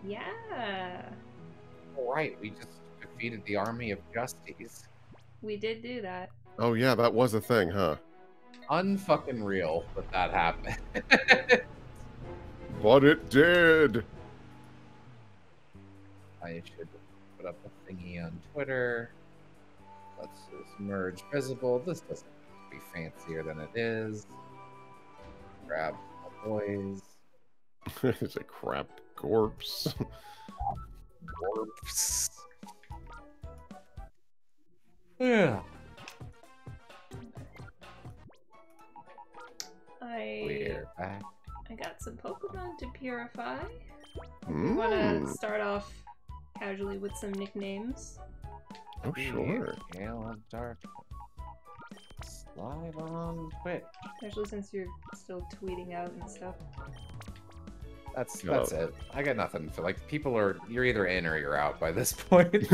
Yeah. All right, we just defeated the army of Justies. We did do that. Oh yeah, that was a thing, huh? Unfucking real that happened. But it did. I should put up a thingy on Twitter. Let's just merge visible. This doesn't need to be fancier than it is. Grab my boys. It's a crap corpse. Warps. Yeah. We're back. I got some Pokemon to purify. Mm. Want to start off casually with some nicknames? Oh sure. Gale of Dark. Live on Twitch. Especially since you're still tweeting out and stuff. That's it. I got nothing for like people are. You're either in or you're out by this point.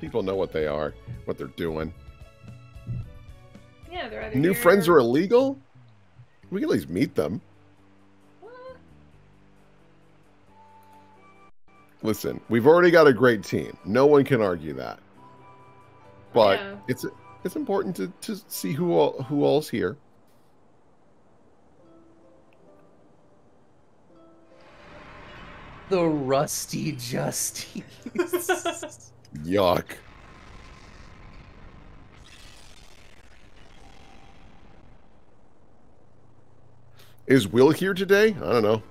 People know what they are, what they're doing. Yeah, they're either New here friends or... are illegal? We can at least meet them. Listen, we've already got a great team. No one can argue that. But Yeah. it's important to see who all's here. The Rusty Justies. Yuck. Is Will here today? I don't know.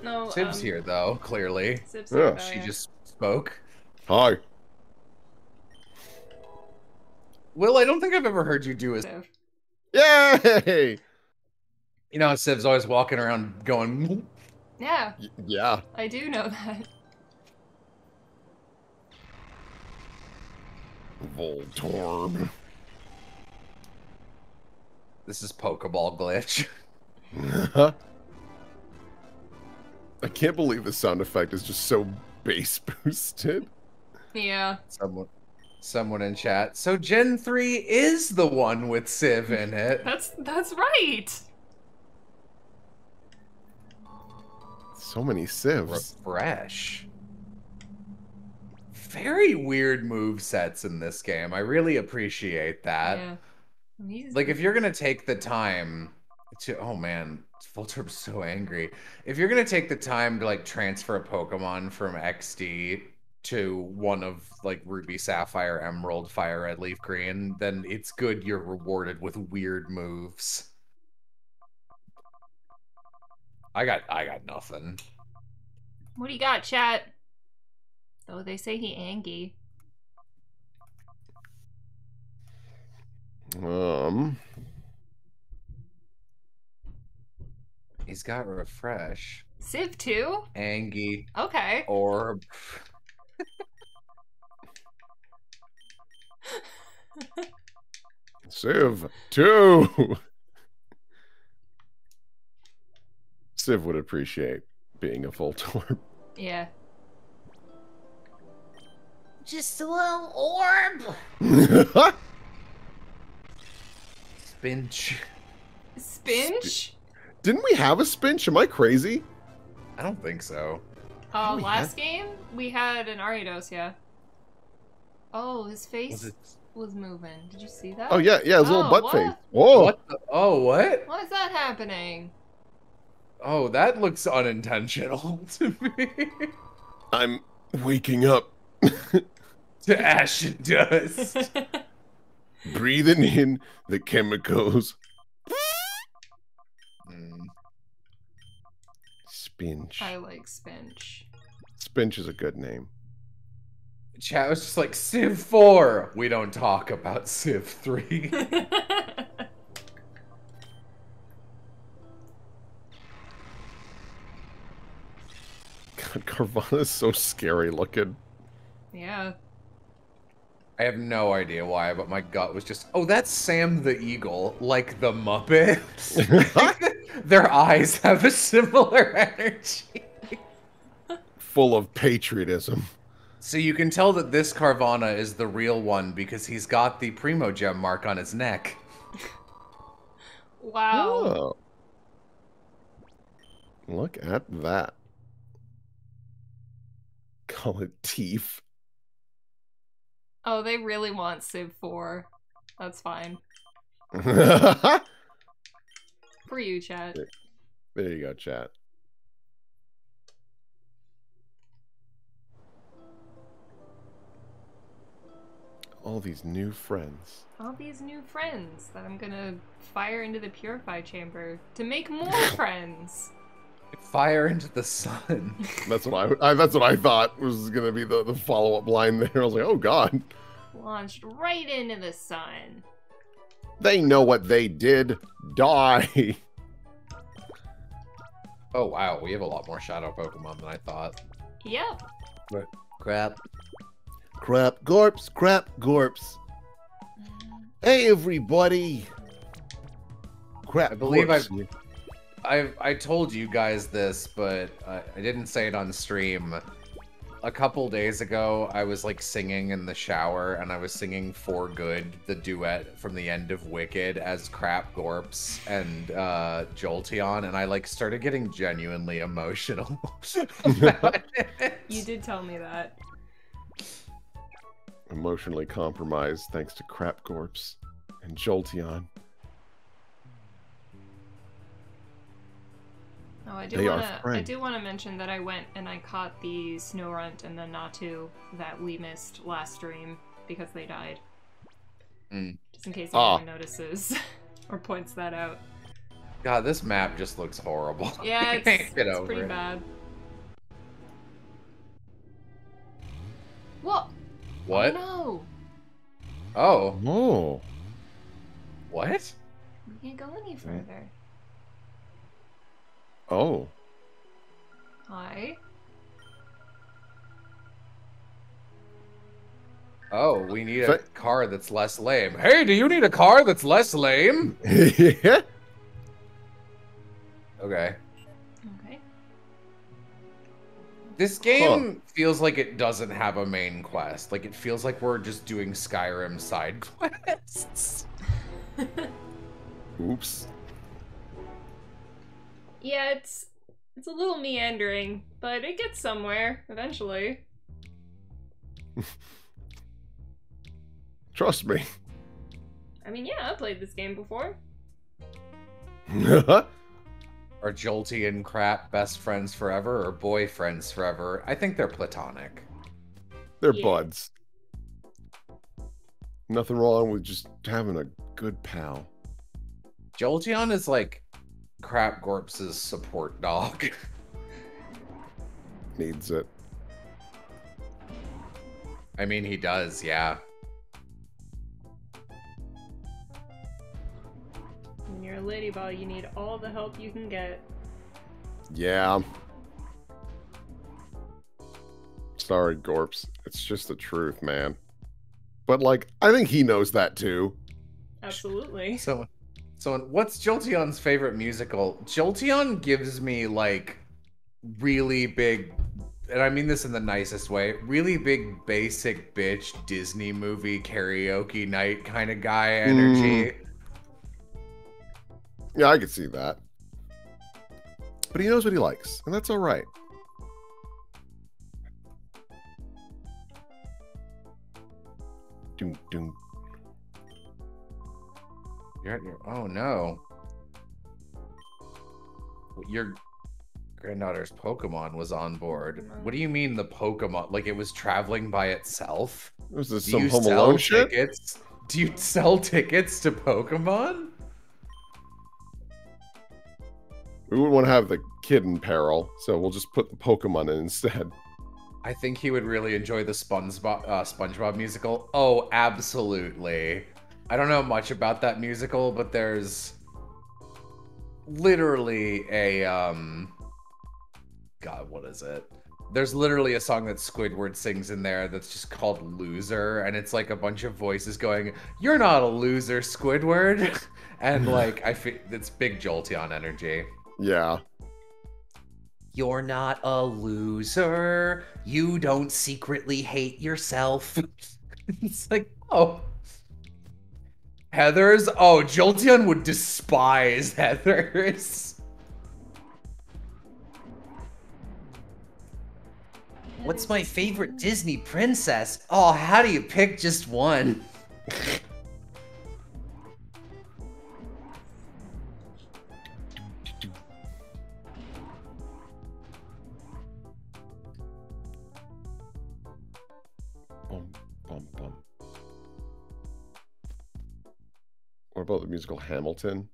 No, Sib's here though, clearly. Sib's Yeah. here, She yeah. just spoke. Hi. Will, I don't think I've ever heard you do a. Civ. Yay! You know how Sib's always walking around going. Yeah, Yeah. I do know that. Voltorb. This is Pokeball glitch. I can't believe the sound effect is just so bass boosted. Yeah. Someone in chat. So Gen 3 is the one with Civ in it. That's right. So many civs. Refresh. Very weird move sets in this game. I really appreciate that. Yeah. He's... Like if you're gonna take the time to, oh man, Voltorb's so angry. If you're gonna take the time to like transfer a Pokemon from XD to one of like Ruby, Sapphire, Emerald, Fire Red, Leaf Green, then it's good you're rewarded with weird moves. I got nothing. What do you got, chat? Oh, they say he Angie. He's got Refresh. Civ 2? Angie. Okay. Orb. Civ 2. Civ would appreciate being a Voltorb. Yeah. Just a little orb. Spinch. Spinch? Didn't we have a Spinch? Am I crazy? I don't think so. Oh, we last game we had an Ariados, yeah. Oh, his face was moving. Did you see that? Oh yeah, his little butt what? face. Whoa. What? Oh, what? Why is that happening? Oh, that looks unintentional to me. I'm waking up. To ash and dust. Breathing in the chemicals. Spinch. I like Spinch. Spinch is a good name. Chat was just like, Civ 4. We don't talk about Civ 3. God, Carvana's so scary looking. Yeah. I have no idea why, but my gut was just, oh, that's Sam the Eagle, like the Muppet. Their eyes have a similar energy. Full of patriotism. So you can tell that this Carvana is the real one because he's got the Primogem mark on his neck. Wow. Oh. Look at that. Call it teeth. Oh, they really want Civ 4. That's fine. There For you, chat. you go, chat. All these new friends. All these new friends that I'm gonna fire into the Purify Chamber to make more friends. Fire into the sun. That's what that's what I thought was gonna be the follow-up line there. I was like, oh god. Launched right into the sun. They know what they did. Die. Oh wow, we have a lot more shadow Pokemon than I thought. Yep. But crap. Crap Gorps, crap Gorps. Hey everybody. Crap I believe Gorps. I told you guys this, but I didn't say it on stream. A couple days ago, I was like singing in the shower, and I was singing "For Good," the duet from the end of Wicked, as Crap Gorps and Jolteon, and I like started getting genuinely emotional about it. You did tell me that. Emotionally compromised thanks to Crap Gorps and Jolteon. Oh, I do want to mention that I went and I caught the Snorunt and the Natu that we missed last stream because they died. Just in case anyone notices or points that out. God, this map just looks horrible. Yeah, it's pretty bad. What? What? Oh, no. Oh. Oh. What? We can't go any further. Oh. Hi. Oh, we need a car that's less lame. Hey, do you need a car that's less lame? Yeah. Okay. Okay. This game feels like it doesn't have a main quest. Like, it feels like we're just doing Skyrim side quests. Oops. Yeah, it's a little meandering, but it gets somewhere eventually. Trust me. I mean, yeah, I played this game before. Are Jolty and Crap best friends forever or boyfriends forever? I think they're platonic. They're buds. Nothing wrong with just having a good pal. Jolteon is like Crap Gorps' support dog. Needs it. I mean, he does, yeah. When you're a ladyball, you need all the help you can get. Yeah. Sorry, Gorps. It's just the truth, man. But, like, I think he knows that, too. Absolutely. So what's Jolteon's favorite musical? Jolteon gives me, like, really big, and I mean this in the nicest way, really big basic bitch Disney movie karaoke night kind of guy energy. Yeah, I could see that. But he knows what he likes, and that's all right. Doom, doom. Oh no. Your granddaughter's Pokemon was on board. What do you mean the Pokemon? Like it was traveling by itself? Was this some Home Alone shit? Do you sell tickets to Pokemon? We wouldn't want to have the kid in peril, so we'll just put the Pokemon in instead. I think he would really enjoy the SpongeBob musical. Oh, absolutely. I don't know much about that musical, but there's literally a God, what is it? There's literally a song that Squidward sings in there that's just called Loser, and it's like a bunch of voices going, "You're not a loser, Squidward." And like I feel it's big Jolteon energy. Yeah. You're not a loser. You don't secretly hate yourself. It's like, oh. Heathers? Oh, Jolteon would despise Heathers. What's my favorite Disney princess? Oh, how do you pick just one? What about the musical Hamilton?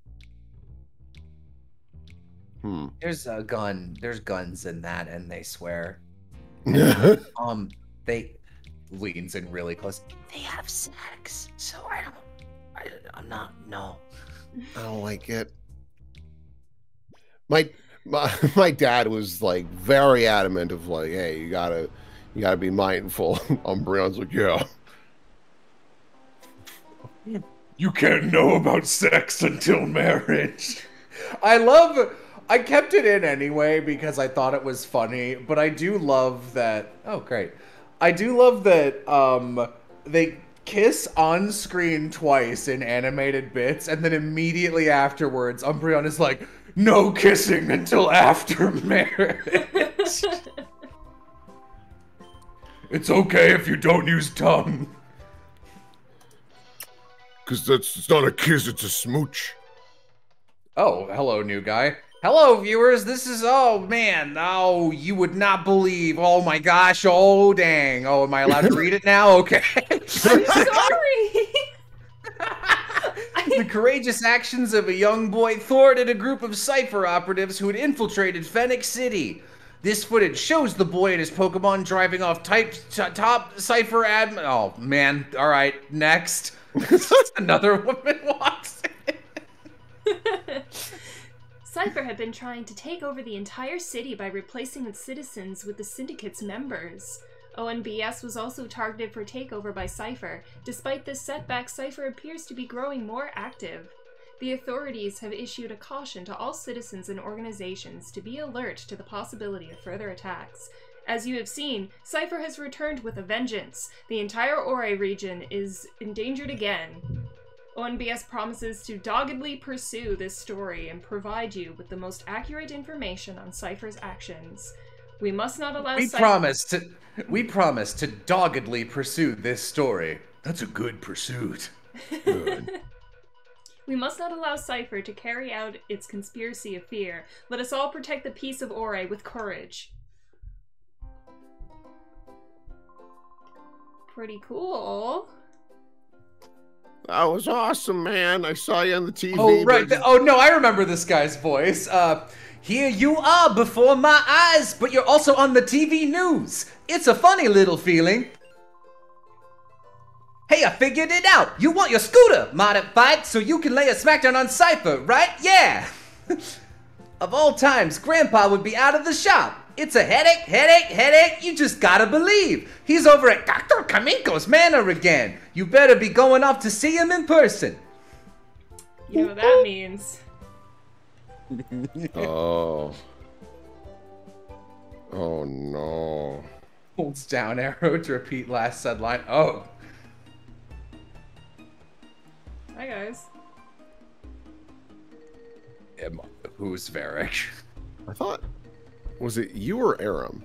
There's a gun. There's guns in that, and they swear. They leans in really close. They have sex, so I'm not. No. I don't like it. My dad was like very adamant of like, hey, you gotta be mindful. Umbreon's like, yeah. You can't know about sex until marriage. I kept it in anyway because I thought it was funny, but I do love that. Oh, great. I do love that they kiss on screen twice in animated bits, and then immediately afterwards, Umbreon is like, no kissing until after marriage. It's okay if you don't use tongue. Because it's not a kiss, it's a smooch. Oh, hello, new guy. Hello, viewers. This is, oh, man. Oh, you would not believe. Oh, my gosh. Oh, dang. Oh, am I allowed to read it now? Okay. I'm sorry. The courageous actions of a young boy thwarted a group of Cypher operatives who had infiltrated Phoenix City. This footage shows the boy and his Pokemon driving off top Cypher admin. Oh, man. All right. Next. Another woman walks in. Cypher had been trying to take over the entire city by replacing its citizens with the Syndicate's members. ONBS was also targeted for takeover by Cypher. Despite this setback, Cypher appears to be growing more active. The authorities have issued a caution to all citizens and organizations to be alert to the possibility of further attacks. As you have seen, Cypher has returned with a vengeance. The entire Ore region is endangered again. ONBS promises to doggedly pursue this story and provide you with the most accurate information on Cypher's actions. We must not allow We promise to doggedly pursue this story. That's a good pursuit. Good. We must not allow Cypher to carry out its conspiracy of fear. Let us all protect the peace of Ore with courage. Pretty cool. That was awesome, man. I saw you on the TV. Oh, right. Oh, no, I remember this guy's voice. Here you are before my eyes, but you're also on the TV news. It's a funny little feeling. Hey, I figured it out. You want your scooter modified so you can lay a smackdown on Cypher, right? Yeah. Of all times, Grandpa would be out of the shop. It's a headache. You just gotta believe. He's over at Dr. Kaminko's Manor again. You better be going off to see him in person. You know what that means. Oh. Oh no. Holds down arrow to repeat last said line. Oh. Hi, guys. Who's Varric? I thought... Was it you or Aram?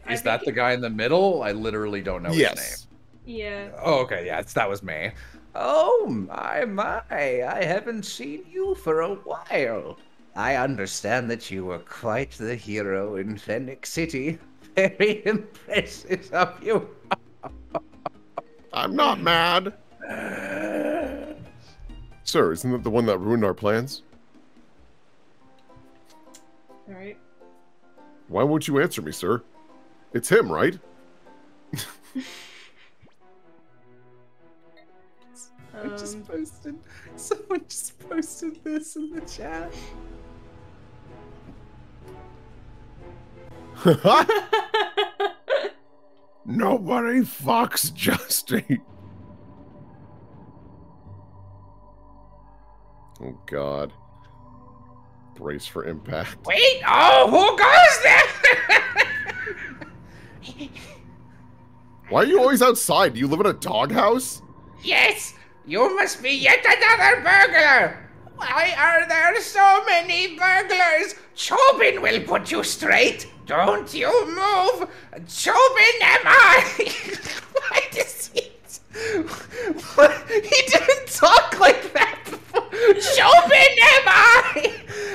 Is that the guy in the middle? I literally don't know his name. Yeah. Oh, okay, yeah, that was me. Oh, my, I haven't seen you for a while. I understand that you were quite the hero in Phoenix City. Very impressive of you. I'm not mad. Sir, isn't that the one that ruined our plans? Alright. Why won't you answer me, sir? It's him, right? Someone just posted this in the chat. Nobody fucks Justy. Oh God. Brace for impact. Wait! Oh, who goes there? Why are you always outside? Do you live in a doghouse? Yes! You must be yet another burglar! Why are there so many burglars? Chobin will put you straight. Don't you move. Chobin am I. Why does he... He didn't talk like that before. Chobin am I.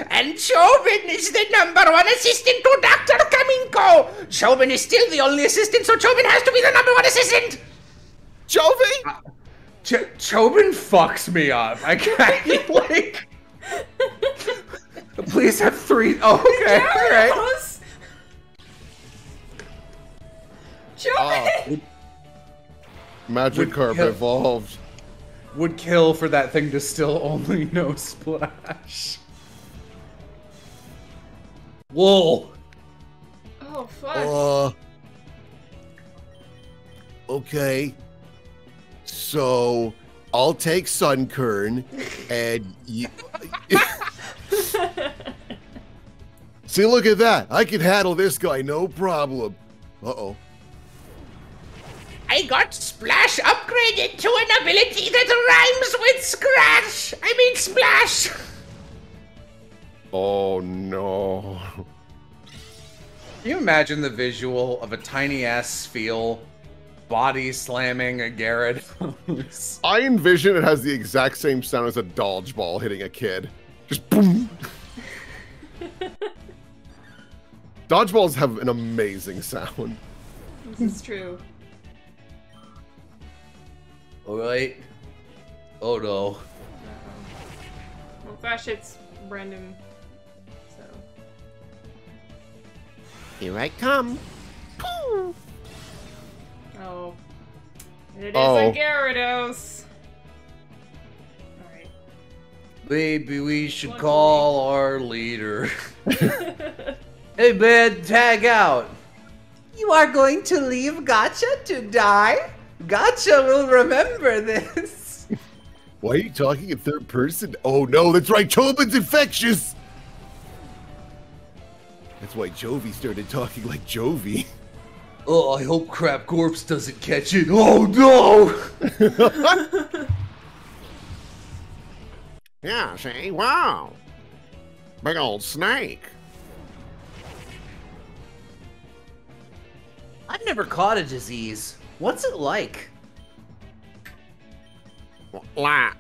And Chobin is the #1 assistant to Dr. Kaminko. Chobin is still the only assistant, so Chobin has to be the #1 assistant. Jovi? Chobin fucks me up. I can't, like... Please have 3... Oh, okay, alright. Chobin! Magikarp evolved. Would kill for that thing to still only know Splash. Whoa. Oh, fuck. Okay. So, I'll take Sunkern, and you... See, look at that. I can handle this guy, no problem. Uh-oh. I got Splash upgraded to an ability that rhymes with Scratch. I mean Splash. Oh, no. Can you imagine the visual of a tiny-ass Spheal body slamming a Gyarados? I envision it has the exact same sound as a dodgeball hitting a kid. Just boom. Dodgeballs have an amazing sound. This is true. Alright. Oh no. Uh-oh. Well, Flash hits Brandon, so... Here I come. Oh. It is a Gyarados! Alright. Maybe we should call our leader. Hey man, tag out. You are going to leave Gotcha to die? Gotcha will remember this. Why are you talking in third person? Oh no, that's right, Chobin's infectious! That's why Jovi started talking like Jovi. Oh, I hope Crap Corpse doesn't catch it. Oh no! Yeah, see? Wow. Big old snake. I've never caught a disease. What's it like? Yeah,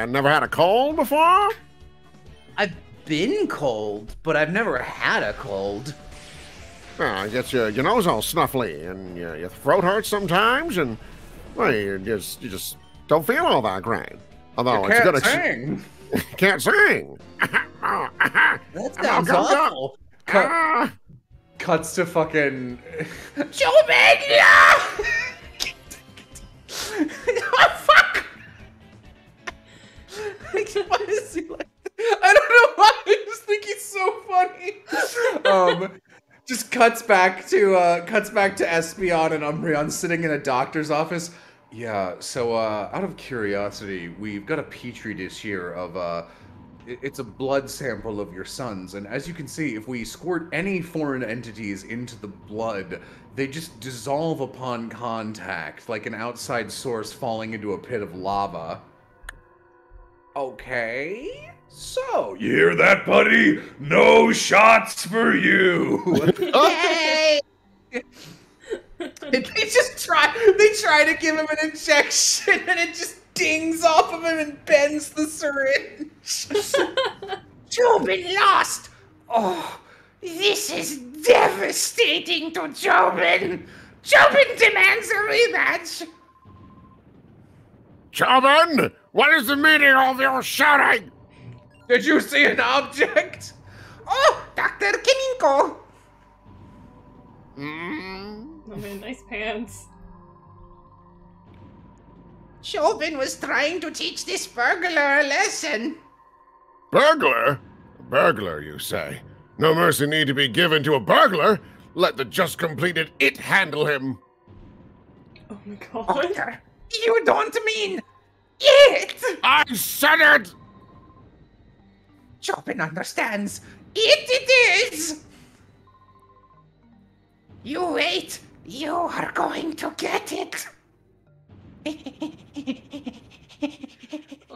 never had a cold before? I've been cold, but I've never had a cold. Well, I guess your nose all snuffly, and your throat hurts sometimes, and well, you just don't feel all that great. Although you can't sing. Can't sing. That sounds awful. Cuts to fucking Jomania! Oh fuck! Why is he like? I don't know why. I just think he's so funny. Just cuts back to Espeon and Umbreon sitting in a doctor's office. Yeah. So out of curiosity, we've got a petri dish here of it's a blood sample of your son's, and as you can see, if we squirt any foreign entities into the blood, they just dissolve upon contact, like an outside source falling into a pit of lava. Okay, so you hear that, buddy? No shots for you. Yay! They try to give him an injection, and it just dings off of him and bends the syringe. Jobin lost! Oh, this is devastating to Jobin! Jobin demands a rematch! Jobin, what is the meaning of your shouting? Did you see an object? Oh, Dr. Kaminko! Oh man, nice pants. Jobin was trying to teach this burglar a lesson. Burglar? A burglar, you say? No mercy need to be given to a burglar. Let the just completed it handle him. Oh my god. Doctor, you don't mean it! I said it! Jobin understands. It is! You wait. You are going to get it.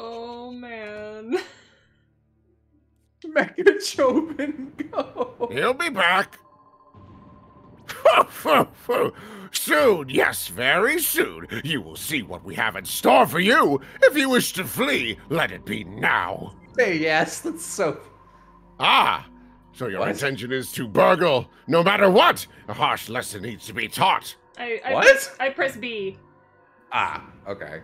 Oh man. Mega Chobin, go. He'll be back. Soon, yes, very soon, you will see what we have in store for you. If you wish to flee, let it be now. Say yes, that's so... Ah, so your intention is to burgle, no matter what. A harsh lesson needs to be taught. I press B. Ah, okay.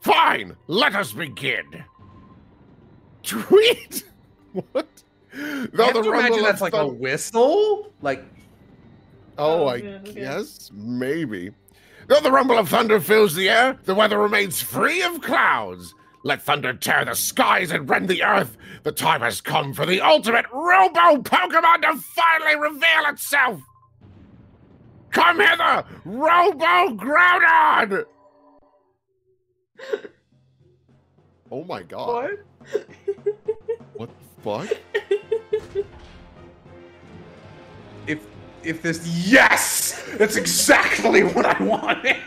Fine, let us begin. Tweet? What? I have to imagine that's like a whistle? Like... Oh, I guess? Maybe. Though the rumble of thunder fills the air, the weather remains free of clouds. Let thunder tear the skies and rend the earth. The time has come for the ultimate Robo-Pokemon to finally reveal itself. Come hither, Robo-Groudon! Oh my god. What? What the fuck? If this... Yes! That's exactly what I wanted!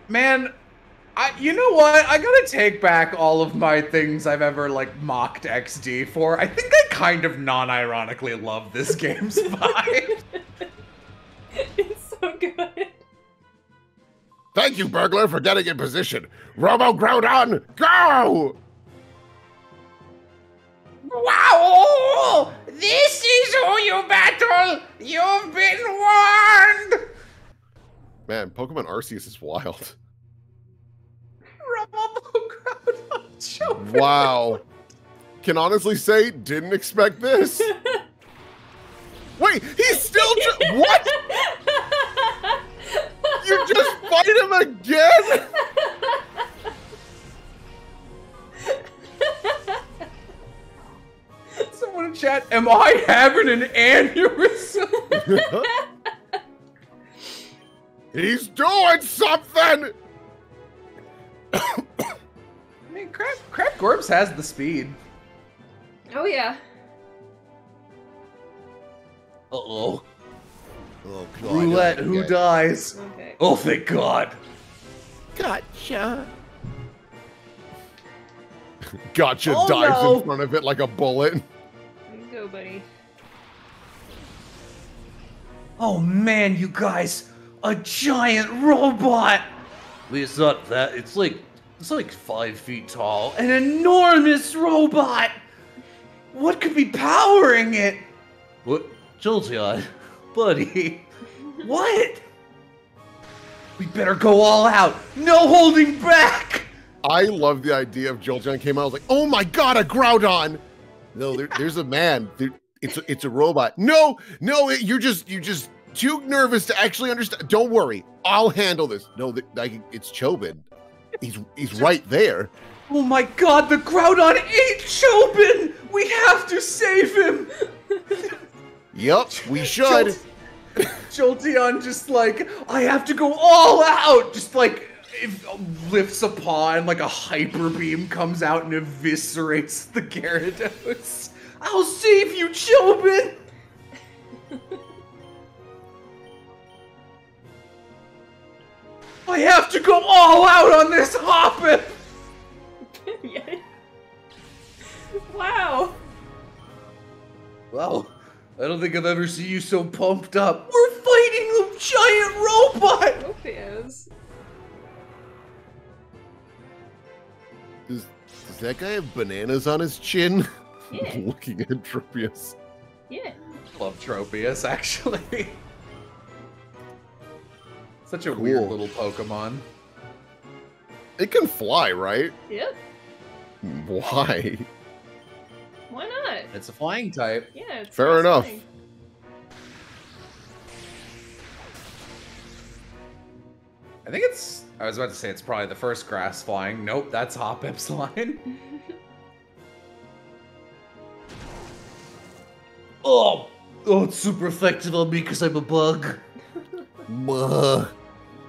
Man, you know what? I gotta take back all of my things I've ever, like, mocked XD for. I think I kind of non-ironically love this game's vibe. It's so good. Thank you, Burglar, for getting in position. Robo-Groudon, go! Wow! This is who you battle! You've been warned! Man, Pokemon Arceus is wild. Wow. Can honestly say, didn't expect this. Wait, he's still what? You just fight him again? Someone in chat, am I having an aneurysm? He's doing something! I mean, Crap Gorbs has the speed. Oh yeah. Uh-oh. Oh, God. Roulette, who dies? Okay. Oh, thank God. Gotcha. Gotcha Oh, dives no. in front of it like a bullet. There you go, buddy. Oh, man, you guys. A giant robot! It's not that. It's like 5 feet tall. An enormous robot! What could be powering it? What? Jolteon, buddy. What? We better go all out. No holding back! I love the idea of Jolteon came out. I was like, oh my God, a Groudon! No, there's a man. It's a robot. No, you're just too nervous to actually understand. Don't worry, I'll handle this. No, it's Chobin. He's right there. Oh my God, the Groudon ate Chobin! We have to save him! Yep, we should. Jolteon just like, I have to go all out! Just like, lifts a paw and like a hyper beam comes out and eviscerates the Gyarados. I'll save you, Chobin! I have to go all out on this Hoppip! Wow. Wow, I don't think I've ever seen you so pumped up. We're fighting a giant robot! Hope he is. Does that guy have bananas on his chin? Yeah. Looking at Tropius. Yeah. Love Tropius, actually. Such a weird little Pokemon. It can fly, right? Yep. Why? Why not? It's a flying type. Yeah, it's fair enough. flying. I think it's... I was about to say it's probably the first grass flying. Nope, that's Hoppip's line. Oh, it's super effective on me because I'm a bug.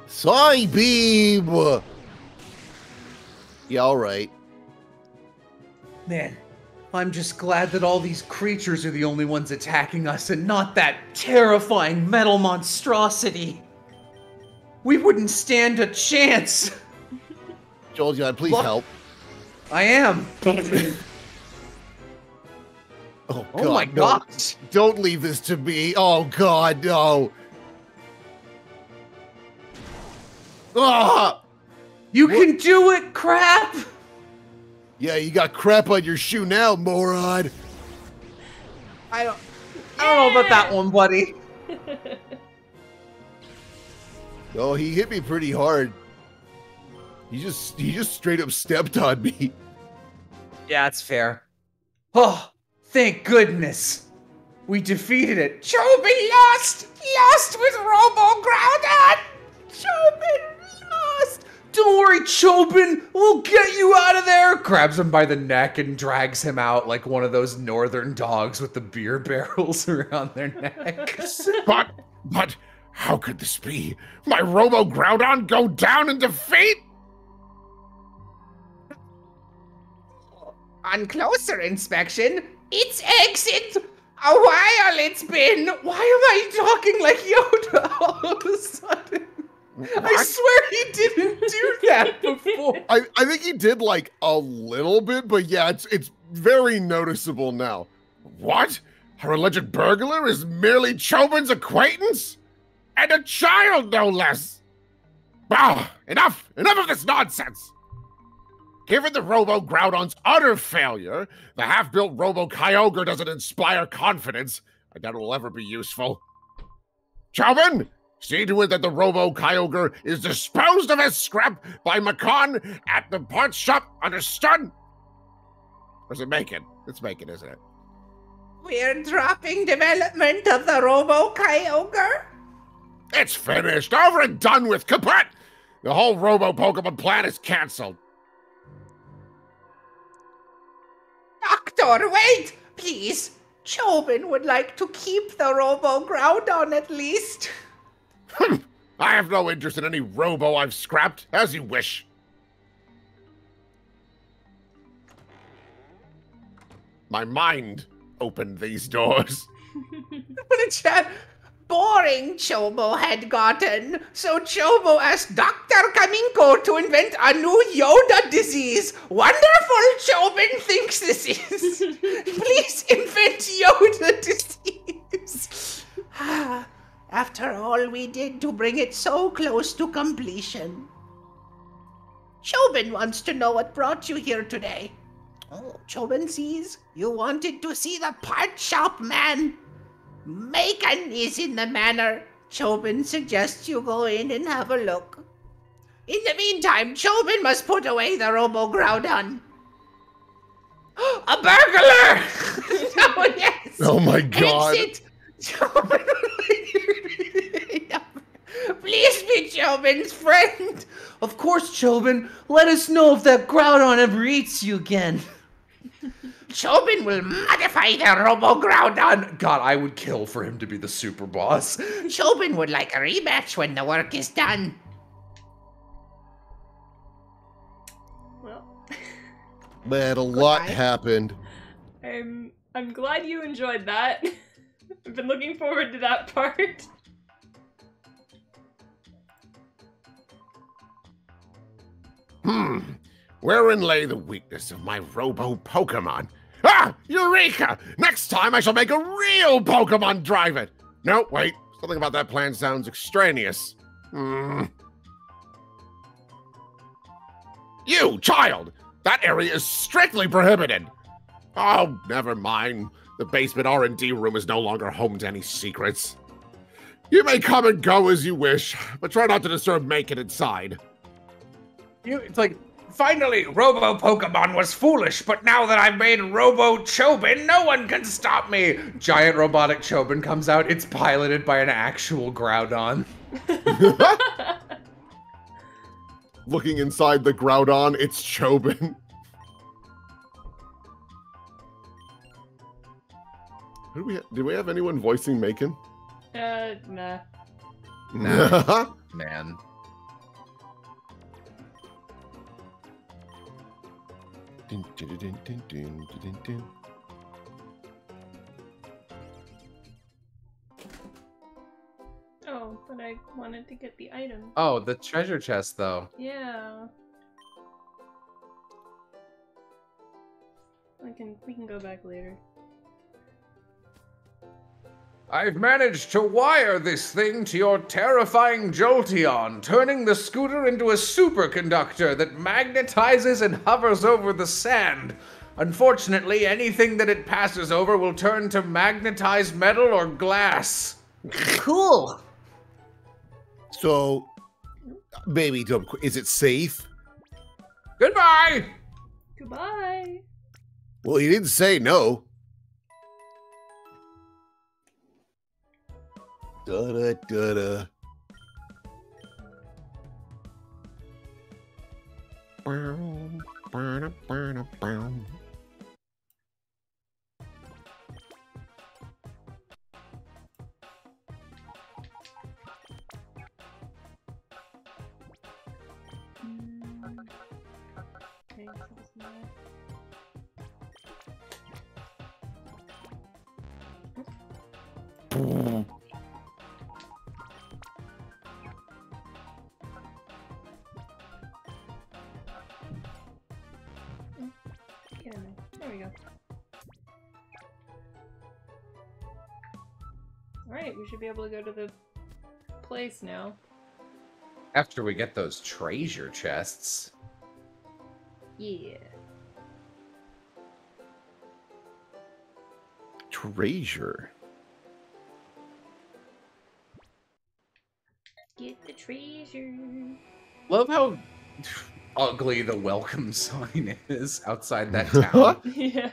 Psybeam! Yeah, alright. Man, I'm just glad that all these creatures are the only ones attacking us and not that terrifying metal monstrosity. We wouldn't stand a chance. Jolteon, please help. I am. Oh, God, oh my gosh. Don't leave this to me. Oh, God, no. Ah! You can do it, crap! Yeah, you got crap on your shoe now, moron. I don't know about that one, buddy. Oh, he hit me pretty hard. He just straight up stepped on me. Yeah, that's fair. Oh, thank goodness. We defeated it. Chobin lost! Lost with Robo Groudon! Chobin lost! Don't worry, Chobin! We'll get you out of there! Grabs him by the neck and drags him out like one of those northern dogs with the beer barrels around their neck. But, how could this be? My Robo Groudon go down in defeat? On closer inspection, it's exit! A while it's been! Why am I talking like Yoda all of a sudden? What? I swear he didn't do that before. I think he did like a little bit, but yeah, it's very noticeable now. What? Our alleged burglar is merely Chobin's acquaintance? And a child, no less! Ah, enough of this nonsense! Given the Robo Groudon's utter failure, the half-built Robo Kyogre doesn't inspire confidence. I doubt it'll ever be useful. Chobin, see to it that the Robo Kyogre is disposed of as scrap by Macan at the parts shop, understood? Or is it Macon? It's Macon, isn't it? We're dropping development of the Robo Kyogre? It's finished, over and done with, kaput! The whole Robo Pokemon plan is cancelled. Doctor, wait! Please! Chobin would like to keep the Robo Groudon at least. I have no interest in any Robo I've scrapped, as you wish. My mind opened these doors. Boring Chobo had gotten, so Chobo asked Dr. Kaminko to invent a new Yoda disease. Wonderful, Chobin thinks this is. Please invent Yoda disease. After all we did to bring it so close to completion. Chobin wants to know what brought you here today. Oh, Chobin sees you wanted to see the part shop man. Macon is in the manor. Chobin suggests you go in and have a look. In the meantime, Chobin must put away the Robo Groudon. A burglar! Oh, yes! Oh my God. Exit! Chobin. Please be Chobin's friend. Of course, Chobin. Let us know if that Groudon ever eats you again. Chobin will modify the Robo Groudon. God, I would kill for him to be the super boss. Chobin would like a rematch when the work is done. Well, Man, a lot happened. I'm glad you enjoyed that. I've been looking forward to that part. Wherein lay the weakness of my Robo Pokemon? Ah! Eureka! Next time I shall make a real Pokemon drive it! No, wait. Something about that plan sounds extraneous. You, child! That area is strictly prohibited! Oh, never mind. The basement R&D room is no longer home to any secrets. You may come and go as you wish, but try not to disturb Macon inside. It's like, finally, Robo Pokemon was foolish, but now that I've made Robo Chobin, no one can stop me! Giant robotic Chobin comes out, it's piloted by an actual Groudon. Looking inside the Groudon, it's Chobin. Do we have anyone voicing Macon? Nah. Nah. Man. Dun, dun, dun, dun, dun, dun, dun. Oh, but I wanted to get the item. Oh, the treasure chest, though. Yeah. We can go back later. I've managed to wire this thing to your terrifying Jolteon, turning the scooter into a superconductor that magnetizes and hovers over the sand. Unfortunately, anything that it passes over will turn to magnetized metal or glass. Cool. So, baby, is it safe? Goodbye! Goodbye! Well, he didn't say no. Da-da-da-da. Okay, so this is Get in there. There we go. Alright, we should be able to go to the place now. After we get those treasure chests. Yeah. Treasure. Get the treasure. Love how ugly the welcome sign is outside that town. Yeah.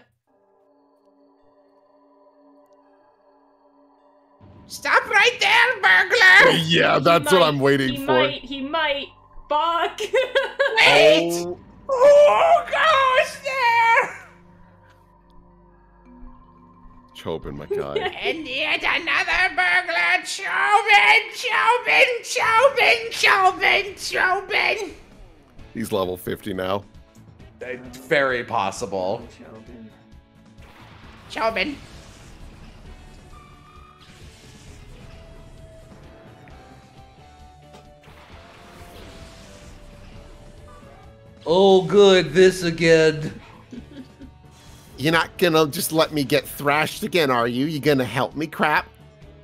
Stop right there, burglar! Yeah, that's what I'm waiting for. He might. Fuck! Wait! Oh, Who goes there? Chobin, my guy. And yet another burglar! Chobin! He's level 50 now. Very possible. Chobin. Oh, good, this again. You're not gonna just let me get thrashed again, are you? You gonna help me, crap?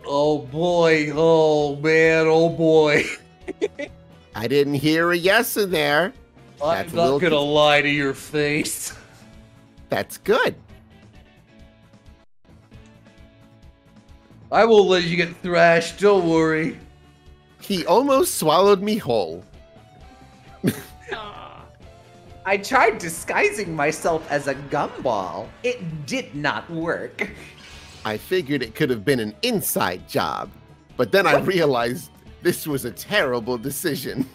Oh boy, oh man, oh boy. I didn't hear a yes in there. I'm not gonna lie to your face. That's good. I won't let you get thrashed, don't worry. He almost swallowed me whole. I tried disguising myself as a gumball. It did not work. I figured it could have been an inside job, but then I realized this was a terrible decision.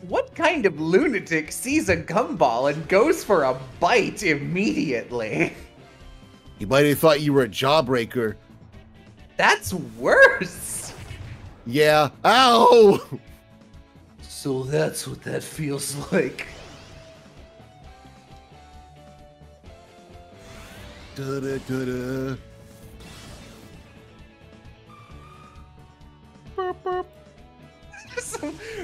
What kind of lunatic sees a gumball and goes for a bite immediately? You might have thought you were a jawbreaker. That's worse. Yeah. Ow! So that's what that feels like. Da-da-da-da.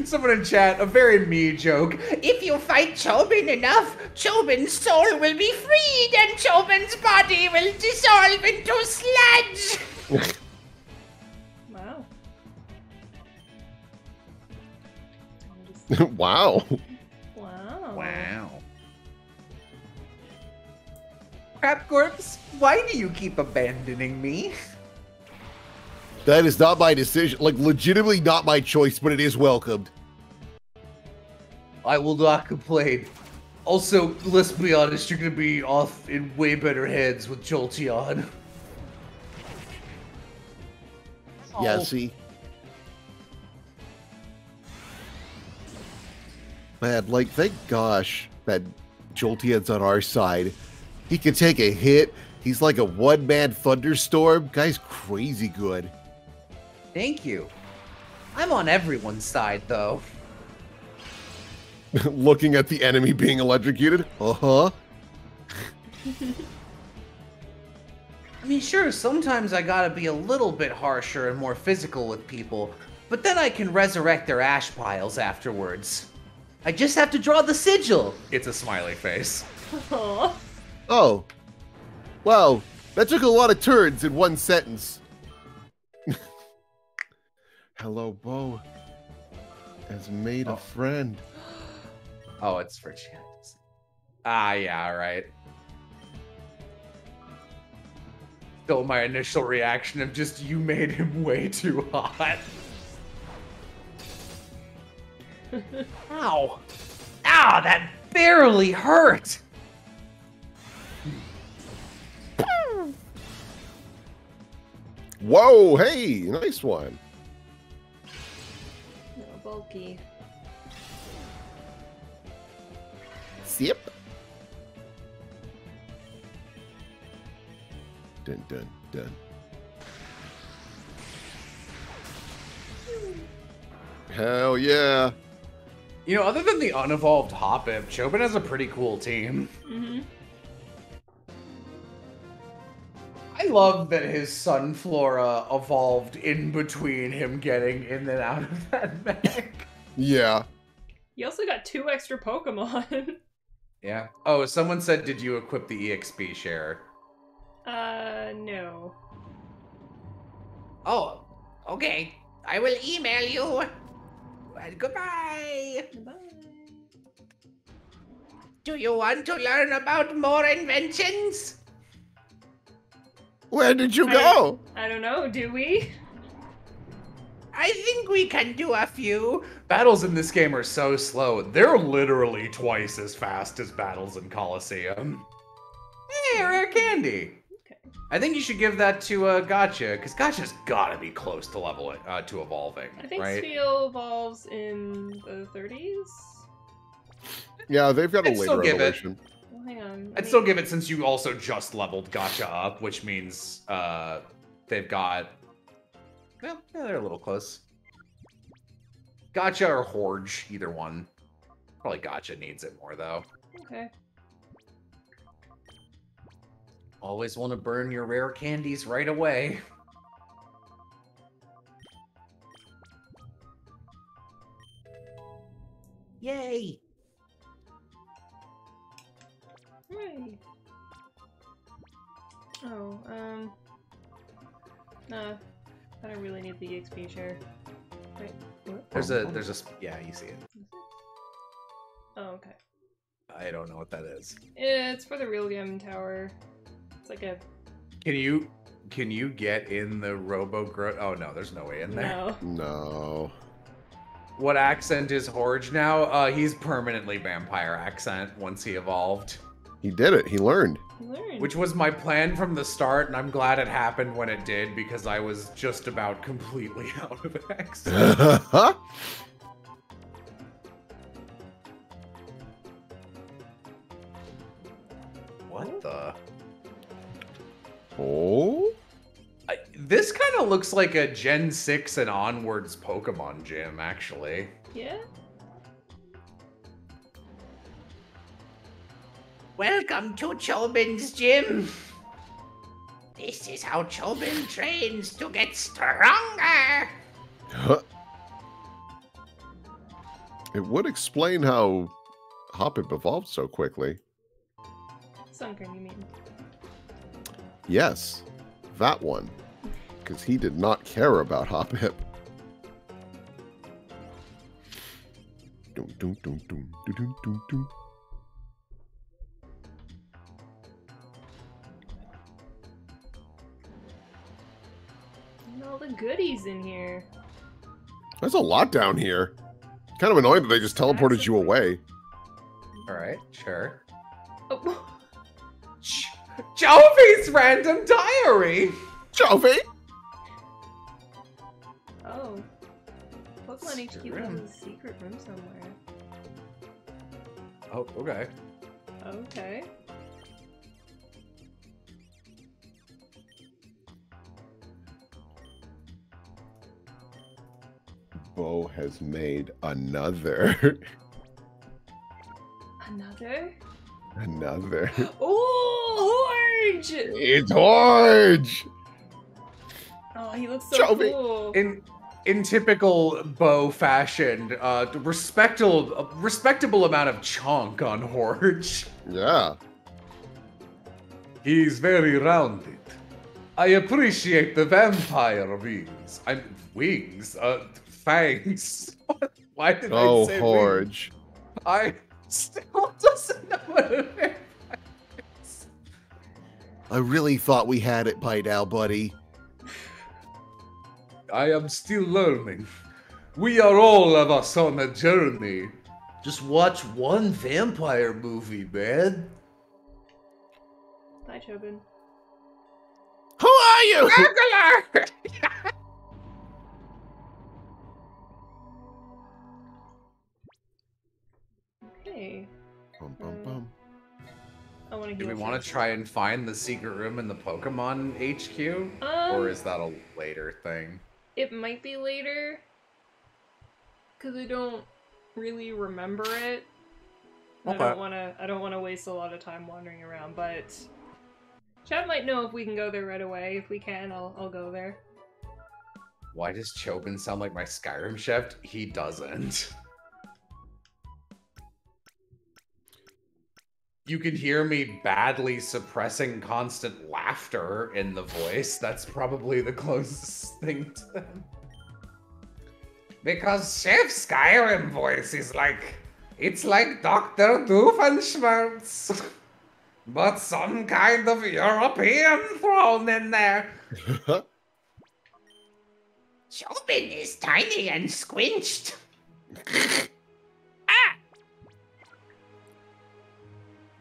Someone in chat, a very me joke. If you fight Chobin enough, Chobin's soul will be freed and Chobin's body will dissolve into sludge. Wow. Wow. Wow. Wow. Crap Corpse, why do you keep abandoning me? That is not my decision. Like, legitimately not my choice, but it is welcomed. I will not complain. Also, let's be honest, you're gonna be off in way better hands with Jolteon. Yeah, Oh. see? Man, like, thank gosh that Jolteon's on our side. He can take a hit. He's like a one-man thunderstorm. Guy's crazy good. Thank you. I'm on everyone's side, though. Looking at the enemy being electrocuted? Uh-huh. I mean, sure, sometimes I gotta be a little bit harsher and more physical with people, but then I can resurrect their ash piles afterwards. I just have to draw the sigil. It's a smiley face. Aww. Oh. Wow. That took a lot of turns in one sentence. Hello, Bo. Has made a friend. Oh, it's for chance. Ah, yeah, right. Still my initial reaction of just, you made him way too hot. Ow. Ow, that barely hurt. Whoa, hey, nice one. No, bulky. Zip. Dun, dun, dun. Hell yeah. You know, other than the unevolved Hoppip, Chobin has a pretty cool team. Mm-hmm. I love that his Sunflora evolved in between him getting in and out of that bag. Yeah. You also got 2 extra Pokemon. Yeah. Oh, someone said, did you equip the EXP share? No. Oh, okay. I will email you. Well, goodbye. Bye. Do you want to learn about more inventions? Where did you go? I don't know, do we? I think we can do a few. Battles in this game are so slow. They're literally twice as fast as battles in Coliseum. Hey, rare candy. Okay. I think you should give that to Gotcha, because Gotcha's gotta be close to to evolving, I think right? Spheal evolves in the 30s? Yeah, they've got a I'd still later give it. evolution. Well, hang on. I'd still give it since you also just leveled Gotcha up, which means they've got... Well, yeah, they're a little close. Gotcha or Horge, either one. Probably Gotcha needs it more, though. Okay. Always want to burn your rare candies right away. Yay. Hooray. Oh, no. I don't really need the XP share. Wait, what? There's a, yeah, you see it. Oh, okay. I don't know what that is. It's for the Realgam Tower. It's like a... Can you get in the Robo-Groat? Oh no, there's no way in there. No. No. What accent is Horge now? He's permanently vampire accent once he evolved. He did it. He learned. You learned. Which was my plan from the start, and I'm glad it happened when it did, because I was just about completely out of accent. What the? Oh? This kind of looks like a Gen 6 and onwards Pokemon gym, actually. Yeah? Welcome to Chobin's gym. This is how Chobin trains to get stronger. It would explain how Hoppip evolved so quickly. Sunkern, you mean? Yes, that one. Because he did not care about Hoppip. Dun, dun, dun, dun, dun, dun, dun, dun. And all the goodies in here. There's a lot down here. Kind of annoying that they just teleported you away. Alright, sure. Oh. Jovi's random diary! Jovi! Oh. Pokemon HQ Secret has room. a secret room somewhere. Oh, okay. Okay. Bo has made another. Another? Another. Oh, Horge! It's Horge! Oh, he looks so cool. In typical Bo fashion, respectable amount of chonk on Horge. Yeah. He's very rounded. I appreciate the vampire wings. Fangs. Why did I say Horge. wings? I still doesn't know what it is. I really thought we had it by now, buddy. I am still learning. We are all of us on a journey. Just watch one vampire movie, man. Hi, Chobin. Who are you? Okay. Bum, bum, bum. I want to. Do we want to try and find the secret room in the Pokemon HQ? Or is that a later thing? It might be later. Because I don't really remember it. Okay. I don't want to waste a lot of time wandering around, but Chat might know if we can go there right away. If we can, I'll go there. Why does Chobin sound like my Skyrim chef? He doesn't. You can hear me badly suppressing constant laughter in the voice. That's probably the closest thing to them. Because Chef Skyrim voice is like... It's like Dr. Doofenshmirtz. But some kind of European thrown in there. Chobin is tiny and squinched.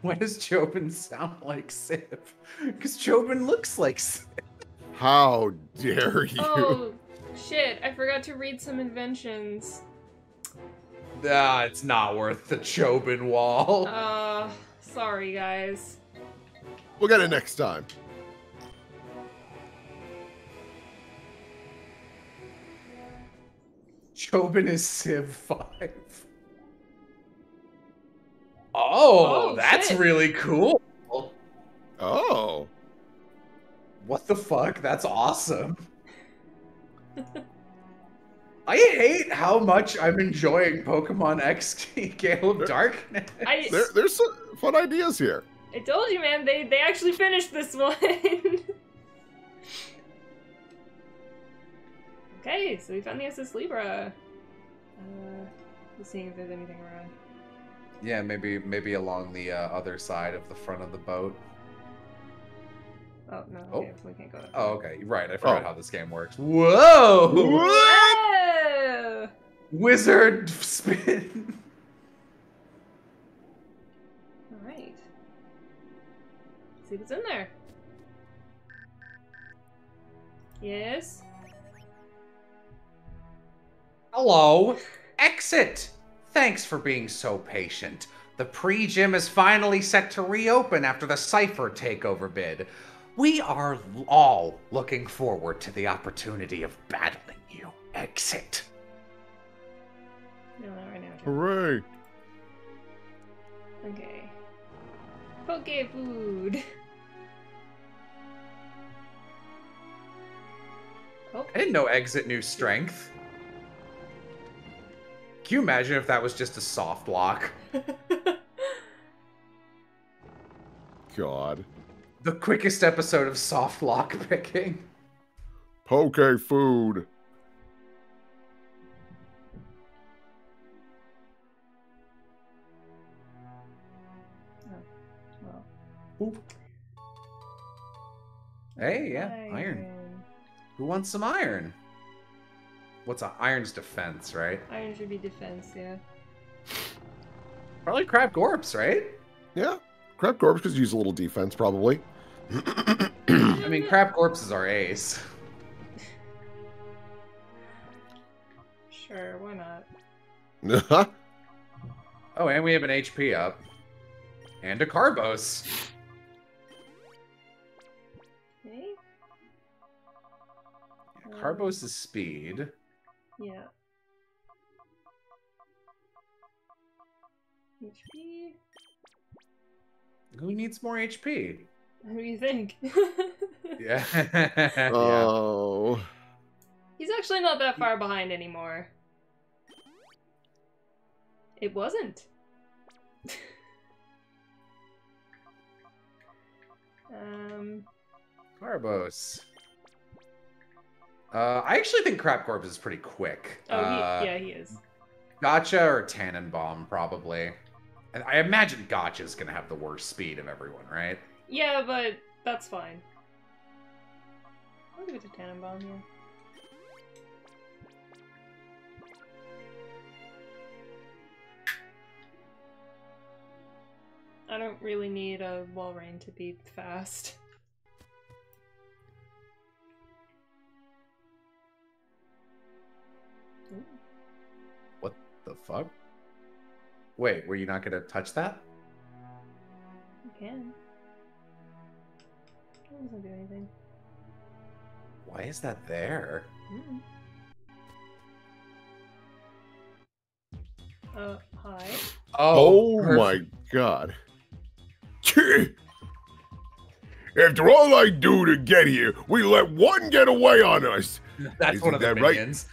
Why does Chobin sound like Civ? Because Chobin looks like Civ. How dare you? Oh, shit. I forgot to read some inventions. It's not worth the Chobin wall. Sorry, guys. We'll get it next time. Chobin is Civ 5. Oh, that's shit. Really cool. Oh. What the fuck? That's awesome. I hate how much I'm enjoying Pokemon XD Gale of Darkness. There's some fun ideas here. I told you, man. They actually finished this one. Okay, so we found the SS Libra. Let's see if there's anything around. Yeah, maybe along the other side of the front of the boat. Oh, no, okay, we can't go that far. Oh, okay, right, I forgot how this game works. Whoa! Whoa! Wizard spin! Alright. See what's in there. Yes? Hello! Exit! Thanks for being so patient. The pre-gym is finally set to reopen after the Cypher takeover bid. We are all looking forward to the opportunity of battling you. Exit. No, not right now. Hooray. Okay. Poke food. Oh. I didn't know Exit knew strength. Can you imagine if that was just a soft lock? God. The quickest episode of soft lock picking. Poke food. Oh, well. Hey, yeah, iron. Who wants some iron? What's iron's defense, right? Iron should be defense, yeah. Probably Crab Gorps, right? Yeah, Crab Gorps could use a little defense, probably. I mean, Crab Gorps is our ace. Sure, why not? Oh, and we have an HP up. And a Carbos. Okay. Yeah, Carbos is speed. Yeah. HP. Who needs more HP? Who do you think? Yeah. Oh. He's actually not that far behind anymore. It wasn't. Carbos. I actually think Crap Corpse is pretty quick. Oh, yeah, he is. Gotcha or Tannenbaum, probably. And I imagine Gotcha's gonna have the worst speed of everyone, right? Yeah, but that's fine. I'll give it to Tannenbaum, yeah. I don't really need a Walrein to be fast. Ooh. What the fuck? Wait, were you not gonna touch that? You can. That doesn't do anything. Why is that there? Hi. Oh my god. After all I do to get here, we let one get away on us. That's one of the right? minions.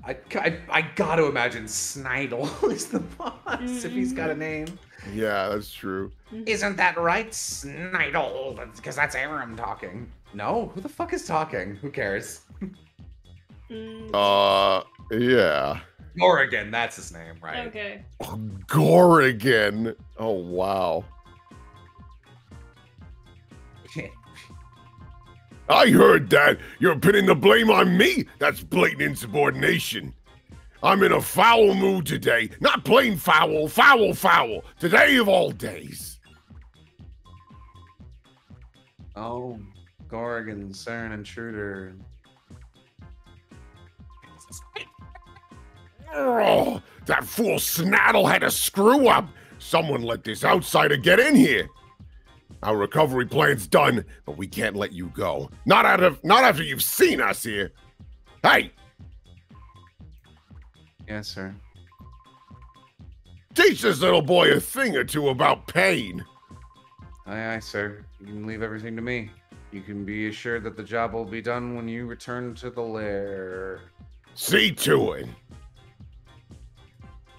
I gotta imagine Snidel is the boss if he's got a name. Yeah, that's true. Isn't that right, Snidel? Because that's Aram talking. No? Who the fuck is talking? Who cares? Yeah. Gorrigan, that's his name, right? Okay. Gorrigan. Oh, wow. I heard that. You're pinning the blame on me. That's blatant insubordination. I'm in a foul mood today. Not plain foul, foul. Today of all days. Oh, Gorrigan, CERN intruder. Oh, that fool Snaddle had a screw up. Someone let this outsider get in here. Our recovery plan's done, but we can't let you go. Not after you've seen us here. Hey! Yes, sir. Teach this little boy a thing or two about pain. Aye, sir. You can leave everything to me. You can be assured that the job will be done when you return to the lair. See to it.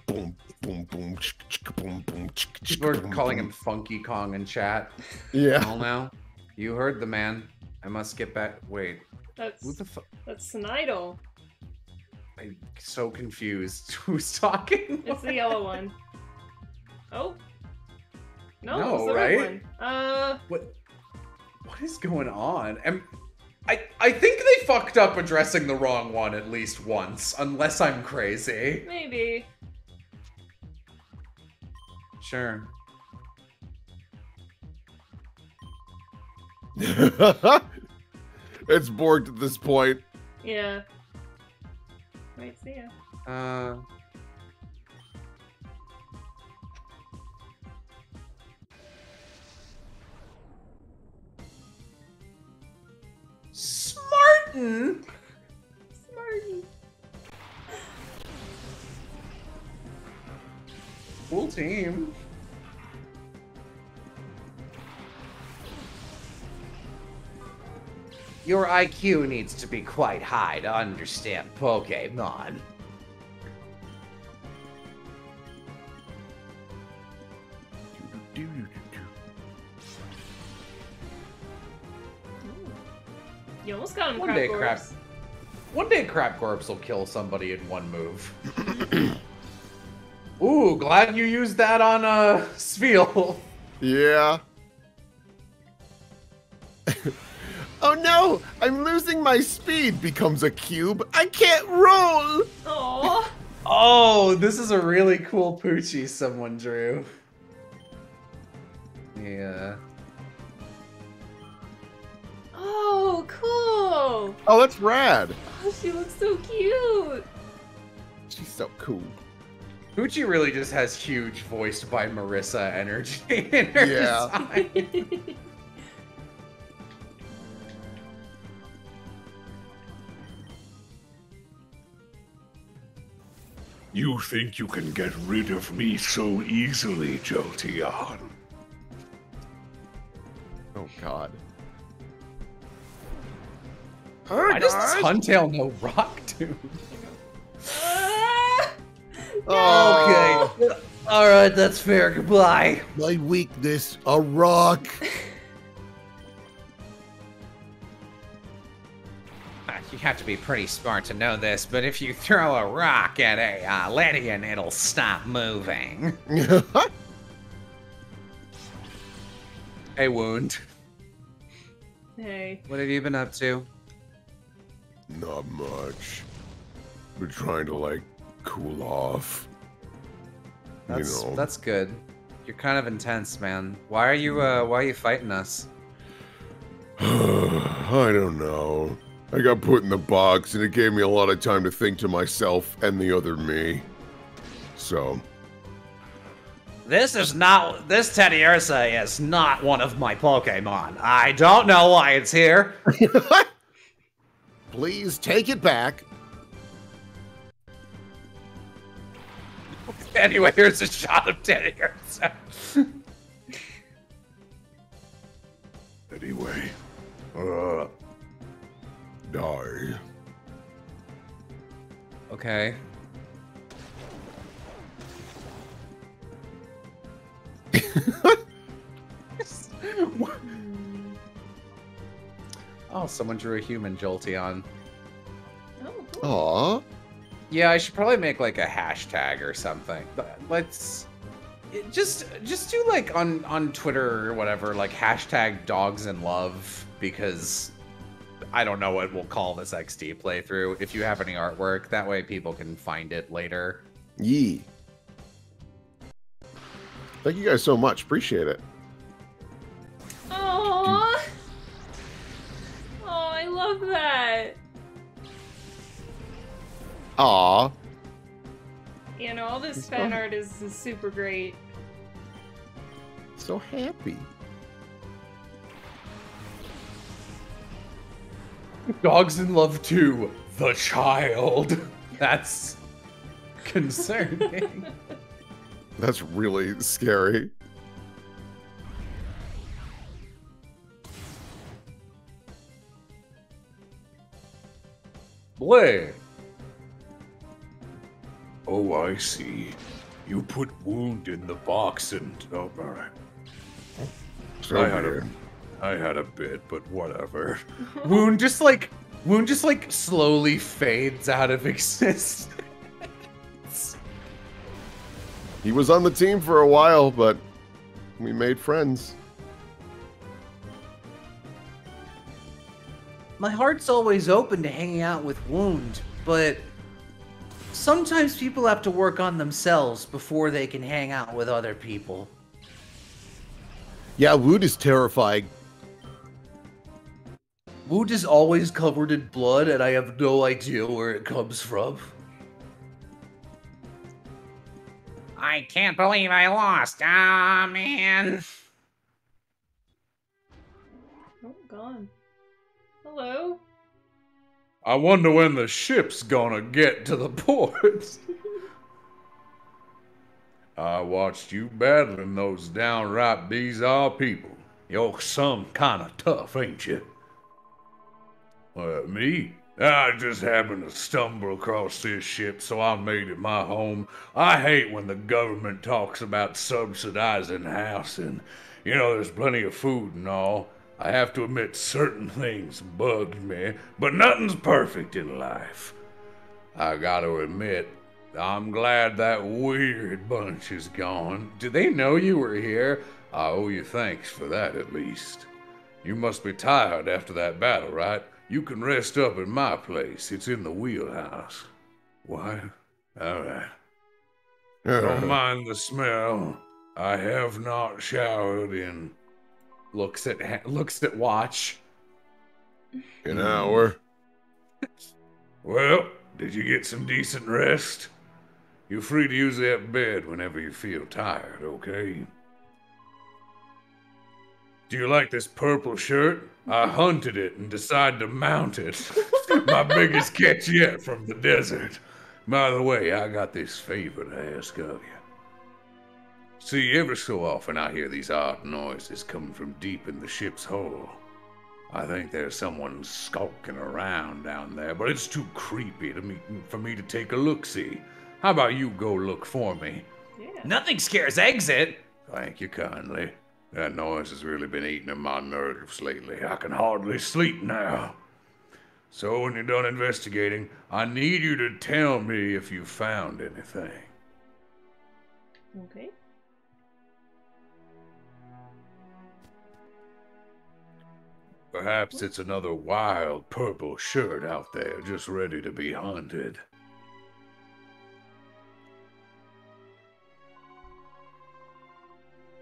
Boom, boom, boom, boom, boom. People are calling him Funky Kong in chat. Yeah. Well, now, you heard the man. I must get back. Wait. That's who the fuck? That's Snidel. I'm so confused. Who's talking? It's the yellow one. Oh. No, it's the right? red one. What is going on? I think they fucked up addressing the wrong one at least once, unless I'm crazy. Maybe. Sure. It's borked at this point. Yeah. Right, see ya. Smarten? Smarty. Cool team. Your IQ needs to be quite high to understand Pokemon. You almost got him, One day Crap Corpse will kill somebody in one move. Ooh, glad you used that on Spiel. Yeah. Oh no! I'm losing my speed becomes a cube. I can't roll! Aww. Oh, this is a really cool Poochie someone drew. Yeah. Oh, cool! Oh, that's rad. Oh, she looks so cute! She's so cool. Poochie really just has huge voiced by Marissa energy in her design. You think you can get rid of me so easily, Jolteon? Oh, God. Why does this Huntail know rock, dude? Okay. Alright, that's fair. Goodbye. My weakness, a rock. You have to be pretty smart to know this, but if you throw a rock at a Ledian, it'll stop moving. Hey, Wound. Hey. What have you been up to? Not much. Been trying to, like, cool off. That's good. You're kind of intense, man. Why are you fighting us? I don't know. I got put in the box, and it gave me a lot of time to think to myself and the other me. So... This Teddiursa is not one of my Pokemon. I don't know why it's here. Please take it back. Anyway, here's a shot of Teddiursa. Anyway, die. Okay. Oh, someone drew a human Jolteon. Oh, cool. Aww. Yeah, I should probably make like a hashtag or something. But let's just do like on Twitter or whatever, like hashtag dogs in love, because I don't know what we'll call this XD playthrough. If you have any artwork, that way people can find it later. Yee. Thank you guys so much. Appreciate it. Aww. Oh, I love that. Aw. You know, all this fan art is super great. So happy. Dogs in Love 2, the child. That's concerning. That's really scary. Blade. Oh, I see. You put Wound in the box and... Oh, alright. So weird. I had a bit, but whatever. Wound just like slowly fades out of existence. He was on the team for a while, but we made friends. My heart's always open to hanging out with Wound, but sometimes people have to work on themselves before they can hang out with other people. Yeah, Wood is terrifying. Wound is always covered in blood, and I have no idea where it comes from. I can't believe I lost. Ah, man. Oh, gone. Hello? I wonder when the ship's gonna get to the port. I watched you battling those downright bizarre people. You're some kind of tough, ain't you? Me? I just happened to stumble across this ship, so I made it my home. I hate when the government talks about subsidizing housing. You know, there's plenty of food and all. I have to admit certain things bugged me, but nothing's perfect in life. I gotta admit, I'm glad that weird bunch is gone. Did they know you were here? I owe you thanks for that, at least. You must be tired after that battle, right? You can rest up at my place. It's in the wheelhouse. What? Alright. Don't mind the smell. I have not showered in... Looks at watch. An hour. Well, did you get some decent rest? You're free to use that bed whenever you feel tired, okay? Do you like this purple shirt? I hunted it and decided to mount it. My biggest catch yet from the desert. By the way, I got this favor to ask of you. See, every so often I hear these odd noises coming from deep in the ship's hull. I think there's someone skulking around down there, but it's too creepy for me to take a look-see. How about you go look for me? Yeah. Nothing scares Exit. Thank you kindly. That noise has really been eating at my nerves lately. I can hardly sleep now. So when you're done investigating, I need you to tell me if you found anything. Okay. Perhaps it's another wild purple shirt out there just ready to be hunted.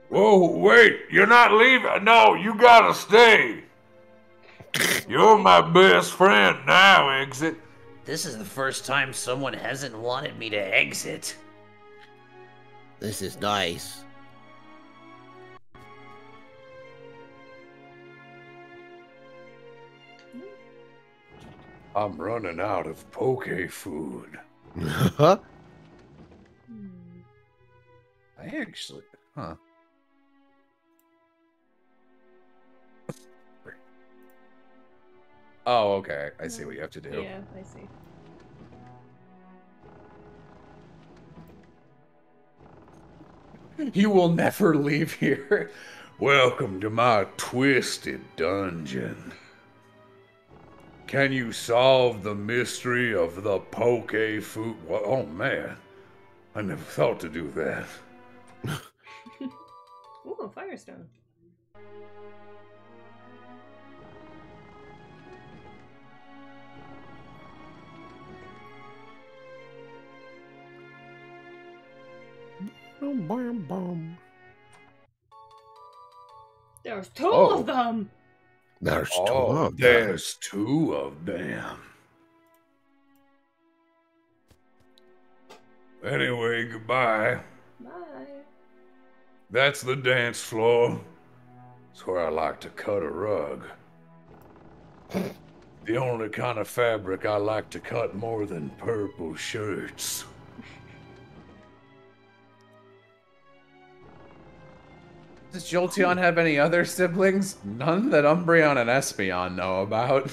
Whoa, wait! You're not leaving! No, you gotta stay! You're my best friend now, Exit. This is the first time someone hasn't wanted me to exit. This is nice. I'm running out of poke food. Huh? I actually, huh? Oh, okay. I see what you have to do. Yeah, I see. You will never leave here. Welcome to my twisted dungeon. Can you solve the mystery of the poke food? Oh man, I never thought to do that. Ooh, a firestone. Bum, bum. There's two of them. There's two Oh, of them. there's two of them. Anyway, goodbye. Bye. That's the dance floor. It's where I like to cut a rug. The only kind of fabric I like to cut more than purple shirts. Does Jolteon have any other siblings? None that Umbreon and Espeon know about.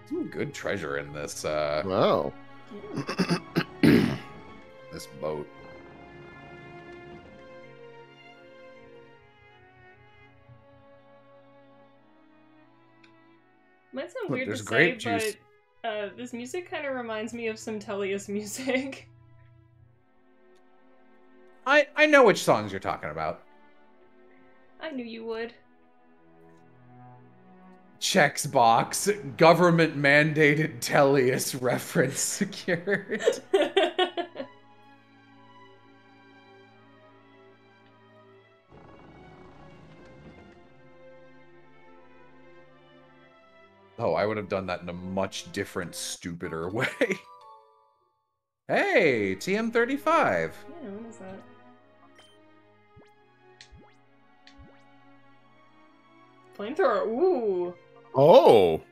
Some good treasure in this, Wow. this boat. Might sound Look, weird to there's say, grape juice. but this music kind of reminds me of some Tellius music. I know which songs you're talking about. I knew you would. Checks box. Government mandated Tellius reference secured. Oh, I would have done that in a much different, stupider way. Hey, TM35. Yeah, what is that? Flamethrower. Ooh. Oh.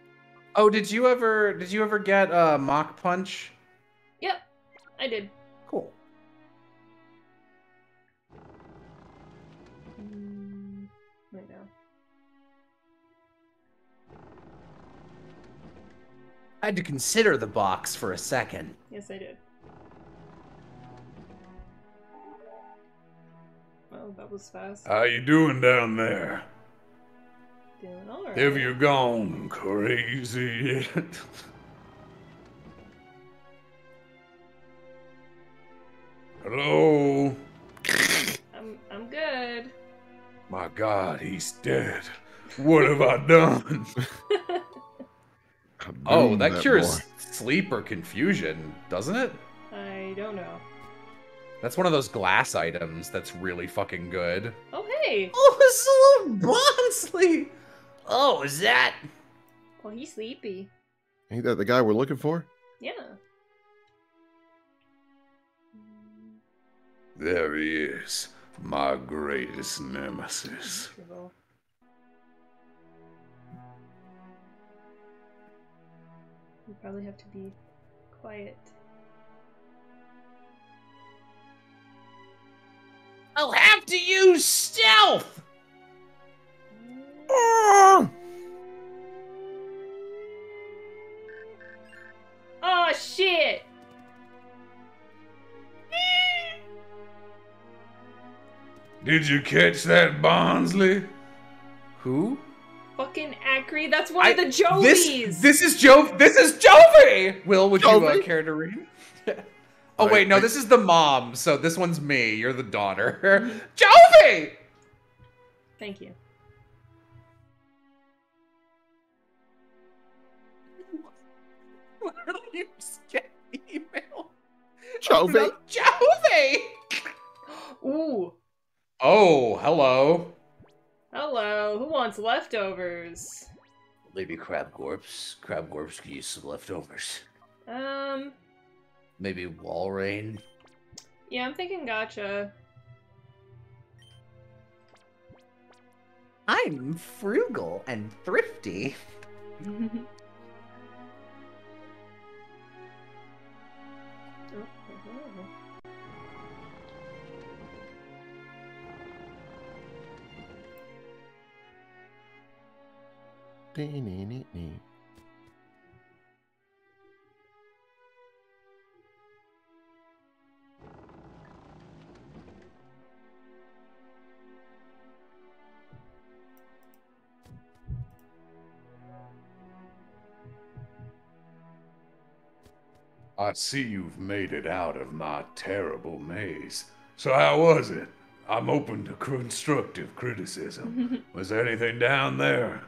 Oh, did you ever get Mach Punch? Yep, I did. Cool. Right now. I had to consider the box for a second. Yes, I did. Oh, that was fast. How you doing down there? Doing alright. Have you gone crazy yet? Hello? I'm good. My God, he's dead. What have I done? Oh, that cures sleep or confusion, doesn't it? I don't know. That's one of those glass items that's really fucking good. Oh, hey! Oh, it's a little Bronsley! Oh, is that? Well, he's sleepy. Ain't that the guy we're looking for? Yeah. There he is, my greatest nemesis. You probably have to be Quiet. I'll have to use stealth! Oh, shit! Did you catch that, Barnsley? Who? Fucking Acri, that's one of the Jovies! This is Jovi! Will, would Jovi? you care to read? Oh, wait, no, this is the mom, so this one's me. You're the daughter. Jovi! Thank you. Literally, you just get an email. Jovi. Jovi! Ooh. Oh, hello. Hello, who wants leftovers? Maybe Crab Gorps. Crab Gorps could use some leftovers. Maybe Walrein. Yeah, I'm thinking gotcha. I'm frugal and thrifty. I see you've made it out of my terrible maze. So how was it? I'm open to constructive criticism. Was there anything down there?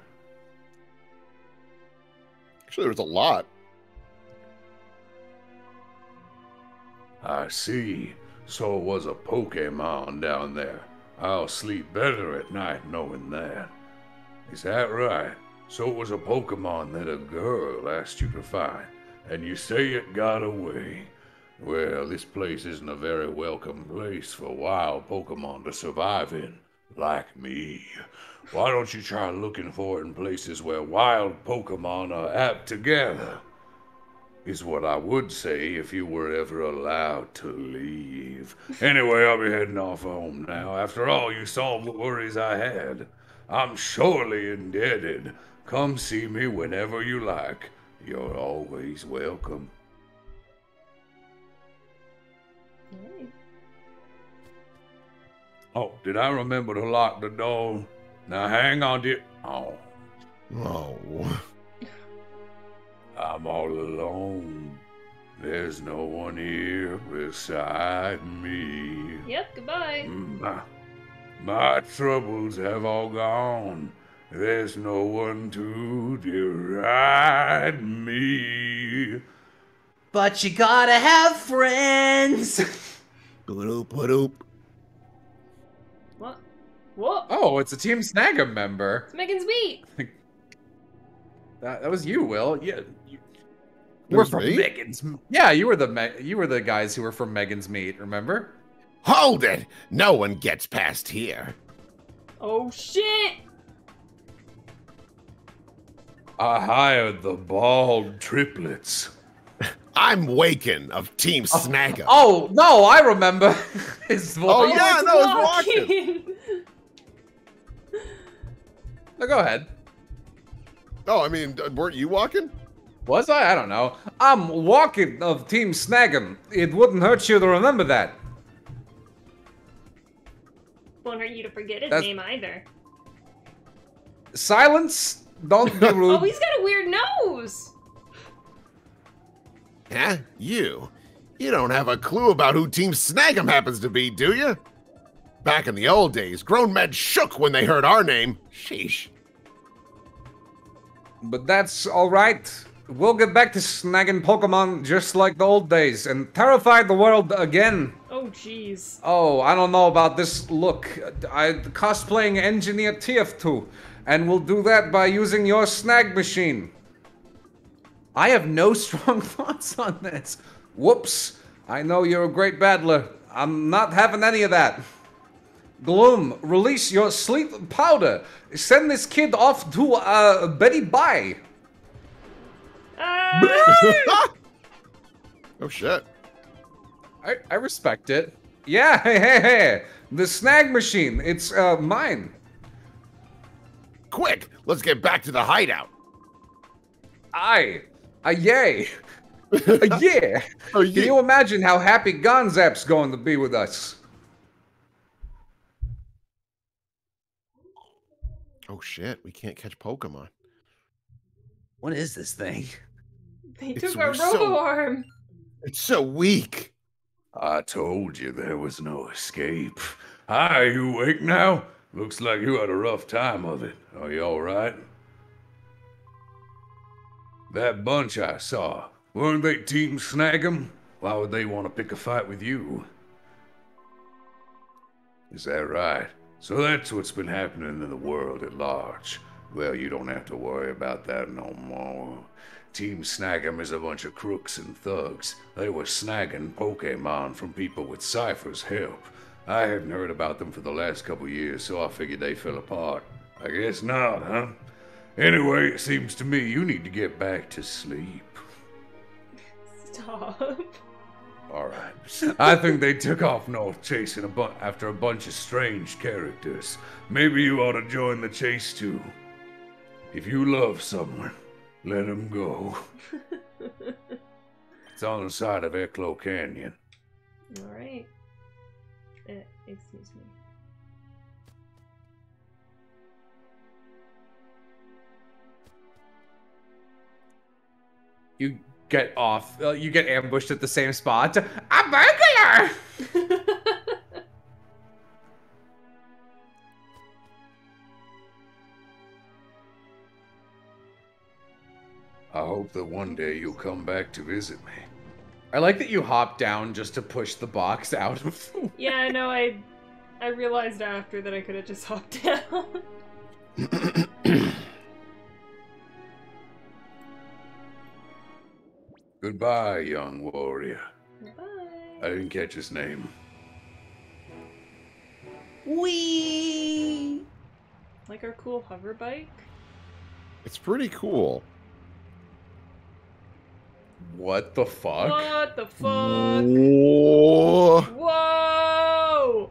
Actually, there was a lot. I see. So it was a Pokemon down there. I'll sleep better at night knowing that. Is that right? So it was a Pokemon that a girl asked you to find, and you say it got away. Well, this place isn't a very welcome place for wild Pokemon to survive in, like me. Why don't you try looking for it in places where wild Pokemon are apt to gather? Is what I would say if you were ever allowed to leave. Anyway, I'll be heading off home now. After all, you solved the worries I had. I'm surely indebted. Come see me whenever you like. You're always welcome. Oh, did I remember to lock the door? Now hang on to it. Oh. Oh. I'm all alone. There's no one here beside me. Yep, goodbye. My troubles have all gone. There's no one to deride me. But you gotta have friends. Bloop. What? What? Oh, it's a Team Snag'em member. It's Megan's Meat. That was you, Will. Yeah, We're from Megan's. Yeah, you were the guys who were from Megan's Meat. Remember? Hold it! No one gets past here. Oh shit! I hired the bald triplets. I'm Waken of Team Snag'em. Oh no, I remember his voice. Oh yeah, no, it's walking. No, go ahead. Oh, I mean, weren't you walking? Was I? I don't know. I'm Walking of Team Snag'em. It wouldn't hurt you to remember that. Won't hurt you to forget his That's- name either. Silence. Don't be rude. Oh, he's got a weird nose. Huh? You don't have a clue about who Team Snag'em happens to be, do you? Back in the old days, grown men shook when they heard our name. Sheesh. But that's alright. We'll get back to snagging Pokemon just like the old days and terrify the world again. Oh, jeez. Oh, I don't know about this look. I'm cosplaying Engineer TF2, and we'll do that by using your snag machine. I have no strong thoughts on this. Whoops. I know you're a great battler. I'm not having any of that. Gloom, release your sleep powder. Send this kid off to Betty Bye. Oh, shit. I respect it. Yeah, hey. The snag machine. It's mine. Quick, let's get back to the hideout. Yay. Yeah. Oh, Can you imagine how happy Gonzap's going to be with us? Oh, shit. We can't catch Pokemon. What is this thing? They took our Robo-Arm. It's so weak. I told you there was no escape. Hi, you awake now? Looks like you had a rough time of it. Are you alright? That bunch I saw, weren't they Team Snag'em? Why would they want to pick a fight with you? Is that right? So that's what's been happening in the world at large. Well, you don't have to worry about that no more. Team Snag'em is a bunch of crooks and thugs. They were snagging Pokemon from people with Cypher's help. I hadn't heard about them for the last couple years, so I figured they fell apart. I guess not, huh? Anyway, it seems to me you need to get back to sleep. Stop. Alright. I think they took off north chasing after a bunch of strange characters. Maybe you ought to join the chase too. If you love someone, let him go. It's on the side of Echo Canyon. Alright. Excuse me. You get off. You get ambushed at the same spot. A burglar! I hope that one day you'll come back to visit me. I like that you hop down just to push the box out. Yeah, no, I realized after that I could have just hopped down. Goodbye, young warrior. Bye. I didn't catch his name. Whee! Like our cool hover bike? It's pretty cool. What the fuck? What the fuck? Whoa. Whoa!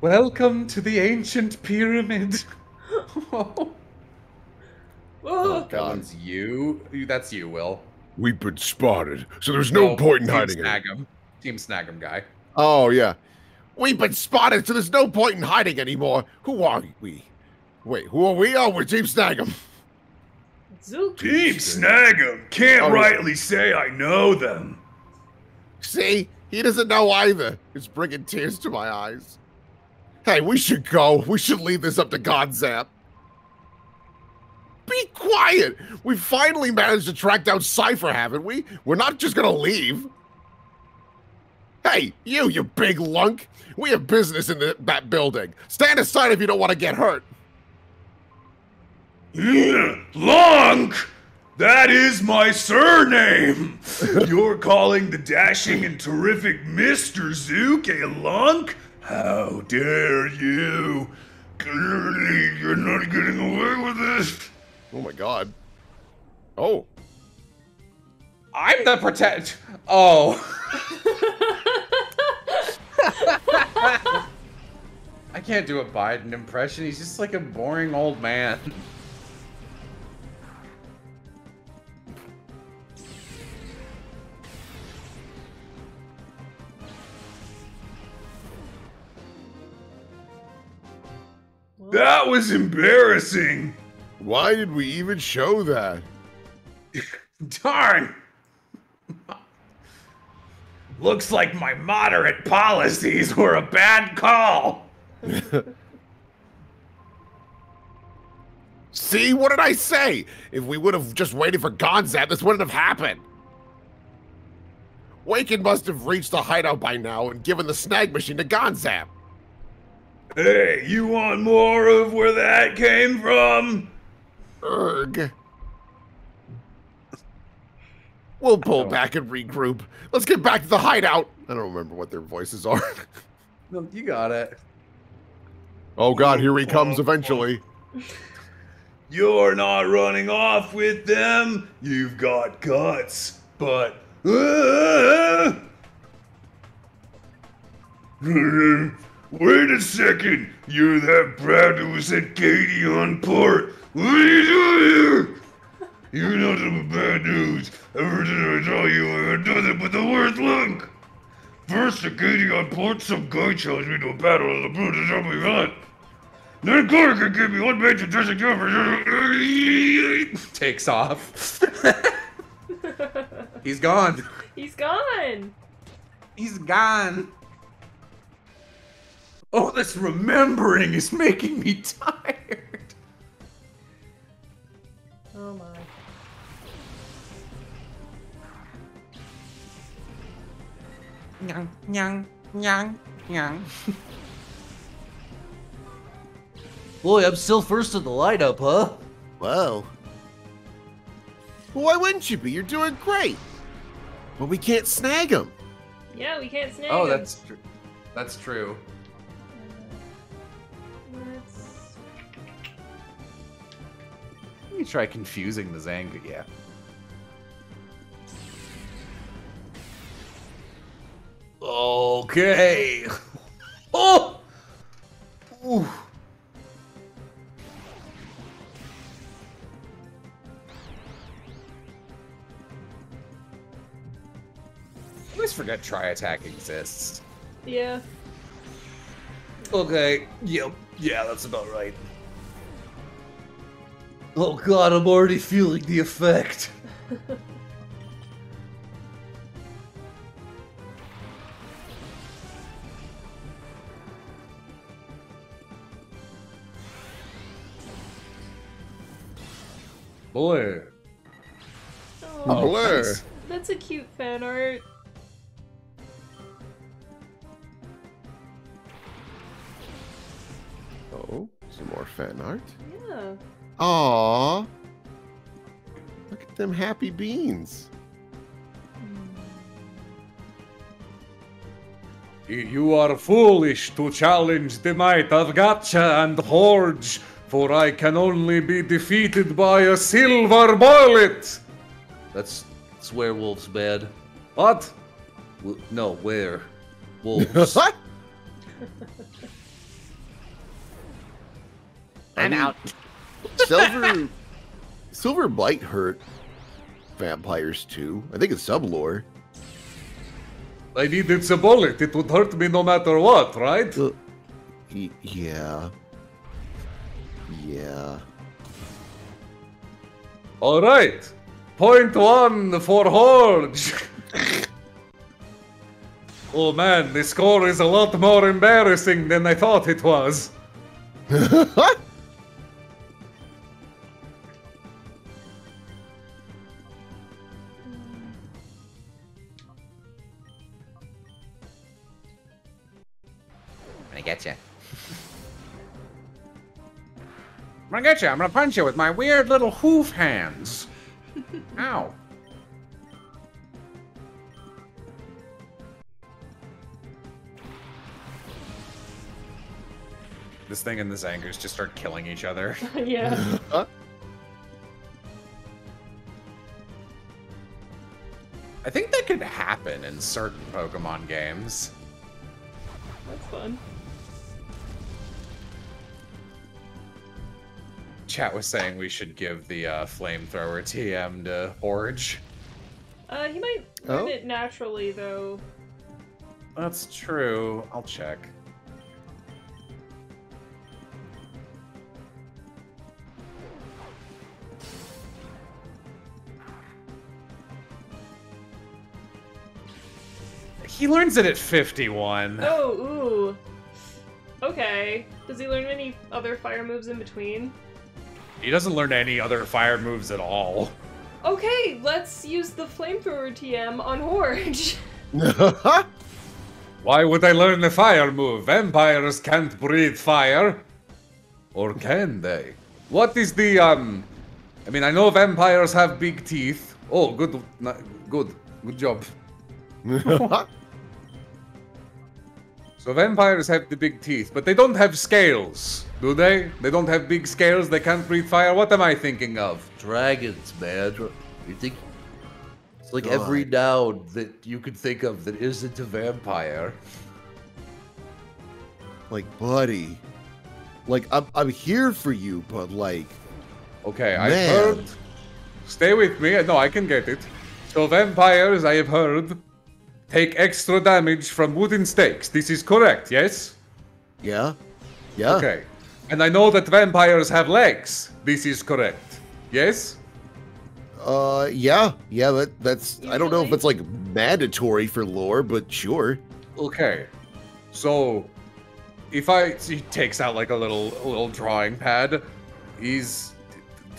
Welcome to the ancient pyramid. Whoa! Oh, That one's you. That's you, Will. We've been spotted, so there's no point in Team hiding it. Snag'em. Team Snag'em guy. Oh, yeah. We've been spotted, so there's no point in hiding anymore. Who are we? Wait, who are we? Oh, we're Team Snag'em. Zook. Team Snag'em! Can't rightly say I know them. See? He doesn't know either. It's bringing tears to my eyes. Hey, we should go. We should leave this up to Gonzap. Be quiet! We finally managed to track down Cypher, haven't we? We're not just gonna leave. Hey, you big lunk! We have business in that building. Stand aside if you don't want to get hurt. Lunk! That is my surname! You're calling the dashing and terrific Mr. Zook a lunk? How dare you! Clearly, you're not getting away with this. Oh my god. Oh. I'm the protect. Oh. I can't do a Biden impression. He's just like a boring old man. That was embarrassing. Why did we even show that? Darn. Looks like my moderate policies were a bad call. See, what did I say? If we would have just waited for Gonzap, this wouldn't have happened. Waken must have reached the hideout by now and given the snag machine to Gonzap. Hey, you want more of where that came from? Erg. We'll pull back and regroup. Let's get back to the hideout. I don't remember what their voices are. No, you got it. Oh god, here he comes eventually. You're not running off with them. You've got guts, but Wait a second! You're that brat who was at Katie on port! What are you doing here? You know some bad news. Ever since I saw you, I had nothing but the worst luck! First, at Katie on port, some guy challenged me to a battle of the brute to help me hunt. Then Clark gave me one major dressing job for Takes off. He's gone. He's gone. He's gone. Oh, this remembering is making me tired. Oh my. Nyang, nyang, nyang, nyang. Boy, I'm still first in the lineup, huh? Well, why wouldn't you be? You're doing great. But we can't snag him. Yeah, we can't snag Oh, him. that's true. That's true. Let me try confusing the Zanga. Yeah. Okay. Oh. Ooh. I always forget try attack exists. Yeah. Okay, yep, yeah, that's about right. Oh god, I'm already feeling the effect. Boy. Oh, Blur. that's a cute fan art. Oh, some more fan art. Yeah. Aww. Look at them happy beans. You are foolish to challenge the might of Gacha and Horge, for I can only be defeated by a silver bullet! That's werewolves, man. What? No, where? Wolves. What? I'm out. Silver might hurt vampires too. I think it's sublore. I needed a bullet. It would hurt me no matter what, right? Yeah. Yeah. All right. Point one for Horge. Oh man, the score is a lot more embarrassing than I thought it was. I get you. I'm gonna get you. I'm gonna punch you with my weird little hoof hands. Ow. This thing and this Zangers just start killing each other. Yeah. I think that could happen in certain Pokemon games. That's fun. Chat was saying we should give the flamethrower TM to Horge. He might learn it naturally, though. That's true. I'll check. He learns it at 51. Oh, ooh. Okay. Does he learn any other fire moves in between? He doesn't learn any other fire moves at all. Okay, let's use the flamethrower TM on Horge. Why would I learn the fire move? Vampires can't breathe fire. Or can they? What is the, I mean, I know vampires have big teeth. Oh, good job. So vampires have the big teeth, but they don't have scales, do they? They don't have big scales, they can't breathe fire. What am I thinking of? Dragons, man. You think It's like every noun that you could think of that isn't a vampire. Like, buddy. Like, I'm here for you, but like... Okay, I've heard... Stay with me. No, I can get it. So vampires, I have heard, take extra damage from wooden stakes. This is correct, yes? Yeah. Yeah. Okay. And I know that vampires have legs. This is correct. Yes? Yeah. Yeah, that's... I don't know if it's, like, mandatory for lore, but sure. Okay. So, he takes out, like, a little drawing pad. He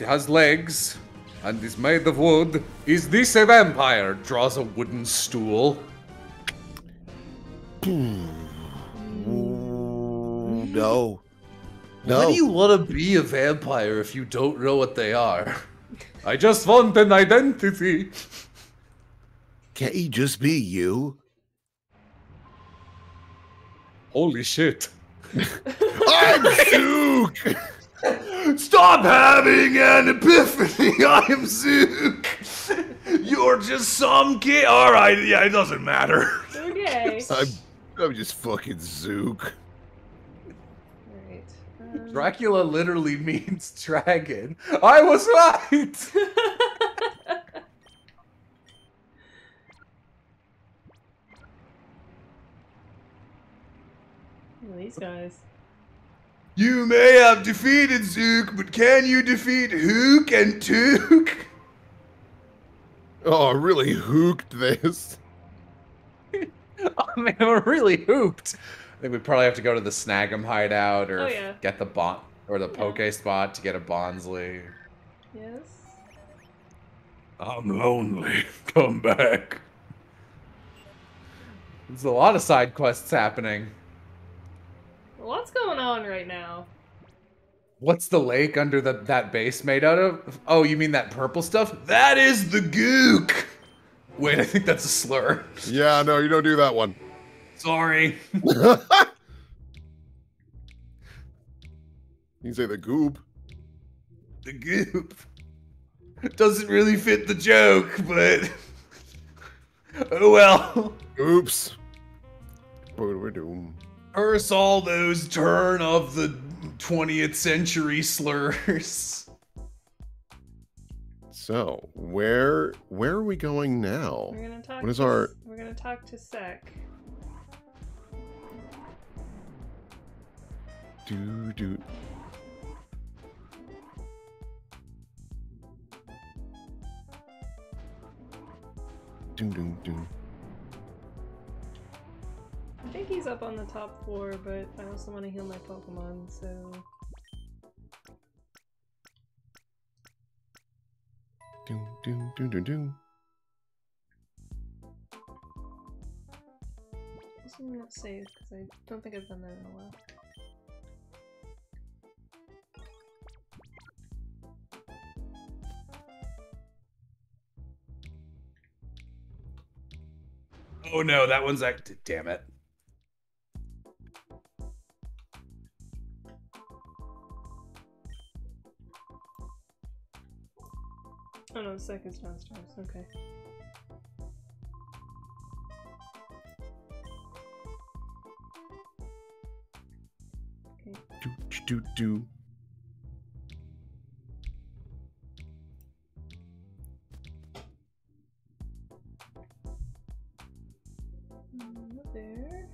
has legs, and is made of wood. Is this a vampire? Draws a wooden stool. No. Why do you want to be a vampire if you don't know what they are? I just want an identity. Can't he just be you? Holy shit. I'm Zook! Stop having an epiphany. I am Zook. You're just some kid. All right, yeah, it doesn't matter. Okay. I'm just fucking Zook. Dracula literally means dragon. I was right! These guys. You may have defeated Zook, but can you defeat Hook and Took? Oh, I really hooked this. I mean, we're really hooped. I think we probably have to go to the Snag'em hideout or get the Poke spot to get a Bonsly. Yes. I'm lonely. Come back. There's a lot of side quests happening. What's going on right now? What's the lake under that base made out of? Oh, you mean that purple stuff? That is the Gook. Wait, I think that's a slur. Yeah, no, you don't do that one. Sorry. You say the goop. The Goop. Doesn't really fit the joke, but... oh well. Oops. What we're doing. Curse all those turn of the 20th century slurs. So, where are we going now? We're gonna talk. We're gonna talk to Sek. Do. Do. I think he's up on the top floor, but I also want to heal my Pokemon, so... Do. I'm gonna save, because I don't think I've done that in a while. Oh no, that one's active. Damn it. Oh no, Sek is downstairs. Okay. Do. There.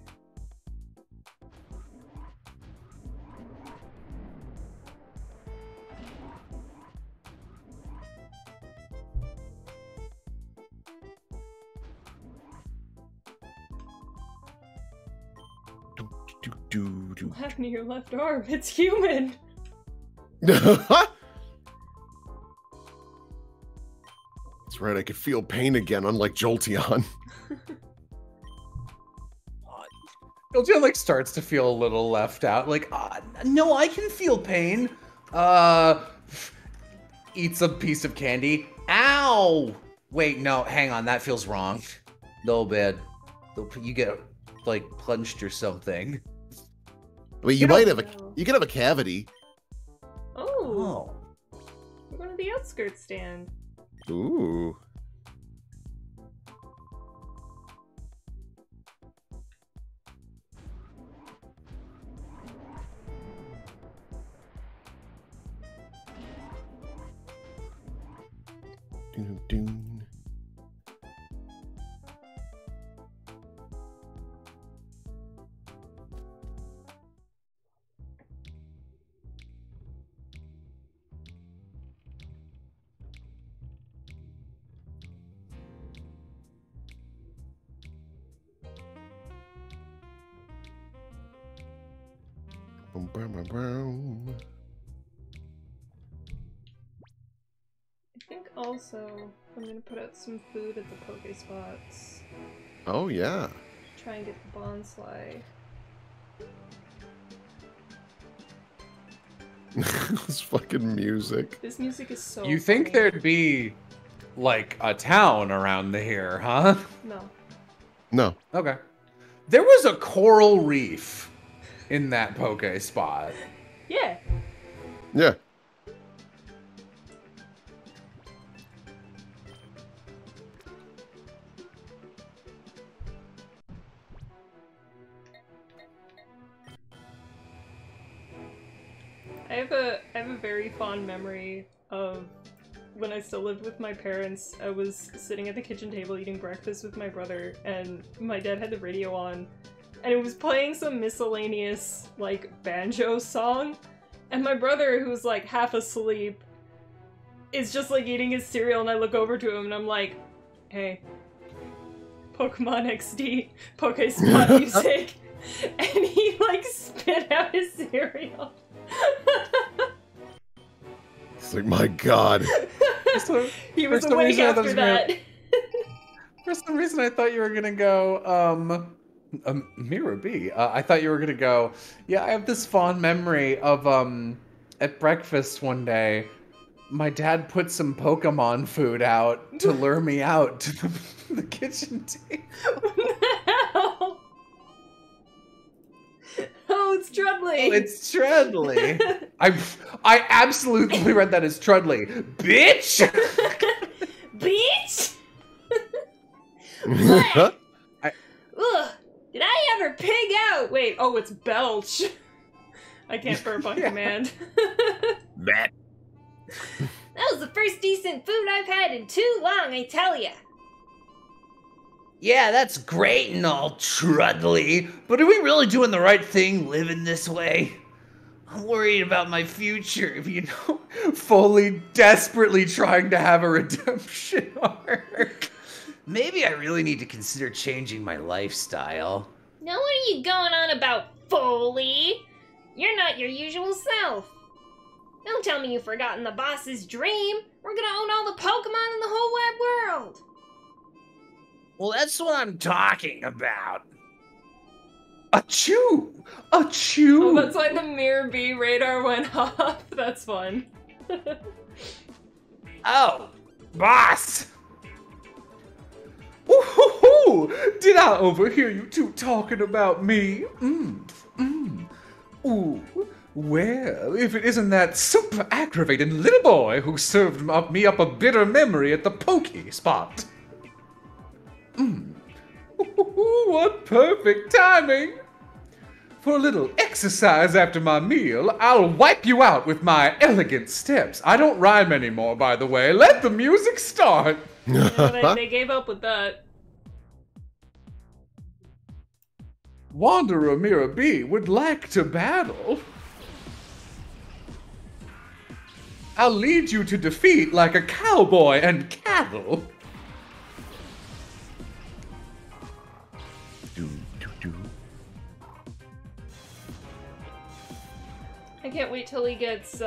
Do. What happened to your left arm? It's human! That's right, I could feel pain again, unlike Jolteon. Jolteon, like, starts to feel a little left out. Like, no, I can feel pain. Eats a piece of candy. Ow! Wait, no, hang on, that feels wrong. No, bad. You get, like, punched or something. Wait, you might have you could have a cavity. Oh. We're going to the outskirts stand. Ooh. I think also I'm gonna put out some food at the Poke Spots. Oh yeah. Try and get the Bonsly. This fucking music. This music is so You think funny. there'd be like a town around here, huh? No. No. Okay. There was a coral reef in that Poke Spot. Yeah. Yeah. I have a very fond memory of when I still lived with my parents. I was sitting at the kitchen table eating breakfast with my brother, and my dad had the radio on, and it was playing some miscellaneous, like, banjo song, and my brother, who's, like, half asleep, is just, like, eating his cereal, and I look over to him, and I'm like, hey, Pokemon XD, Poke Spot music, and he, like, spit out his cereal. It's like, my God. He was awake after that. For some reason, I thought you were gonna go, Mira B. I thought you were gonna go, yeah, I have this fond memory of, at breakfast one day, my dad put some Pokemon food out to lure me out to the kitchen table. No. Oh, it's Trudley. Oh, it's Trudley. I absolutely read that as Trudley. Bitch! Beach? Huh? Ugh, did I ever pig out? Wait, oh, it's belch. I can't burp on command. That. That was the first decent food I've had in too long, I tell ya. Yeah, that's great and all, Trudley, but are we really doing the right thing living this way? I'm worried about my future, you know? Fully, desperately trying to have a redemption arc. Maybe I really need to consider changing my lifestyle. Now what are you going on about, Foley? You're not your usual self. Don't tell me you've forgotten the boss's dream. We're gonna own all the Pokemon in the whole wide world. Well, that's what I'm talking about. Achoo! Achoo! Oh, that's why the Mirror B radar went off. That's fun. Oh, Boss! Ooh, did I overhear you two talking about me? Ooh, well, if it isn't that super aggravating little boy who served me up a bitter memory at the Poke Spot. What perfect timing! For a little exercise after my meal, I'll wipe you out with my elegant steps. I don't rhyme anymore, by the way. Let the music start! Yeah, they gave up with that. Wanderer Mira B would like to battle. I'll lead you to defeat like a cowboy and cattle. I can't wait till he gets,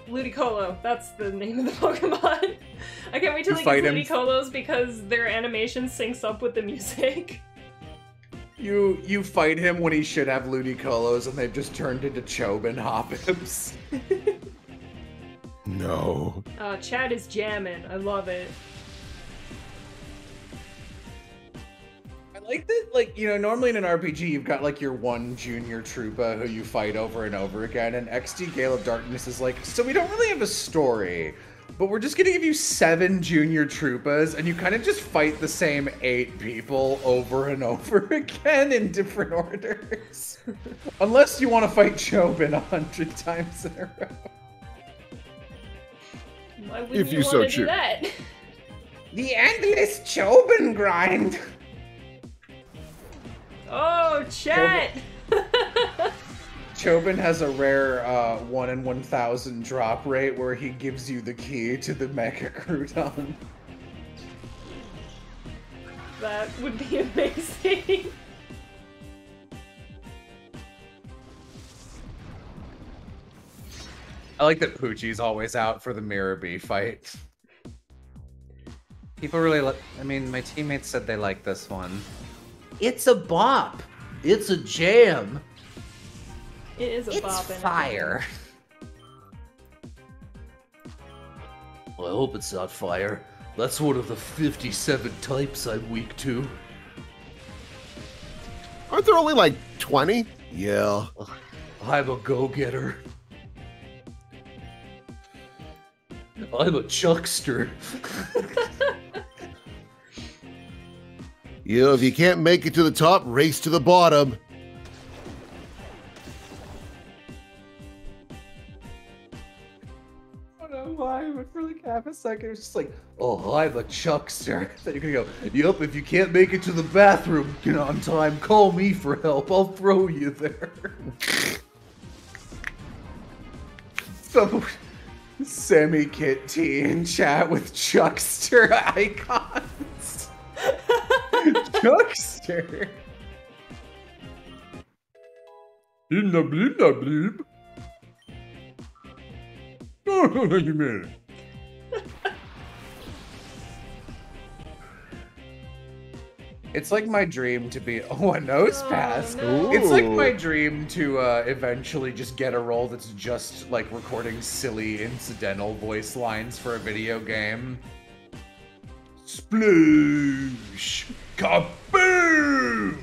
Ludicolo. That's the name of the Pokemon. I can't wait till he gets Ludicolos because their animation syncs up with the music. You fight him when he should have Ludicolos and they've just turned into Chobin Hoppers. No. Chad is jamming. I love it. I like that, like, you know, normally in an RPG you've got like your one junior Troopa who you fight over and over again, and XD Gale of Darkness is like, so we don't really have a story, but we're just gonna give you 7 junior Troopas, and you kind of just fight the same 8 people over and over again in different orders. Unless you want to fight Chobin 100 times in a row. Why wouldn't you want to do that? The endless Chobin grind. Oh, chat! Chobin has a rare 1 in 1,000 drop rate where he gives you the key to the Mecha Crouton. That would be amazing. I like that Poochie's always out for the Mirror Bee fight. People really I mean, my teammates said they like this one. It's a bop. It's a jam. It is a bop. It's fire. Well, I hope it's not fire. That's one of the 57 types I'm weak to. Aren't there only like 20? Yeah. I'm a go-getter. I'm a chuckster. Yeah, if you can't make it to the top, race to the bottom. I don't know why, but for like half a second, it was just like, oh, I'm a chuckster. Then you're gonna go, Yup, if you can't make it to the bathroom on time, call me for help. I'll throw you there. some semi-kit tea in chat with chuckster icons. Chuckster. Blinda blinda bleep. Oh, you made it. It's like my dream to be a nose pass. No. It's like my dream to eventually just get a role that's just like recording silly incidental voice lines for a video game. Sploosh! Kaboom!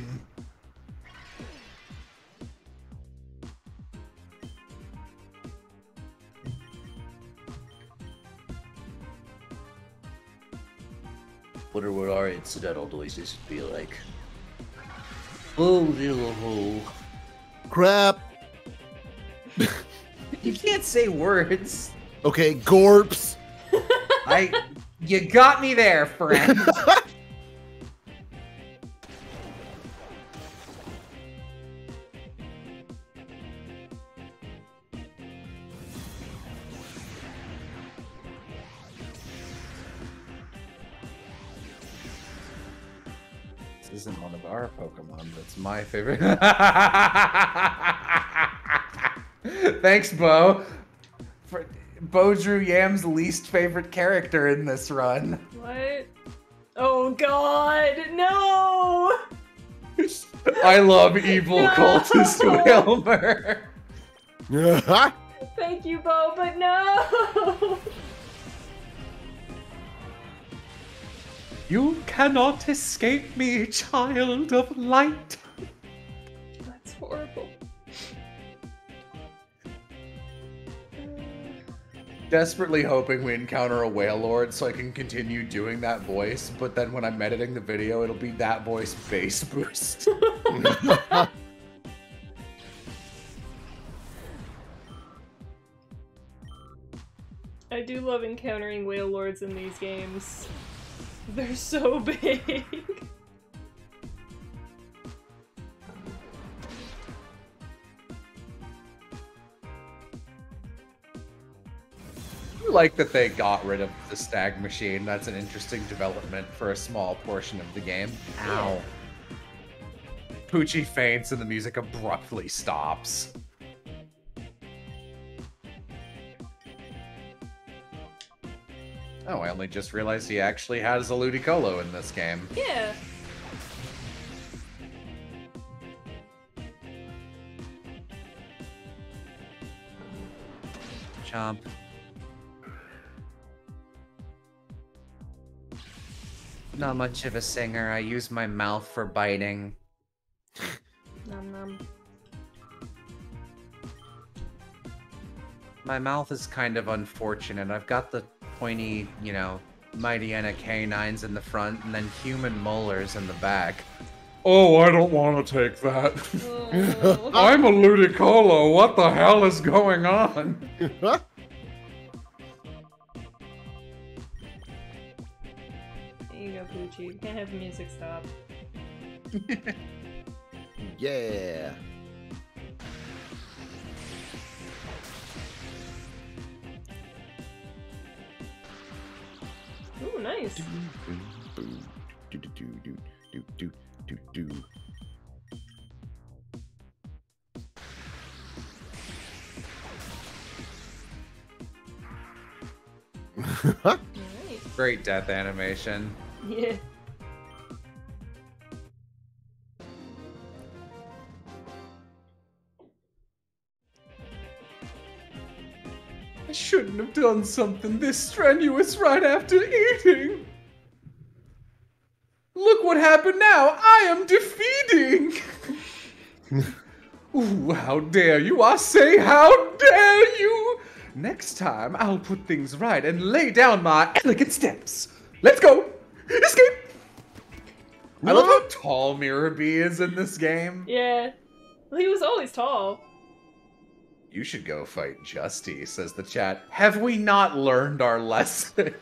Wonder what our incidental noises would be like. Oh, little hole. Crap. You can't say words. Okay, gorps. You got me there, friend. This isn't one of our Pokemon, but it's my favorite. Thanks, Bo. Bo drew Yam's least favorite character in this run. What? Oh god, no! I love evil cultist Wilmer. Thank you, Bo, but no! You cannot escape me, child of light. That's horrible. Desperately hoping we encounter a Whale Lord so I can continue doing that voice, but then when I'm editing the video, it'll be that voice bass boost. I do love encountering Whale Lords in these games. They're so big. I like that they got rid of the stag machine. That's an interesting development for a small portion of the game. Ow. Poochie faints and the music abruptly stops. Oh, I only just realized he actually has a Ludicolo in this game. Yeah. Chomp. Not much of a singer. I use my mouth for biting. Nom nom. My mouth is kind of unfortunate. I've got the pointy, Mightyena canines in the front and then human molars in the back. Oh, I don't want to take that. Oh. I'm a Ludicolo. What the hell is going on? you go, Poochie. You can't have the music stop. Yeah. Ooh, nice. Great death animation. Yeah. I shouldn't have done something this strenuous right after eating. Look what happened now. I am defeating. Ooh, how dare you? I say, how dare you? Next time, I'll put things right and lay down my elegant steps. Let's go. Escape. I love how tall Mirabee is in this game. Yeah. Well, he was always tall. You should go fight Justy, says the chat. Have we not learned our lesson?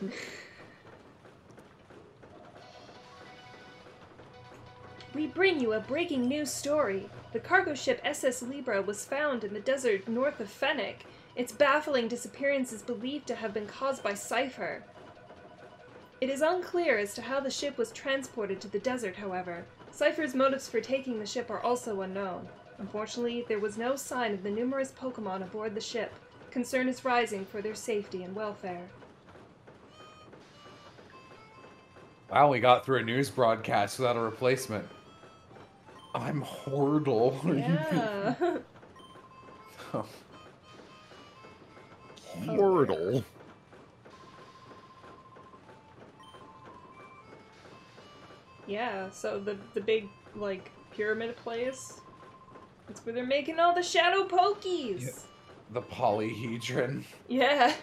We bring you a breaking news story. The cargo ship SS Libra was found in the desert north of Fennec. Its baffling disappearance is believed to have been caused by Cypher. It is unclear as to how the ship was transported to the desert, however. Cypher's motives for taking the ship are also unknown. Unfortunately, there was no sign of the numerous Pokemon aboard the ship. Concern is rising for their safety and welfare. Wow, we got through a news broadcast without a replacement. I'm Hordle. Yeah. Oh. Wordle. Yeah, so the big, like, pyramid place, that's where they're making all the Shadow Pokies! Yeah. The Polyhedron. Yeah.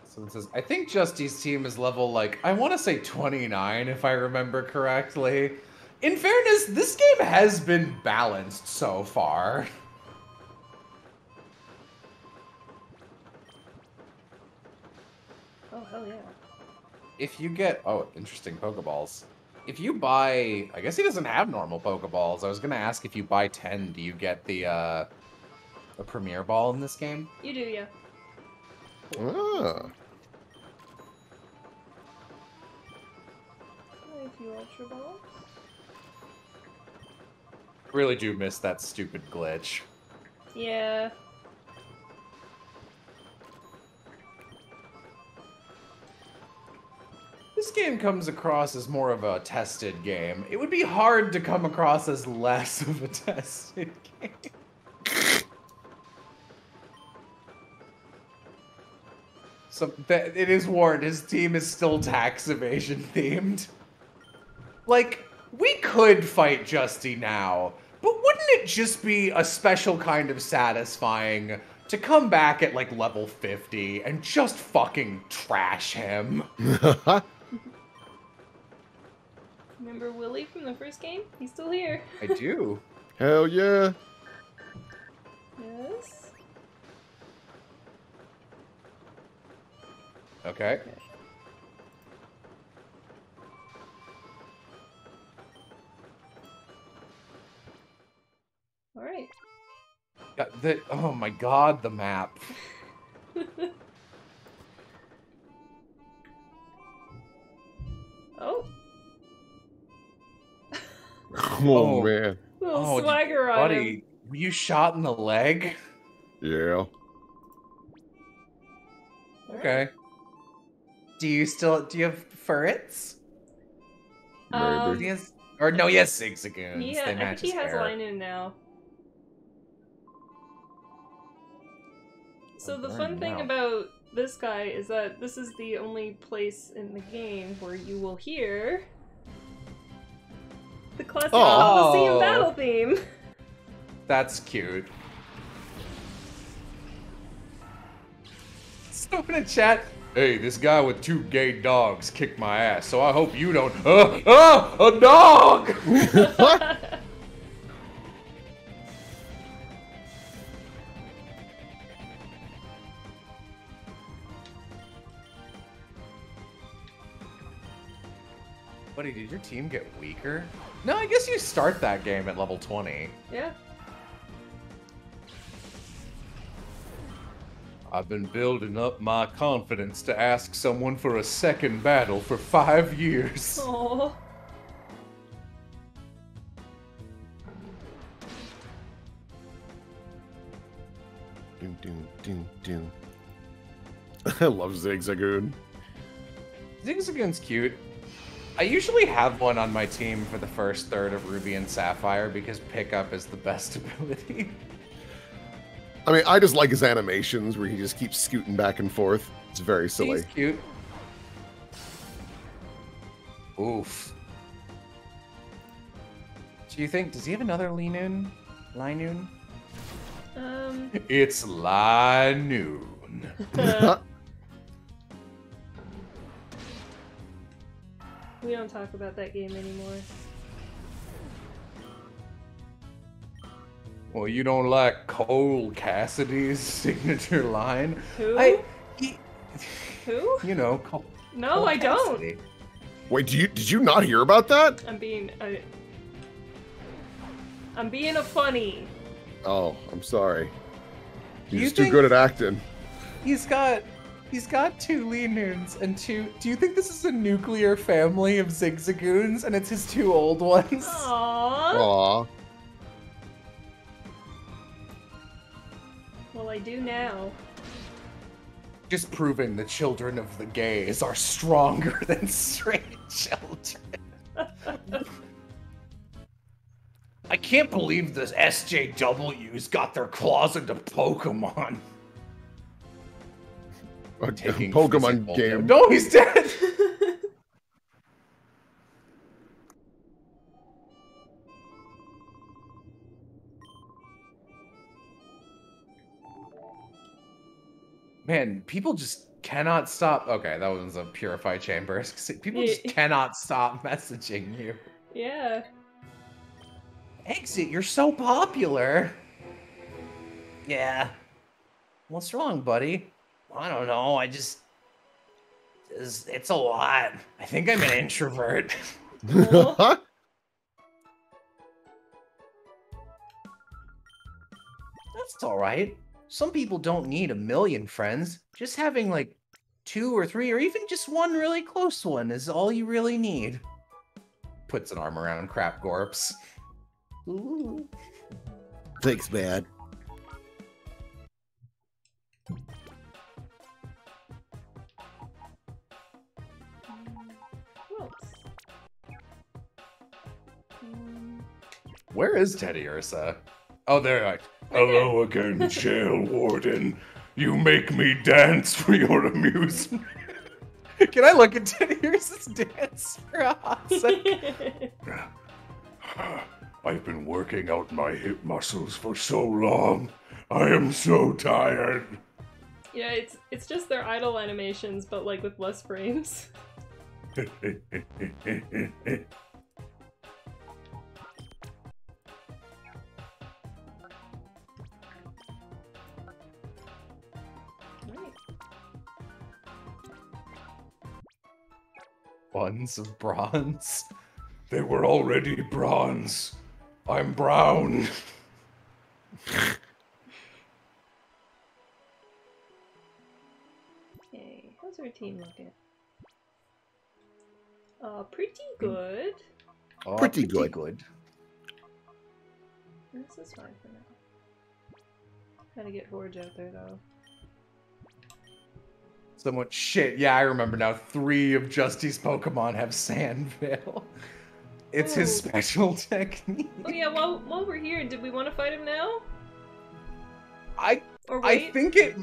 So it says, I think Justy's team is level, like, I want to say 29, if I remember correctly. In fairness, this game has been balanced so far. Oh, hell yeah. If you get... Oh, interesting Pokeballs. If you buy... I guess he doesn't have normal Pokeballs. I was going to ask if you buy 10, do you get the Premier Ball in this game? You do, yeah. Ah. A few Ultra Balls. Really do miss that stupid glitch. Yeah. This game comes across as more of a tested game. It would be hard to come across as less of a tested game. So it is warned, his team is still tax evasion themed. Like, we could fight Justy now, but wouldn't it just be a special kind of satisfying to come back at like level 50 and just fucking trash him? Remember Willy from the first game? He's still here. I do. Hell yeah. Yes. Okay. All right. Oh my god, the map. Oh. Oh, man. Little swagger on buddy, him. were you shot in the leg? Yeah. Okay. Do you have ferrets? Maybe. He has, or no, he has Zigzagoons. Yeah, They I match think he his has hair. Linoon now. So the fun thing about this guy is that this is the only place in the game where you will hear the classic Coliseum battle theme. That's cute. So in a chat, hey, this guy with 2 gay dogs kicked my ass, so I hope you don't. A dog! Buddy, did your team get weaker? No, I guess you start that game at level 20. Yeah. I've been building up my confidence to ask someone for a second battle for 5 years. Aww. Doom, doom, doom, doom. I love Zigzagoon. Zigzagoon's cute. I usually have one on my team for the first third of Ruby and Sapphire because pickup is the best ability. I mean, I just like his animations where he just keeps scooting back and forth. It's very silly. He's cute. Oof. Do you think, does he have another Linoon? Linoon? It's Linoon. We don't talk about that game anymore. Well, you don't like Cole Cassidy's signature line? Who? Who? You know, Cole. No, Cole I don't. Cassidy. Wait, did you not hear about that? I'm being a funny. Oh, I'm sorry. He's You too think- good at acting. He's got 2 Linoons and 2. Do you think this is a nuclear family of Zigzagoons and it's his 2 old ones? Aww. Aw. Well, I do now. Just proving the children of the gays are stronger than straight children. I can't believe the SJWs got their claws into Pokemon. A Taking Pokemon physical game. No, he's dead. Man, people just cannot stop. Okay, that was a Purify Chamber. People just cannot stop messaging you. Yeah. Exit, you're so popular. Yeah. What's wrong, buddy? I don't know. It's a lot. I think I'm an introvert. Huh? That's all right. Some people don't need a million friends. Just having like 2 or 3 or even just one really close one is all you really need. Puts an arm around Crap Gorps. Ooh. Thanks, man. Whoops. Where is Teddy Ursa? Oh, there. Like, Hello again, Jail Warden. You make me dance for your amusement. can I look at Teddy Ursa's dance for a hot second? I've been working out my hip muscles for so long. I am so tired. Yeah, it's just their idle animations, but like with less frames. Right. Buns of bronze. They were already bronze. I'm brown. Okay, how's our team looking? Pretty good. Oh, Pretty good. This is fine for now. Gotta get Forge out there though. Somewhat shit. Yeah, I remember now. 3 of Justy's Pokemon have Sand Veil. It's his Oh. special technique. Oh yeah, while we're here, did we want to fight him now? I Or wait? I think it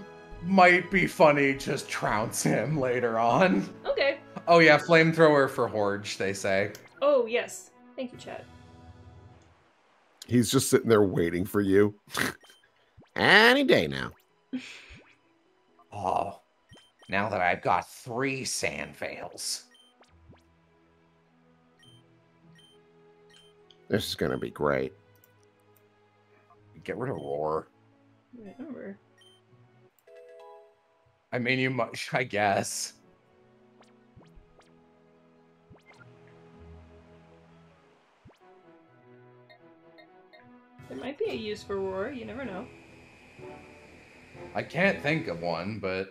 might be funny just trounce him later on. Okay. Oh yeah, flamethrower for Horge, they say. Oh yes. Thank you, Chad. He's just sitting there waiting for you. Any day now. Oh, now that I've got 3 Sand Veils. This is gonna be great. Get rid of Roar. Remember. I mean, you might, I guess. be used for war. You never know. I can't think of one, but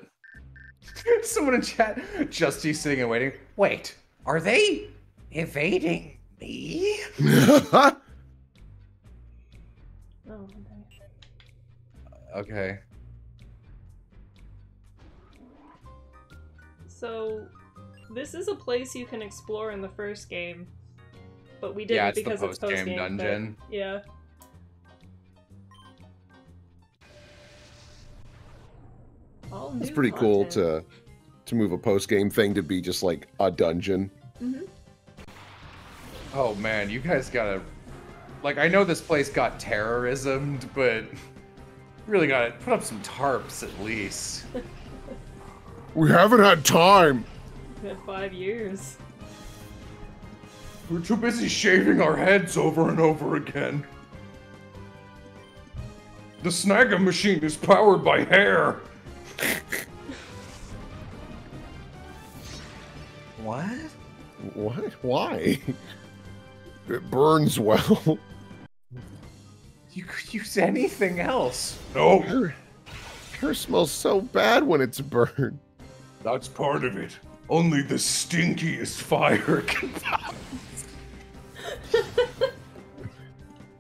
someone in chat, Justy sitting and waiting. Wait, are they evading me? Oh, Okay. So, this is a place you can explore in the first game, but we didn't because it's post-game dungeon. But, yeah. It's pretty cool to move a post-game thing to be just like a dungeon. Mm-hmm. Oh man, you guys gotta... Like, I know this place got terrorismed, but really gotta put up some tarps at least. We haven't had time. It's been 5 years. We're too busy shaving our heads over and over again. The Snag'em machine is powered by hair. What? What? Why? It burns well. You could use anything else. No, Hair smells so bad when it's burned. that's part of it. Only the stinkiest fire can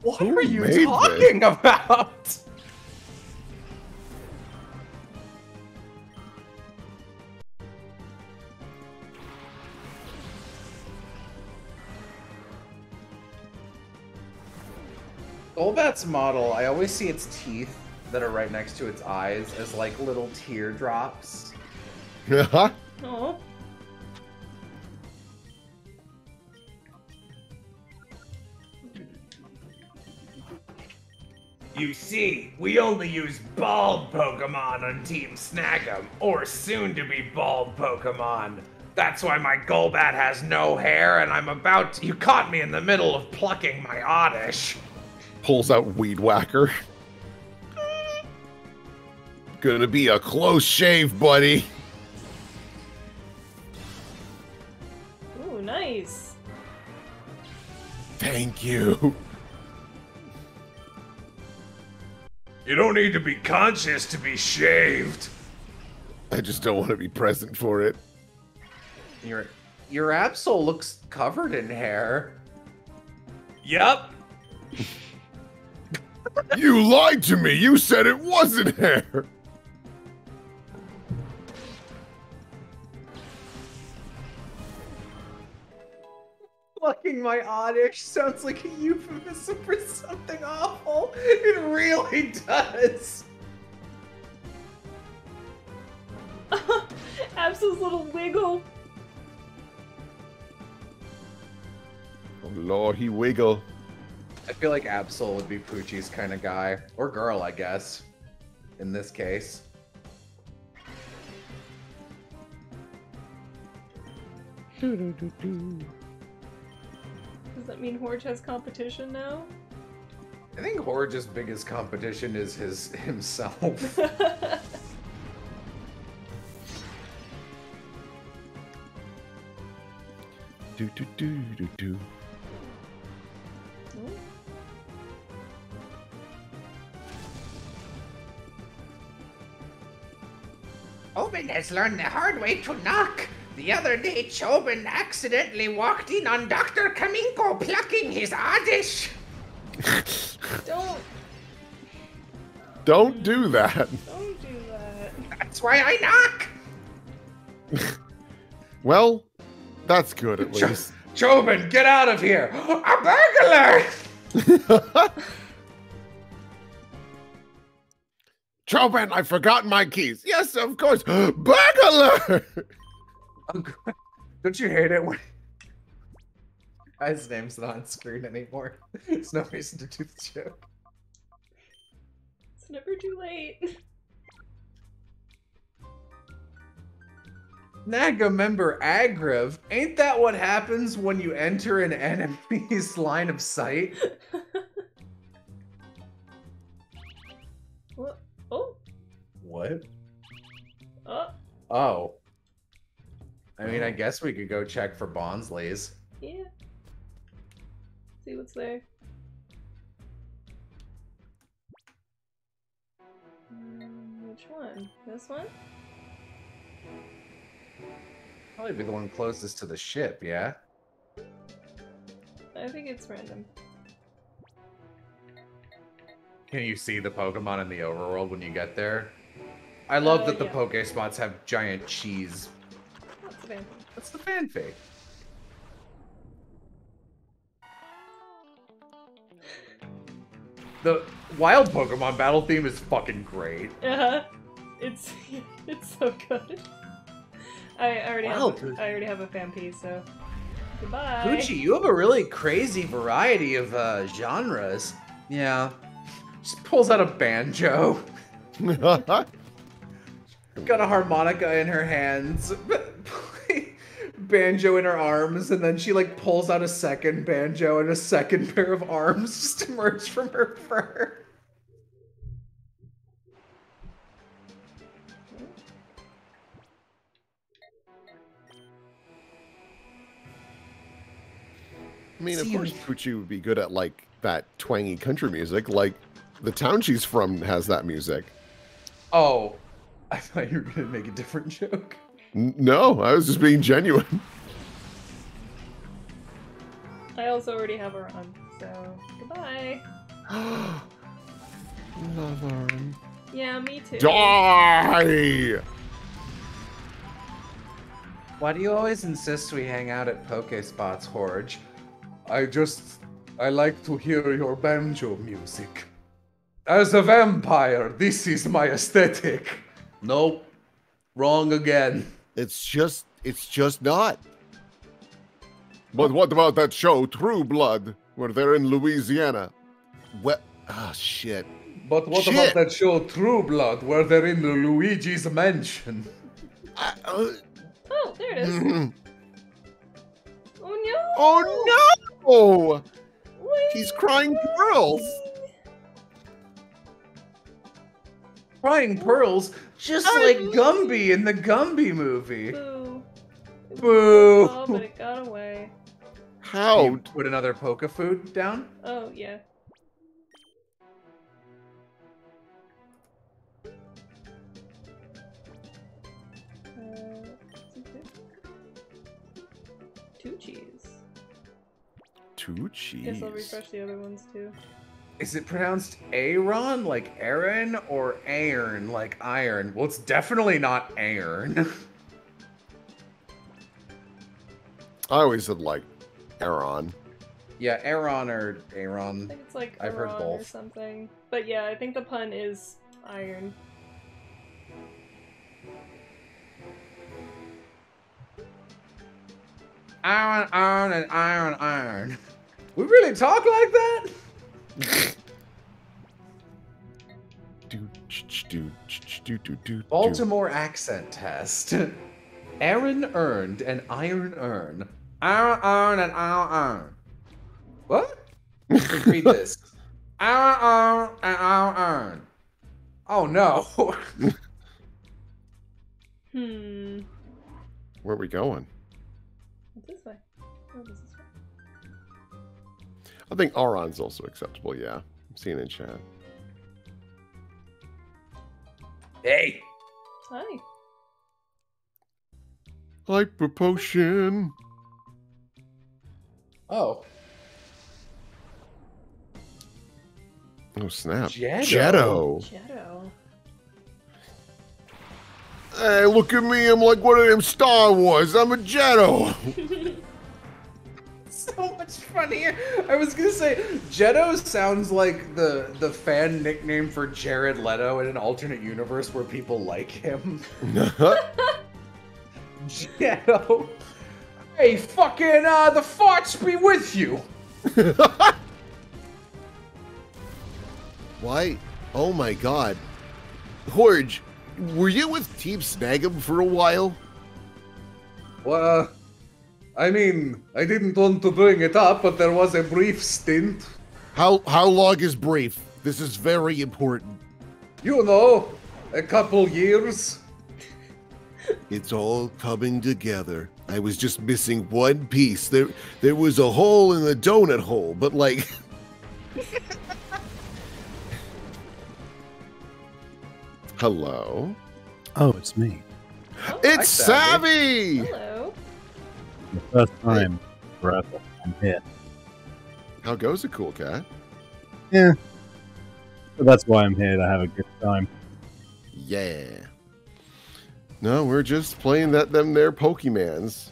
What Who are you made talking about? Golbat's model, I always see its teeth that are right next to its eyes as like little teardrops. Oh. You see, we only use bald Pokemon on Team Snag'em, or soon-to-be bald Pokemon. That's why my Golbat has no hair, and I'm about to... You caught me in the middle of plucking my Oddish. Pulls out Weed Whacker. Gonna be a close shave, buddy. Ooh, nice. Thank you. You don't need to be conscious to be shaved. I just don't want to be present for it. Your Absol looks covered in hair. Yup. You lied to me. You said it wasn't hair. Plucking my Oddish sounds like a euphemism for something awful. It really does. Absol's little wiggle. Oh Lord, he wiggle. I feel like Absol would be Poochie's kind of guy. Or girl, I guess. In this case. Does that mean Horge has competition now? I think Horge's biggest competition is himself. Do do do do do. Chobin has learned the hard way to knock. The other day, Chobin accidentally walked in on Dr. Kaminko plucking his Oddish. Don't do that. Don't do that. That's why I knock. Well, that's good at least. Chobin, get out of here! A burglar! Chobin, I've forgotten my keys. Yes, of course. Burglar! Don't you hate it when his name's not on screen anymore? There's no reason to do the joke. It's never too late. Naga member Agriv, ain't that what happens when you enter an enemy's line of sight? What? Oh. What? Oh. Oh. I mean, I guess we could go check for Bonsley's. Yeah. See what's there. Which one? This one? Probably be the one closest to the ship, yeah? I think it's random. Can you see the Pokemon in the overworld when you get there? I love that the yeah. Pokespots have giant cheese. That's the Fanpy. That's the Fanfy. The wild Pokemon battle theme is fucking great. It's so good. I already have a Fanpy, so goodbye. Poochie, you have a really crazy variety of genres. Yeah. Just pulls out a banjo. Got a harmonica in her hands. Banjo in her arms, and then she like pulls out a second banjo and a second pair of arms just emerge from her fur. I mean, of course, Poochie would be good at like that twangy country music. Like the town she's from has that music. Oh, I thought you were gonna make a different joke. No, I was just being genuine. I also already have her on, so goodbye. Love her. Yeah, me too. Die! Why do you always insist we hang out at Pokespots, Horge? I like to hear your banjo music. As a vampire, this is my aesthetic. Nope. Wrong again. It's just not. But what about that show, True Blood, where they're in Louisiana? What? Ah, shit. But what about that show, True Blood, where they're in Luigi's mansion? Oh, there it is. Oh no! Oh no! Wait. He's crying pearls. Crying pearls, just like Gumby in the Gumby movie. Boo. Boo. Oh, but it got away. How? You put another Poke food down? Oh, yeah. Two cheese. Two cheese. Guess I'll refresh the other ones too. Is it pronounced Aaron, like Aaron, or Iron, like iron? Well, it's definitely not Iron. I always said like Aaron. Yeah, Aaron or I Aaron. think it's like I've heard Iran both. or something. But yeah, I think the pun is iron. Iron, and iron. We really talk like that? Baltimore accent test. Aaron earned an iron urn. Aaron and iron. What? Read this. Aaron and iron. Oh no. Where are we going? This way. Oh, this is way. I think Auron's also acceptable, yeah. I'm seeing in chat. Hey. Hi. Hyper potion. Oh. Oh snap. Jetto. Jetto. Hey, look at me. I'm like one of them Star Wars. I'm a Jetto. So much funnier. I was gonna say, Jetto sounds like the fan nickname for Jared Leto in an alternate universe where people like him. Jetto. Hey, fucking, the farts be with you. Why? Oh my god. Horge, were you with Team Snag'em for a while? Well, I mean, I didn't want to bring it up, but there was a brief stint. How long is brief? This is very important. You know, a couple years. It's all coming together. I was just missing one piece. There was a hole in the donut hole, but like Hello. Oh, it's me. Oh, It's Savvy! hello. The first time forever I'm here. How goes it, Cool Cat? Yeah. So that's why I'm here, to have a good time. Yeah. No, we're just playing them there Pokemans.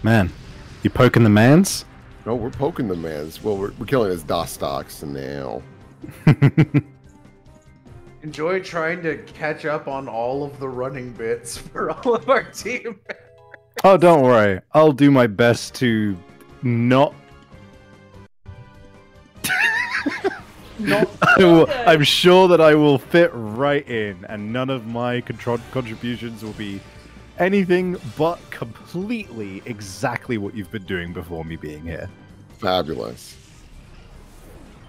Man, you poking the mans? No, we're poking the mans. Well, we're killing his Dostox now. Enjoy trying to catch up on all of the running bits for all of our team. Oh, don't worry. I'll do my best to not. I'm sure that I will fit right in, and none of my contributions will be anything but completely exactly what you've been doing before me being here. Fabulous.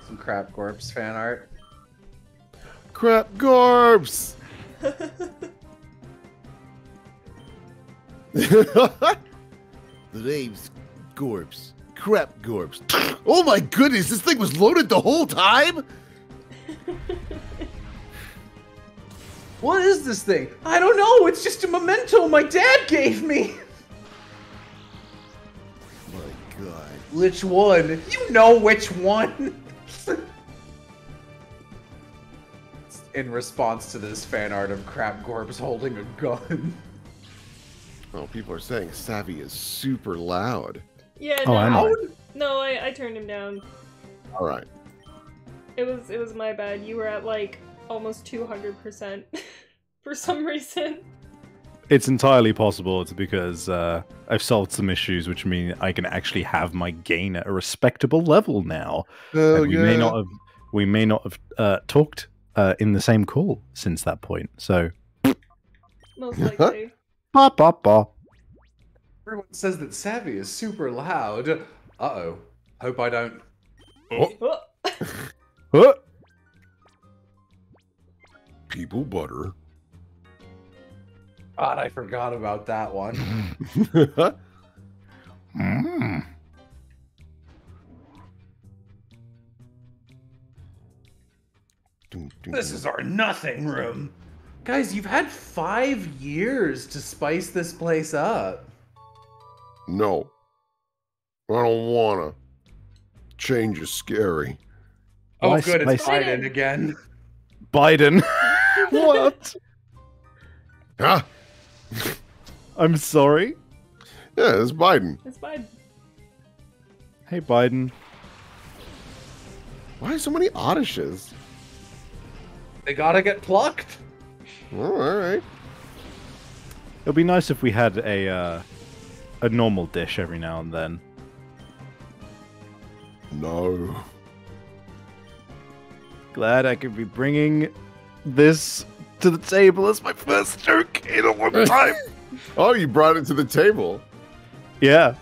Some Crap Corpse fan art. Crap Gorps! The name's Gorps. Crap Gorps. Oh my goodness, this thing was loaded the whole time? What is this thing? I don't know. It's just a memento my dad gave me. My god. Which one? You know which one. In response to this fan art of Crap Corpse holding a gun. Oh, people are saying Savvy is super loud. Yeah, Oh, I know. no, I turned him down. All right. It was my bad. You were at like almost 200% for some reason. It's entirely possible it's because I've solved some issues, which mean I can actually have my gain at a respectable level now. Oh, we may not have talked in the same call since that point. So, Most likely. ba ba ba. Everyone says that Savvy is super loud. Uh-oh. Hope I don't. Oh. Huh? People butter. God, I forgot about that one. Mm. This is our nothing room. Guys, you've had 5 years to spice this place up. No. I don't wanna. Change is scary. Oh, Why good, it's spice- Biden again. Biden. What? Huh? I'm sorry. Yeah, it's Biden. It's fine. Hey, Biden. Why so many Oddishes? They gotta get plucked. Oh, all right. It'll be nice if we had a normal dish every now and then. No. Glad I could be bringing this to the table as my first joke in a long time. Oh, you brought it to the table. Yeah.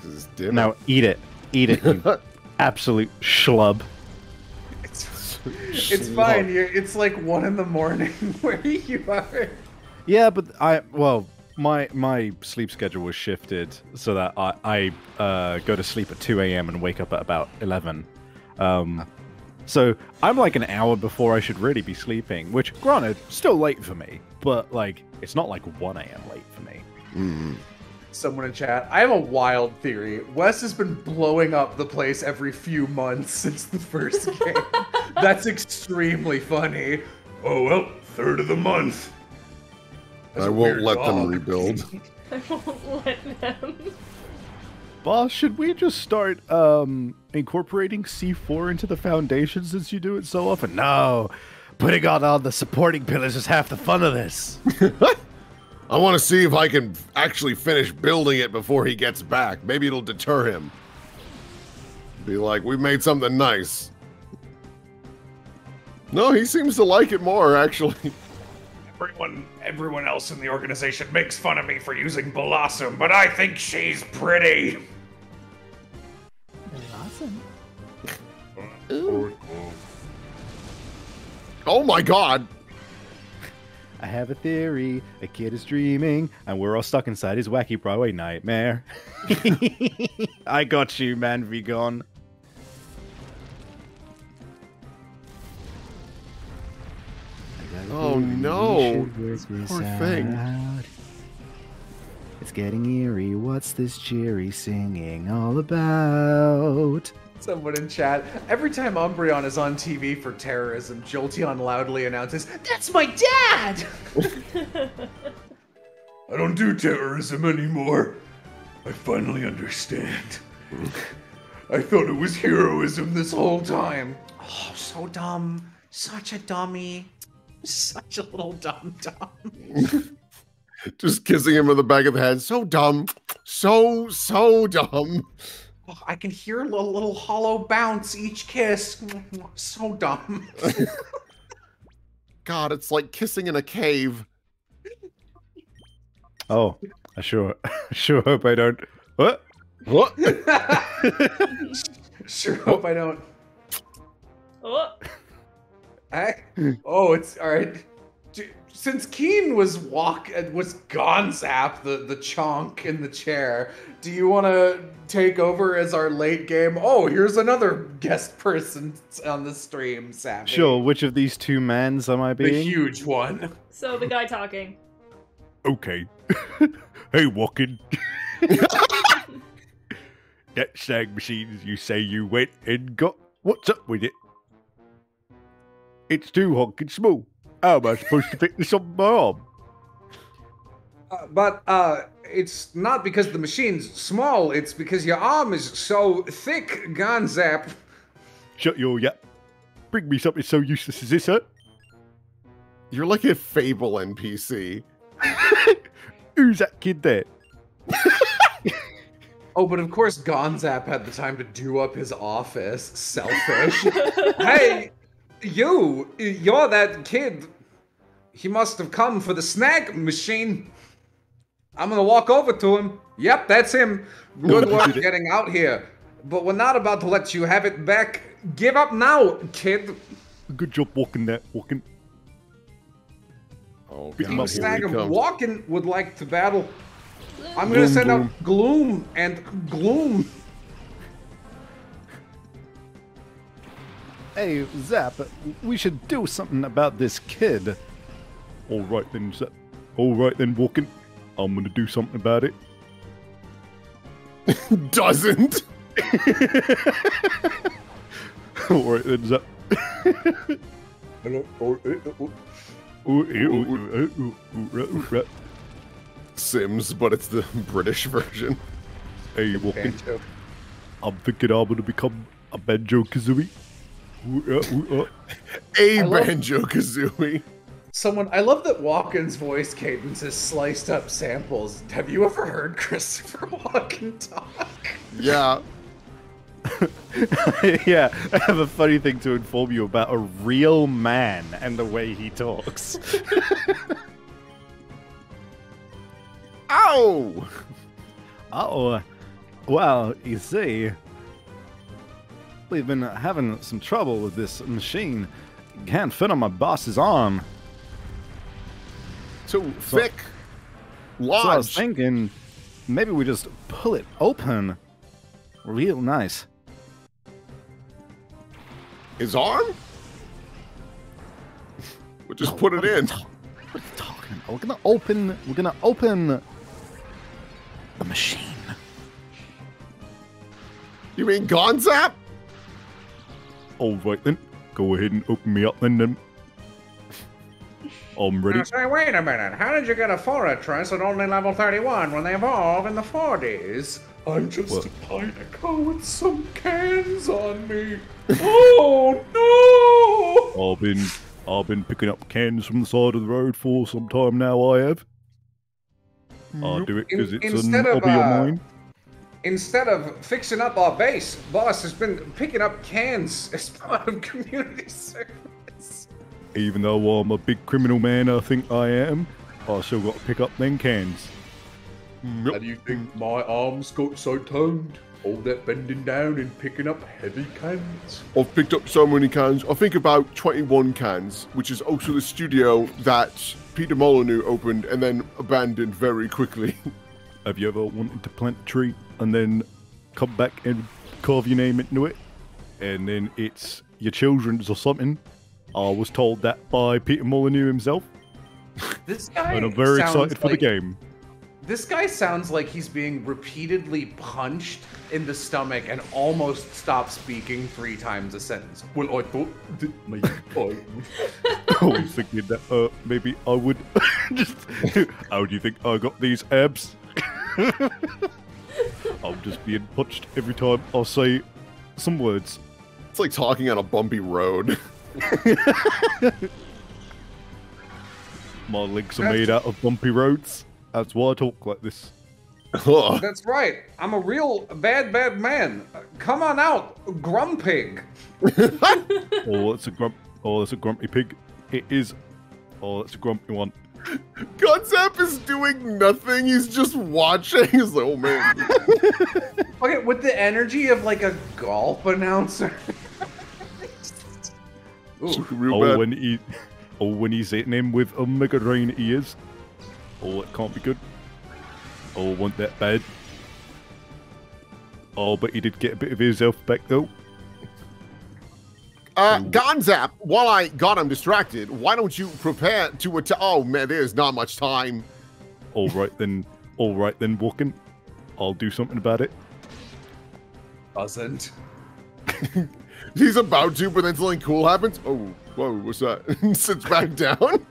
This is dinner. Now eat it. Eat it, you absolute schlub. It's fine. It's like 1 in the morning where you are. Yeah, but my sleep schedule was shifted so that I go to sleep at 2 a.m. and wake up at about 11. So I'm like an hour before I should really be sleeping, which, granted, still late for me, but like it's not like 1 a.m. late for me. Mm. Someone in chat. I have a wild theory. Wes has been blowing up the place every few months since the first game. That's extremely funny. Oh, well, third of the month. I won't let them rebuild. I won't let them. Boss, should we just start incorporating C4 into the foundation since you do it so often? No, putting on all the supporting pillars is half the fun of this. I want to see if I can actually finish building it before he gets back. Maybe it'll deter him. Be like, we made something nice. No, he seems to like it more, actually. Everyone else in the organization makes fun of me for using Blossom, but I think she's pretty. Awesome. Oh my god! I have a theory. A kid is dreaming, and we're all stuck inside his wacky Broadway nightmare. I got you, man. Be gone. Oh no! Poor thing. It's getting eerie. What's this cheery singing all about? Someone in chat. Every time Umbreon is on TV for terrorism, Jolteon loudly announces, "That's my dad!" I don't do terrorism anymore. I finally understand. I thought it was heroism this whole time. Oh, so dumb. Such a dummy. Such a little dumb. Just kissing him in the back of the head. So dumb. So dumb. Oh, I can hear a little hollow bounce each kiss. So dumb. God, it's like kissing in a cave. Oh, I sure hope I don't. What? Sure hope I don't. Oh. It's all right. Since Keen was Gonzap, the chonk in the chair, do you want to take over as our late game? Oh, here's another guest person on the stream, Savvy. Sure, which of these two mans am I being? The huge one. So the guy talking. Okay. Hey, Walken. That snag machine you say you went and got, what's up with it? It's too honking small. How am I supposed to fit this on my arm? But it's not because the machine's small, it's because your arm is so thick, Gonzap. Shut your yap. Bring me something so useless as this, huh? You're like a Fable NPC. Who's that kid there? Oh, but of course Gonzap had the time to do up his office. Selfish. Hey, you're that kid. He must have come for the snag machine. I'm gonna walk over to him. Yep, that's him. Good work getting out here. But we're not about to let you have it back. Give up now, kid. Good job walking that, walking. Oh, King Snag and Walken would like to battle. I'm gonna send out Gloom and Gloom. Hey, Zap, we should do something about this kid. All right then, Zap. All right then, Walken. I'm gonna do something about it. Doesn't. All right then, Zap. Sims, but it's the British version. Hey, Walken. I'm thinking I'm gonna become a Banjo-Kazooie. Banjo-Kazooie. I love that Walken's voice cadence is sliced up samples. Have you ever heard Christopher Walken talk? Yeah. Yeah, I have a funny thing to inform you about a real man and the way he talks. Ow! Oh, well, you see, we've been having some trouble with this machine. Can't fit on my boss's arm. Too thick. Large. So I was thinking, maybe we just pull it open. Real nice. His arm? We'll just put it in. What are you talking about? We're gonna open the machine. You mean Gonzap? All right then. Go ahead and open me up then. I'm ready. Say, wait a minute. How did you get a Fortress at only level 31 when they evolved in the 40s? I'm just a Pineco with some cans on me. Oh no! I've been picking up cans from the side of the road for some time now. I have. I'll do it because it's an hobby of mine. Instead of fixing up our base, boss has been picking up cans as part of community service. Even though I'm a big criminal man, I think I am, I still got to pick up them cans. How do you think my arms got so toned? All that bending down and picking up heavy cans? I've picked up so many cans. I think about 21 cans, which is also the studio that Peter Molyneux opened and then abandoned very quickly. Have you ever wanted to plant a tree and then come back and carve your name into it? And then it's your children's or something? I was told that by Peter Molyneux himself. This guy and I'm very excited for the like, game. This guy sounds like he's being repeatedly punched in the stomach and almost stops speaking 3 times a sentence. Well, I thought that maybe I was thinking that maybe I would just. How do you think I got these abs? I'm just being punched every time I say some words. It's like talking on a bumpy road. My legs are made out of bumpy roads. That's why I talk like this. That's right. I'm a real bad man. Come on out, Grumpig. That's a grumpy pig. It is. Oh, that's a grumpy one. Gunzap is doing nothing. He's just watching. He's like, oh man. Okay, with the energy of like a golf announcer. When he's hitting him with Omega Rain ears. Oh, it can't be good. Oh, want that bad. Oh, but he did get a bit of his health back though. Gonzap, while I got him distracted, why don't you prepare to attack? Oh man, there's not much time. All right then, Walken. I'll do something about it. Doesn't. He's about to, but then something cool happens. Oh, whoa, what's that? Sits back down.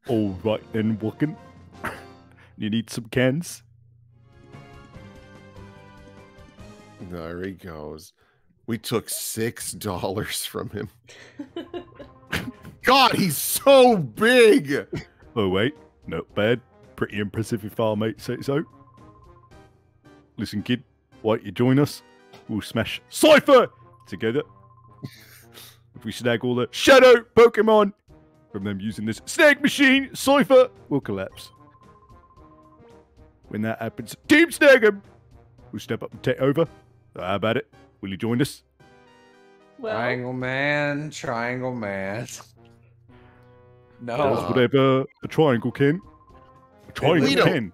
All right then, Walken. You need some cans? There he goes. We took $6 from him. God, he's so big. Oh wait, not bad. Pretty impressive if our mate say so. Listen, kid, why don't you join us? We'll smash Cypher together. If we snag all the shadow Pokemon from them using this snag machine, Cypher will collapse. When that happens, Team Snag 'em! We'll step up and take over. So how about it? Will you join us? Well, Triangle Man. No. Does whatever a triangle can. A triangle can.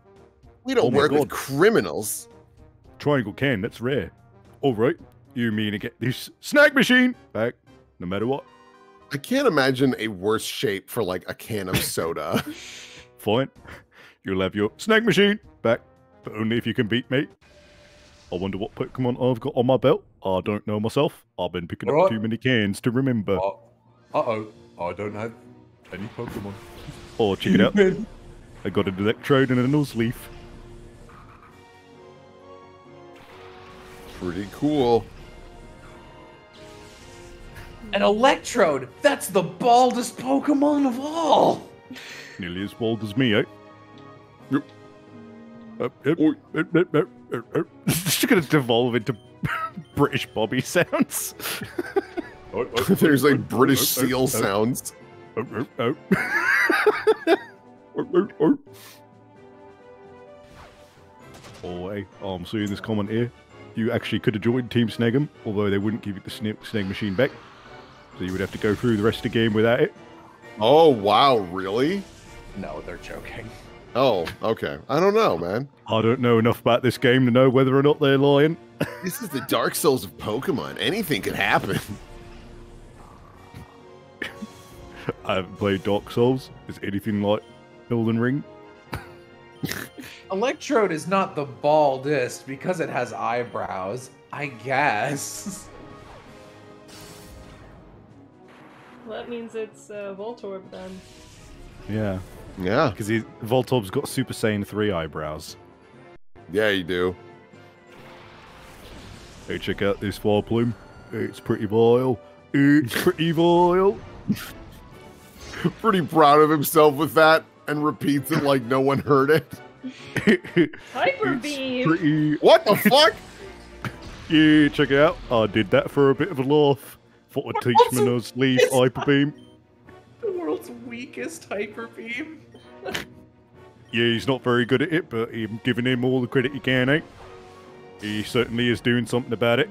We don't work with criminals. Triangle can, that's rare. Alright, you mean to get this snag machine back, no matter what. I can't imagine a worse shape for like a can of soda. Fine. You'll have your snag machine back, but only if you can beat me. I wonder what Pokemon I've got on my belt. I don't know myself. I've been picking up too many cans to remember. Uh-oh. I don't have any Pokemon. Oh, check it out. I got an Electrode and a Nuzleaf. Pretty cool. An Electrode! That's the baldest Pokemon of all! Nearly as bald as me, eh? Yep. It's gonna devolve into British Bobby sounds. There's like British seal sounds. Oh, hey, I'm seeing this comment here. You actually could have joined Team Snag 'em, although they wouldn't give you the snag machine back. So you would have to go through the rest of the game without it. Oh, wow, really? No, they're joking. Oh, okay. I don't know, man. I don't know enough about this game to know whether or not they're lying. This is the Dark Souls of Pokemon. Anything could happen. I haven't played Dark Souls. Is anything like Elden Ring? Electrode is not the baldest because it has eyebrows, I guess. Well, that means it's Voltorb then. Yeah. Yeah. Because Voltorb's got Super Saiyan 3 eyebrows. Yeah, you do. Hey, check out this fire plume. It's pretty vile. It's pretty vile. Pretty proud of himself with that and repeats it like no one heard it. Hyper Beam! Pretty... What the fuck? Yeah, check it out. I did that for a bit of a laugh. Thought I'd teach me to leave Hyper Beam. The world's weakest Hyper Beam. Yeah, he's not very good at it, but I'm giving him all the credit he can, eh? He certainly is doing something about it.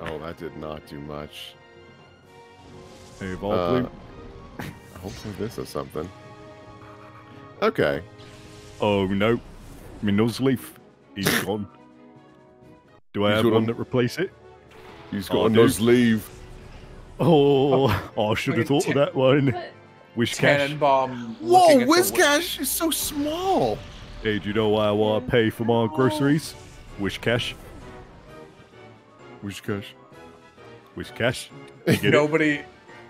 Oh, that did not do much. Hey, Volplume. Hopefully this is something. Okay. Oh no, my Nuzleaf, he's gone. Do I have one that replace it? He's got a Nuzleaf. Oh, I should have thought of that one. What? Whiscash. Tannenbaum. Whoa, Whiscash is so small. Hey, do you know why I pay for my groceries? Whiscash. Whiscash. Whiscash.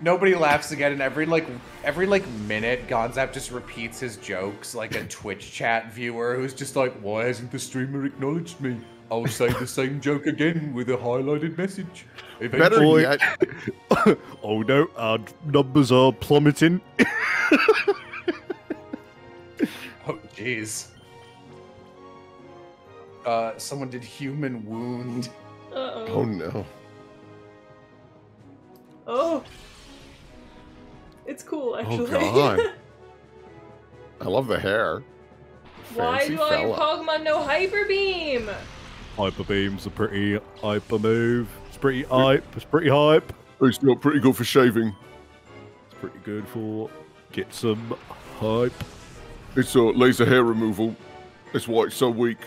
Nobody laughs again, and every minute, Gonzap just repeats his jokes like a Twitch chat viewer who's just like, "Why hasn't the streamer acknowledged me? I'll say the same joke again with a highlighted message." Better yet. Oh no, our numbers are plummeting. Oh jeez. Someone did human wound. Uh-oh. Oh no. Oh. It's cool, actually. Oh god. I love the hair. Why Fancy do all your fella. Pokemon know Hyper Beam? Hyper Beam's a pretty hyper move. It's pretty hype. It's pretty hype. It's not pretty good for shaving. It's pretty good for get some hype. It's laser hair removal. That's why it's so weak.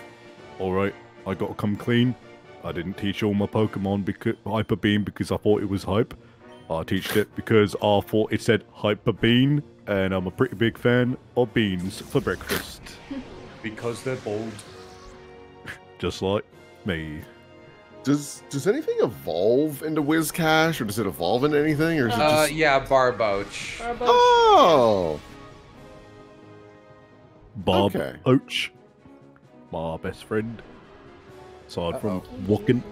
Alright, I gotta come clean. I didn't teach all my Pokemon Hyper Beam because I thought it was hype. I teached it because I thought it said Hyper Bean, and I'm a pretty big fan of beans for breakfast. Because they're bold. Just like me. Does anything evolve into Whiscash, or does it evolve into anything, or is it just... Yeah, Barboach. Oh! Bob Okay. Oach. My best friend. Aside from walking.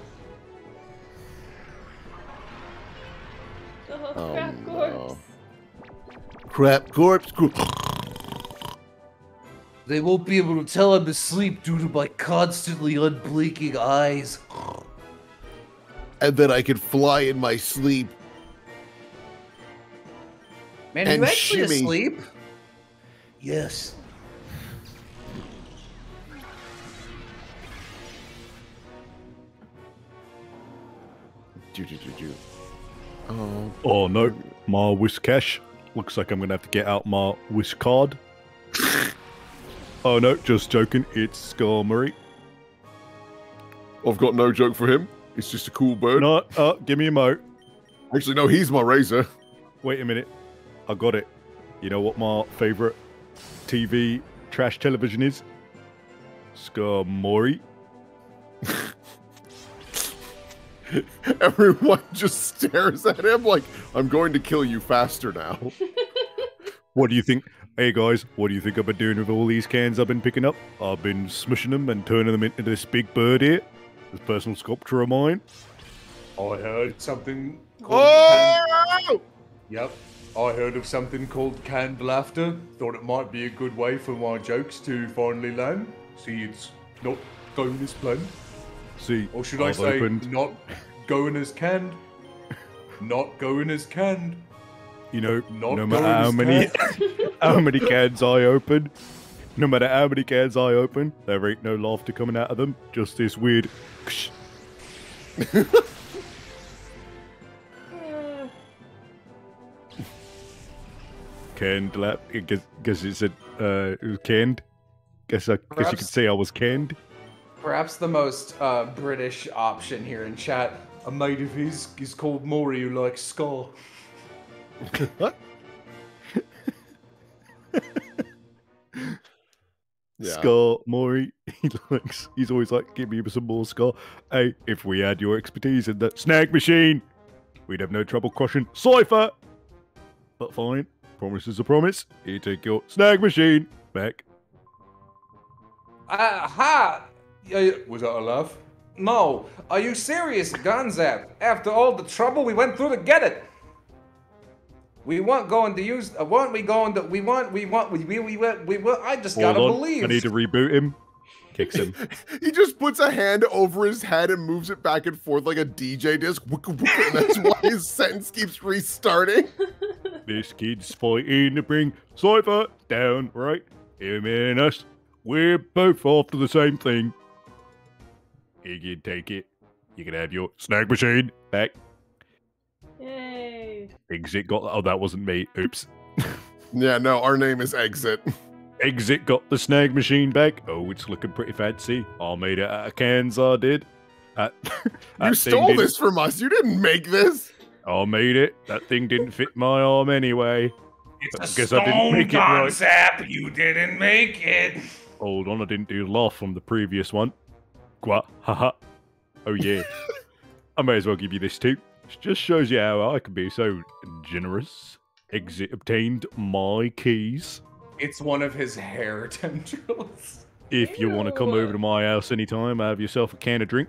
Oh, crap corpse. Crap corpse. They won't be able to tell I'm asleep due to my constantly unblinking eyes. And then I could fly in my sleep. Man, And you actually shimmy. asleep? Yes. Oh. Oh no, my Whiscash. Looks like I'm gonna have to get out my Whis card. Oh no, just joking. It's Skarmory. I've got no joke for him. It's just a cool bird. No, give me a mo. Actually, no, he's my razor. Wait a minute. I got it. You know what my favorite TV trash television is? Skarmory. Everyone just stares at him like, I'm going to kill you faster now. What do you think? Hey guys, what do you think I've been doing with all these cans I've been picking up? I've been smushing them and turning them into this big bird here. This personal sculpture of mine. I heard something called Oh! Yep. I heard of something called canned laughter. Thought it might be a good way for my jokes to finally land. See, it's not going as planned. See, Or should I I've say, opened, not going as canned? Not going as canned. you know, Not no going matter how as many canned. how many cans I open, no matter how many cans I open, there ain't no laughter coming out of them. Just this weird. Canned lap. I guess it said it was canned. Guess you could Perhaps- say I was canned. Perhaps the most British option here in chat. A mate of his is called Maury who likes Scar. What? Yeah. Scar Maury. He's always like, give me some more Scar. Hey, if we had your expertise in the snag machine, we'd have no trouble crushing Cypher. But fine, promise is a promise. You take your snag machine back. Ha! Was that a laugh? No. Are you serious, Gonzap? After all the trouble we went through to get it. We weren't going to use. Weren't we going to? We were. I just Hold gotta on, believe. I need to reboot him. Kicks him. He just puts a hand over his head and moves it back and forth like a DJ disc. And that's why his sentence keeps restarting. This kid's fighting to bring Cypher down, right? Him and us. We're both after the same thing. You can take it. You can have your snag machine back. Yay. Exit got. Oh, that wasn't me. Oops. Yeah, no, our name is Exit. Exit got the snag machine back. Oh, it's looking pretty fancy. I made it out of cans, I did. You stole this from us. You didn't make this. I made it. That thing didn't fit my arm anyway. It's a stone concept. You didn't make it. Hold on, I didn't do the laugh from the previous one. Quah, haha. Oh yeah. I may as well give you this too. It just shows you how I can be so generous. Exit obtained. My keys. It's one of his hair tendrils. If you want to come over to my house anytime, have yourself a can of drink,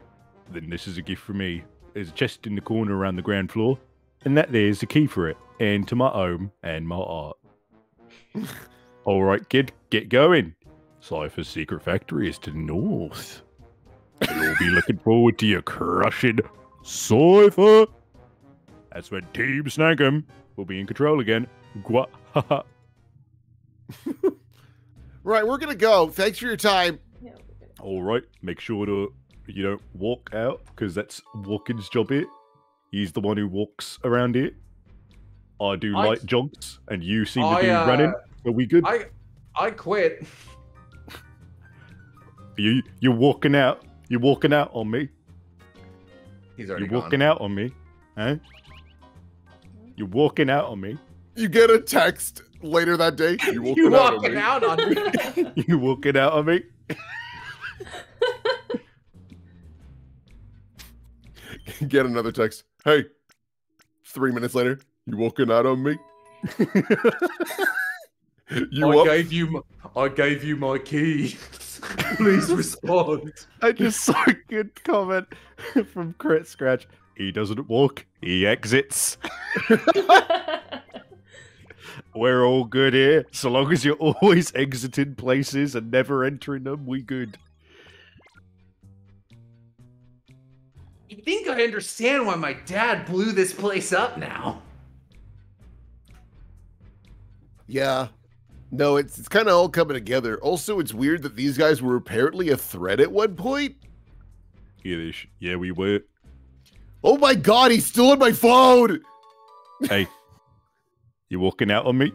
then this is a gift from me. There's a chest in the corner around the ground floor, and that there's the key for it, and to my home and my art. Alright, kid, get going. Cypher's secret factory is to the north. You'll be looking forward to your crushing Cypher. That's when Team Snag'em will be in control again. Gwa ha ha. Right, we're gonna go. Thanks for your time. Alright, make sure you don't walk out, because that's Walken's job here. He's the one who walks around here. I do light jogs, and you seem to do running. Are we good? I quit. You're walking out. You're walking out on me. He's already You're walking out on me. Huh? You're walking out on me. You get a text later that day. You walking out on me. You walking out on me. Get another text. Hey, 3 minutes later, you walking out on me? I gave you my key. Please respond. I just saw a good comment from Crit Scratch. He doesn't walk, he exits. We're all good here. So long as you're always exiting places and never entering them, we good. I think I understand why my dad blew this place up now. Yeah. No, it's kind of all coming together. Also, it's weird that these guys were apparently a threat at one point. Yeah, we were. Oh my god, he's still on my phone! Hey, you walking out on me?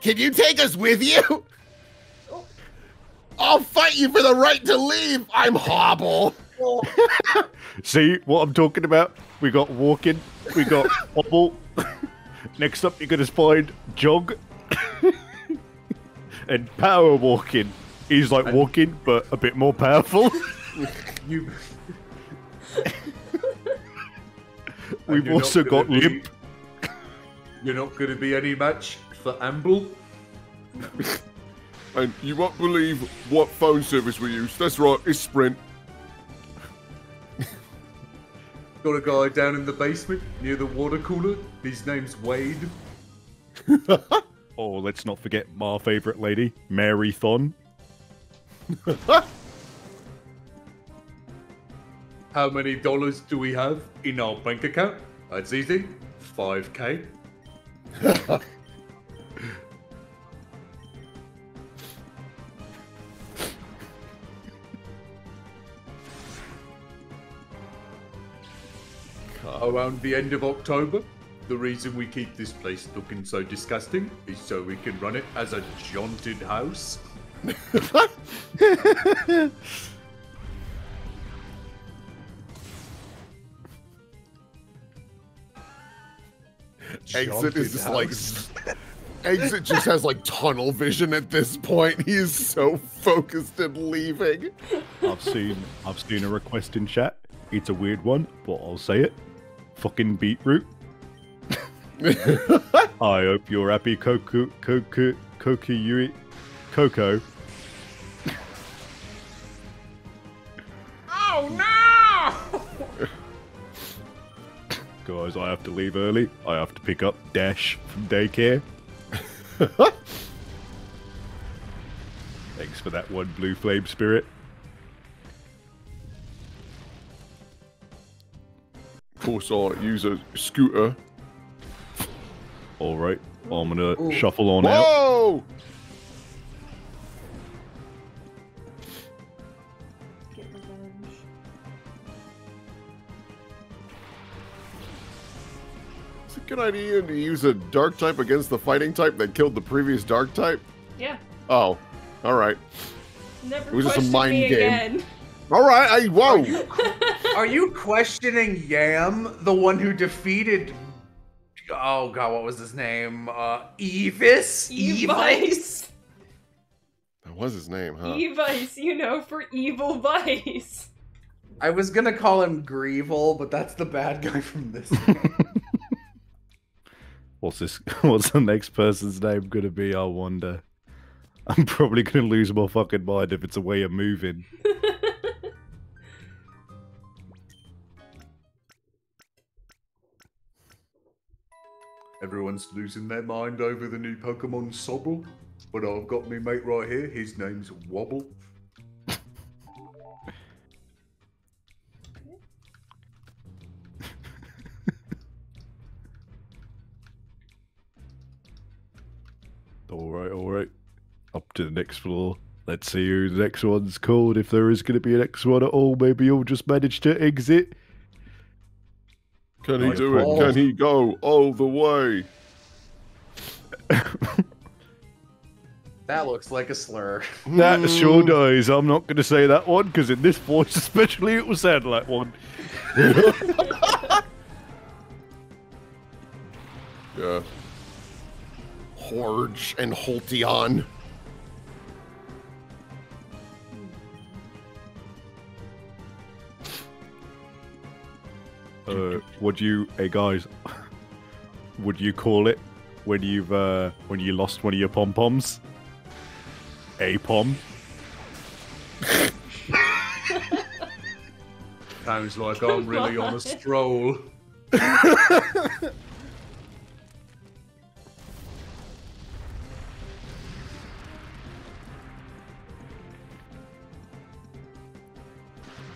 Can you take us with you? I'll fight you for the right to leave. I'm Hobble. See what I'm talking about? We got walking, we got hobble. Next up, you're gonna find jog and power walking. He's like walking, but a bit more powerful. We've also got limp. You're not gonna be any match for Amble. And you won't believe what phone service we use. That's right, it's Sprint. Got a guy down in the basement near the water cooler. His name's Wade. Oh, let's not forget my favourite lady, Mary Thon. How many dollars do we have in our bank account? That's easy. 5K. Around the end of October, the reason we keep this place looking so disgusting is so we can run it as a jaunted house. Exit is just like Exit just has like tunnel vision at this point. He is so focused and leaving. I've seen a request in chat. It's a weird one, but I'll say it. Fucking beetroot. I hope you're happy, Coco. Oh no! Guys, I have to leave early. I have to pick up Dash from daycare. Thanks for that one, Blue Flame Spirit. Of course, I'll use a scooter. Alright, I'm gonna shuffle on out. Whoa! Get revenge. It's a good idea to use a dark type against the fighting type that killed the previous dark type. Yeah. Oh, all right. Never It was just a question mind me game. again. All right, whoa. Are you questioning Yam, the one who defeated... Oh, God, what was his name? Evis? Evice. That was his name, huh? Evice, you know, for Evil Vice. I was gonna call him Greevil, but that's the bad guy from this game. What's the next person's name gonna be, I wonder? I'm probably gonna lose my fucking mind if it's a way of moving. Everyone's losing their mind over the new Pokemon Sobble, but I've got me mate right here. His name's Wobble. Alright. Up to the next floor. Let's see who the next one's called. If there is going to be a next one at all, maybe you'll just manage to exit. Can he do it? Can he go all the way? That looks like a slur. That sure does. I'm not going to say that one, because in this voice especially it will sound like one. Yeah. Horge and Holteon. Hey guys, would you call it when you lost one of your pom-poms? A pom? Sounds like I'm really on a stroll.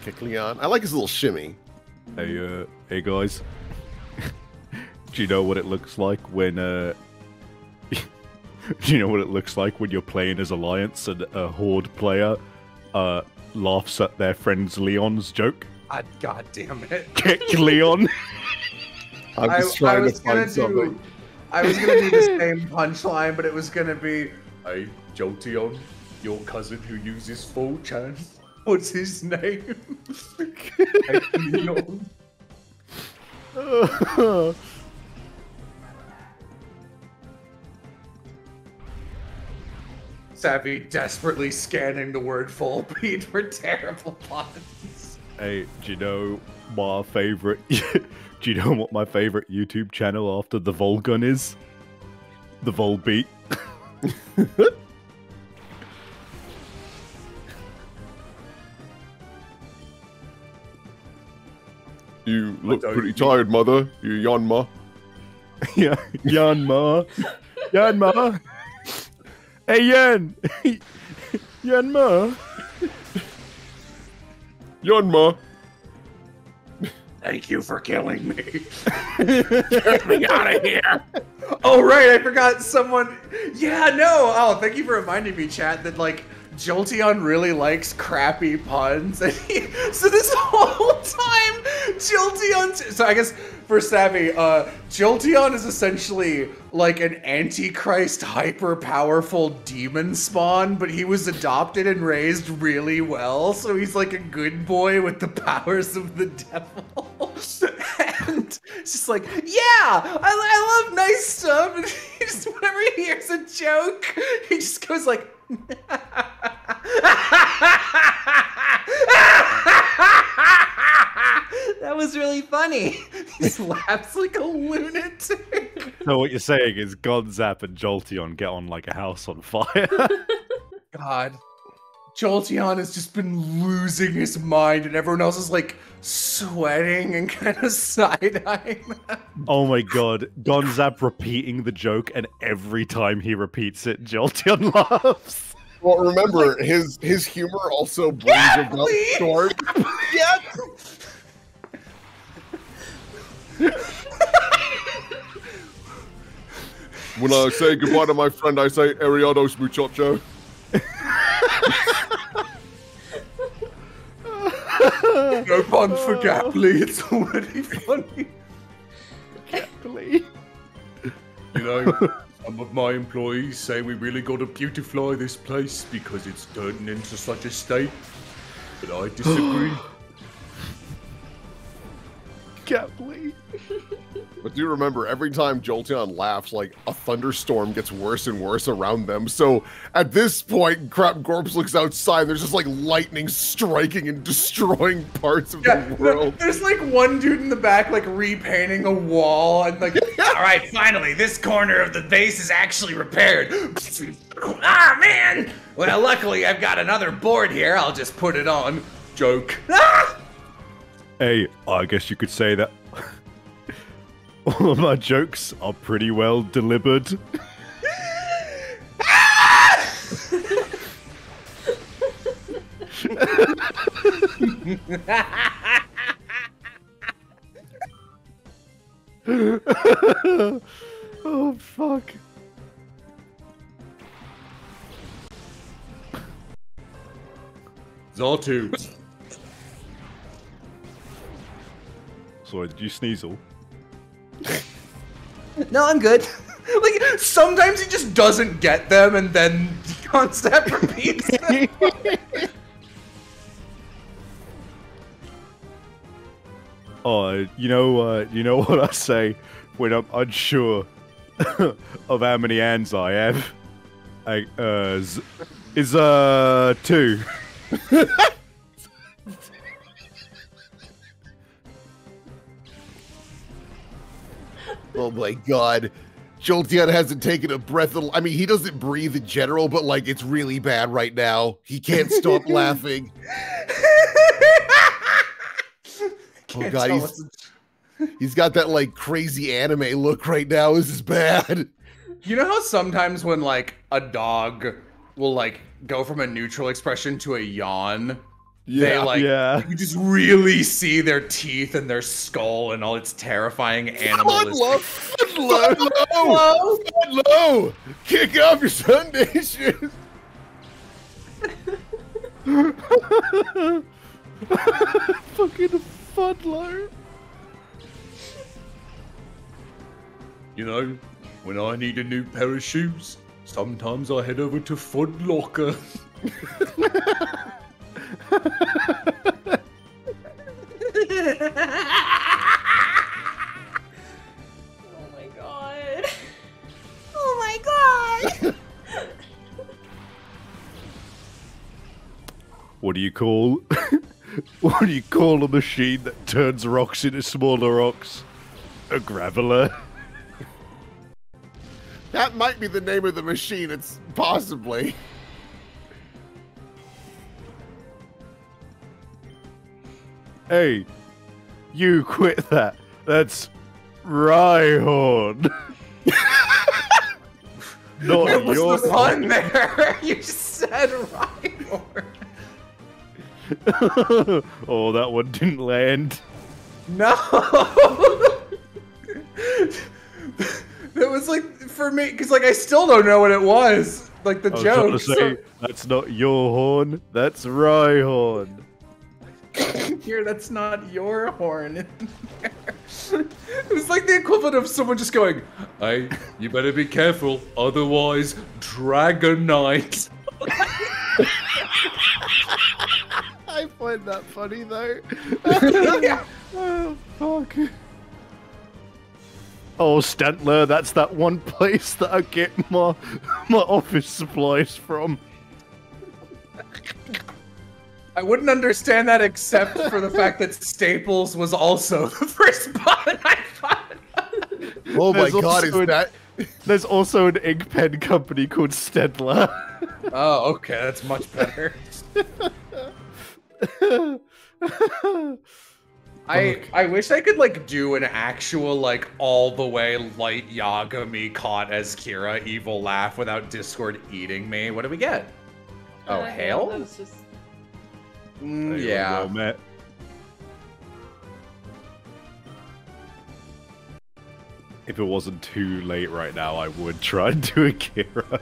Kecleon. I like his little shimmy. Hey guys. Do you know what it looks like when do you know what it looks like when you're playing as Alliance and a Horde player laughs at their friend's Leon's joke? God damn it. Leon. I'm just trying to find something. I was gonna do the same punchline, but it was gonna be, Hey, Jolteon, your cousin who uses 4chan. What's his name? Hey, Leon. Savvy desperately scanning the word full beat for terrible puns. Hey, do you know my favorite? Do you know what my favorite YouTube channel after the Volgun is? The Volbeat. You look pretty tired, mother. You Yanma. Yeah, Yanma. Yanma. Hey, Yan. Yanma. Yanma. Thank you for killing me. Get me out of here. Oh, right, I forgot someone. Yeah, no. Oh, thank you for reminding me, chat, that, like, Jolteon really likes crappy puns. And so this whole time, Jolteon... So I guess, for Savvy, Jolteon is essentially like an Antichrist hyper-powerful demon spawn, but he was adopted and raised really well, so he's like a good boy with the powers of the devil. And it's just like, yeah, I love nice stuff. And he just, whenever he hears a joke, he just goes like... That was really funny. He just laughs like a lunatic. So what you're saying is Gonzap and Jolteon get on like a house on fire. God. Jolteon has just been losing his mind and everyone else is like sweating and kind of side-eyeing them. Oh my god. Gonzap repeating the joke and every time he repeats it, Jolteon laughs. Well, remember, his humor also brings about short. Yeah. When I say goodbye to my friend, I say Ariados muchacho. No pun for Gapley, it's already funny. Gapley. You know, some of my employees say we really gotta beautify this place because it's turned into such a state. but I disagree. Can't believe. But do remember, every time Jolteon laughs, like, a thunderstorm gets worse and worse around them. So at this point, Crap Corpse looks outside, there's just like lightning striking and destroying parts of the world. There's like one dude in the back like repainting a wall and like, all right, finally, this corner of the base is actually repaired. Ah, man! Well, luckily I've got another board here. I'll just put it on. Joke. Ah! Hey, I guess you could say that all of my jokes are pretty well delivered. Oh, fuck. Xatu. Sorry, did you sneasel? No, I'm good. Like, sometimes he just doesn't get them and then Concept repeats them. Oh, you know what I say when I'm unsure of how many hands I have? Is 2. Oh my god. Jolteon hasn't taken a breath. I mean, he doesn't breathe in general, but like, it's really bad right now. He can't stop laughing. Oh god, he's got that like crazy anime look right now. This is bad. You know how sometimes when like a dog will like go from a neutral expression to a yawn? They like, you just really see their teeth and their skull and all its terrifying animalistic. Fudlow! Kick off your Sunday shoes! Fucking Fudlow. You know, when I need a new pair of shoes, sometimes I head over to Foot Locker. Oh my god. Oh my god. What do you call a machine that turns rocks into smaller rocks? A graveler. That might be the name of the machine. It's possibly. Hey, you quit that. That's Rhyhorn. Not What was your the pun there? You said Rhyhorn. Oh, that one didn't land. No. That was like, for me, because like I still don't know what it was. Like the joke. I was trying to say, that's not your horn, that's Rhyhorn. Here, that's not your horn. It was like the equivalent of someone just going, Hey, you better be careful, otherwise, Dragonite. I find that funny though. Yeah. Oh, fuck. Oh, Stantler, that's that one place that I get my office supplies from. I wouldn't understand that except for the fact that Staples was also the first pun I thought. Oh my god, is that? There's also an ink pen company called Stedler. Oh, okay, that's much better. I wish I could like do an actual like all the way Light Yagami caught as Kira evil laugh without Discord eating me. What do we get? Oh, hail? That was just... yeah. Well met. If it wasn't too late right now, I would try and do a Kira.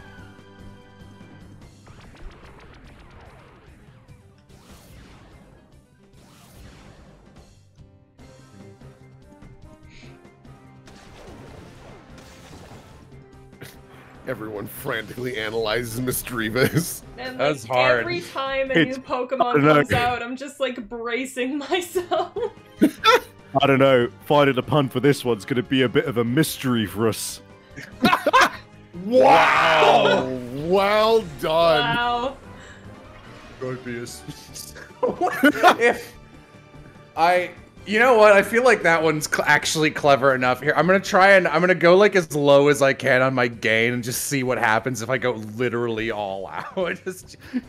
Everyone frantically analyzes Misdreavus. And That's hard. every time a new Pokemon comes out, I'm just like bracing myself. I don't know. Finding a pun for this one's going to be a bit of a mystery for us. Wow! Well done. Wow. If you know what? I feel like that one's actually clever enough. Here, I'm gonna go like as low as I can on my gain and just see what happens if I go literally all out.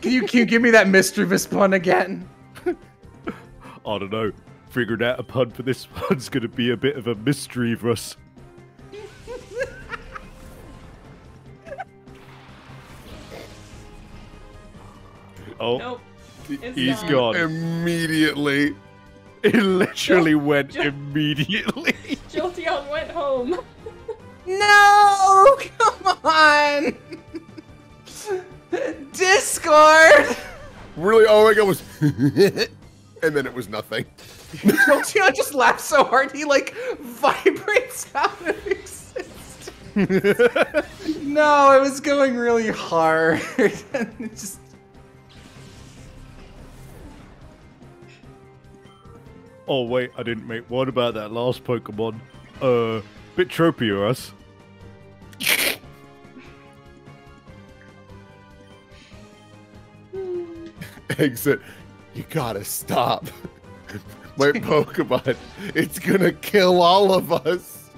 Can you give me that mischievous pun again? I don't know. Figured out a pun for this one's gonna be a bit of a mystery for us. Oh, nope. He's gone. Immediately. It literally went immediately. Jolteon went home. No! Come on! Discord! Really, all I got was, and then it was nothing. Jolteon just laughs so hard he like vibrates out of existence. No, it was going really hard. And it just. Oh wait, I didn't make one about that last Pokemon. Bit tropey or us. Exit. You gotta stop. My Pokemon, it's gonna kill all of us.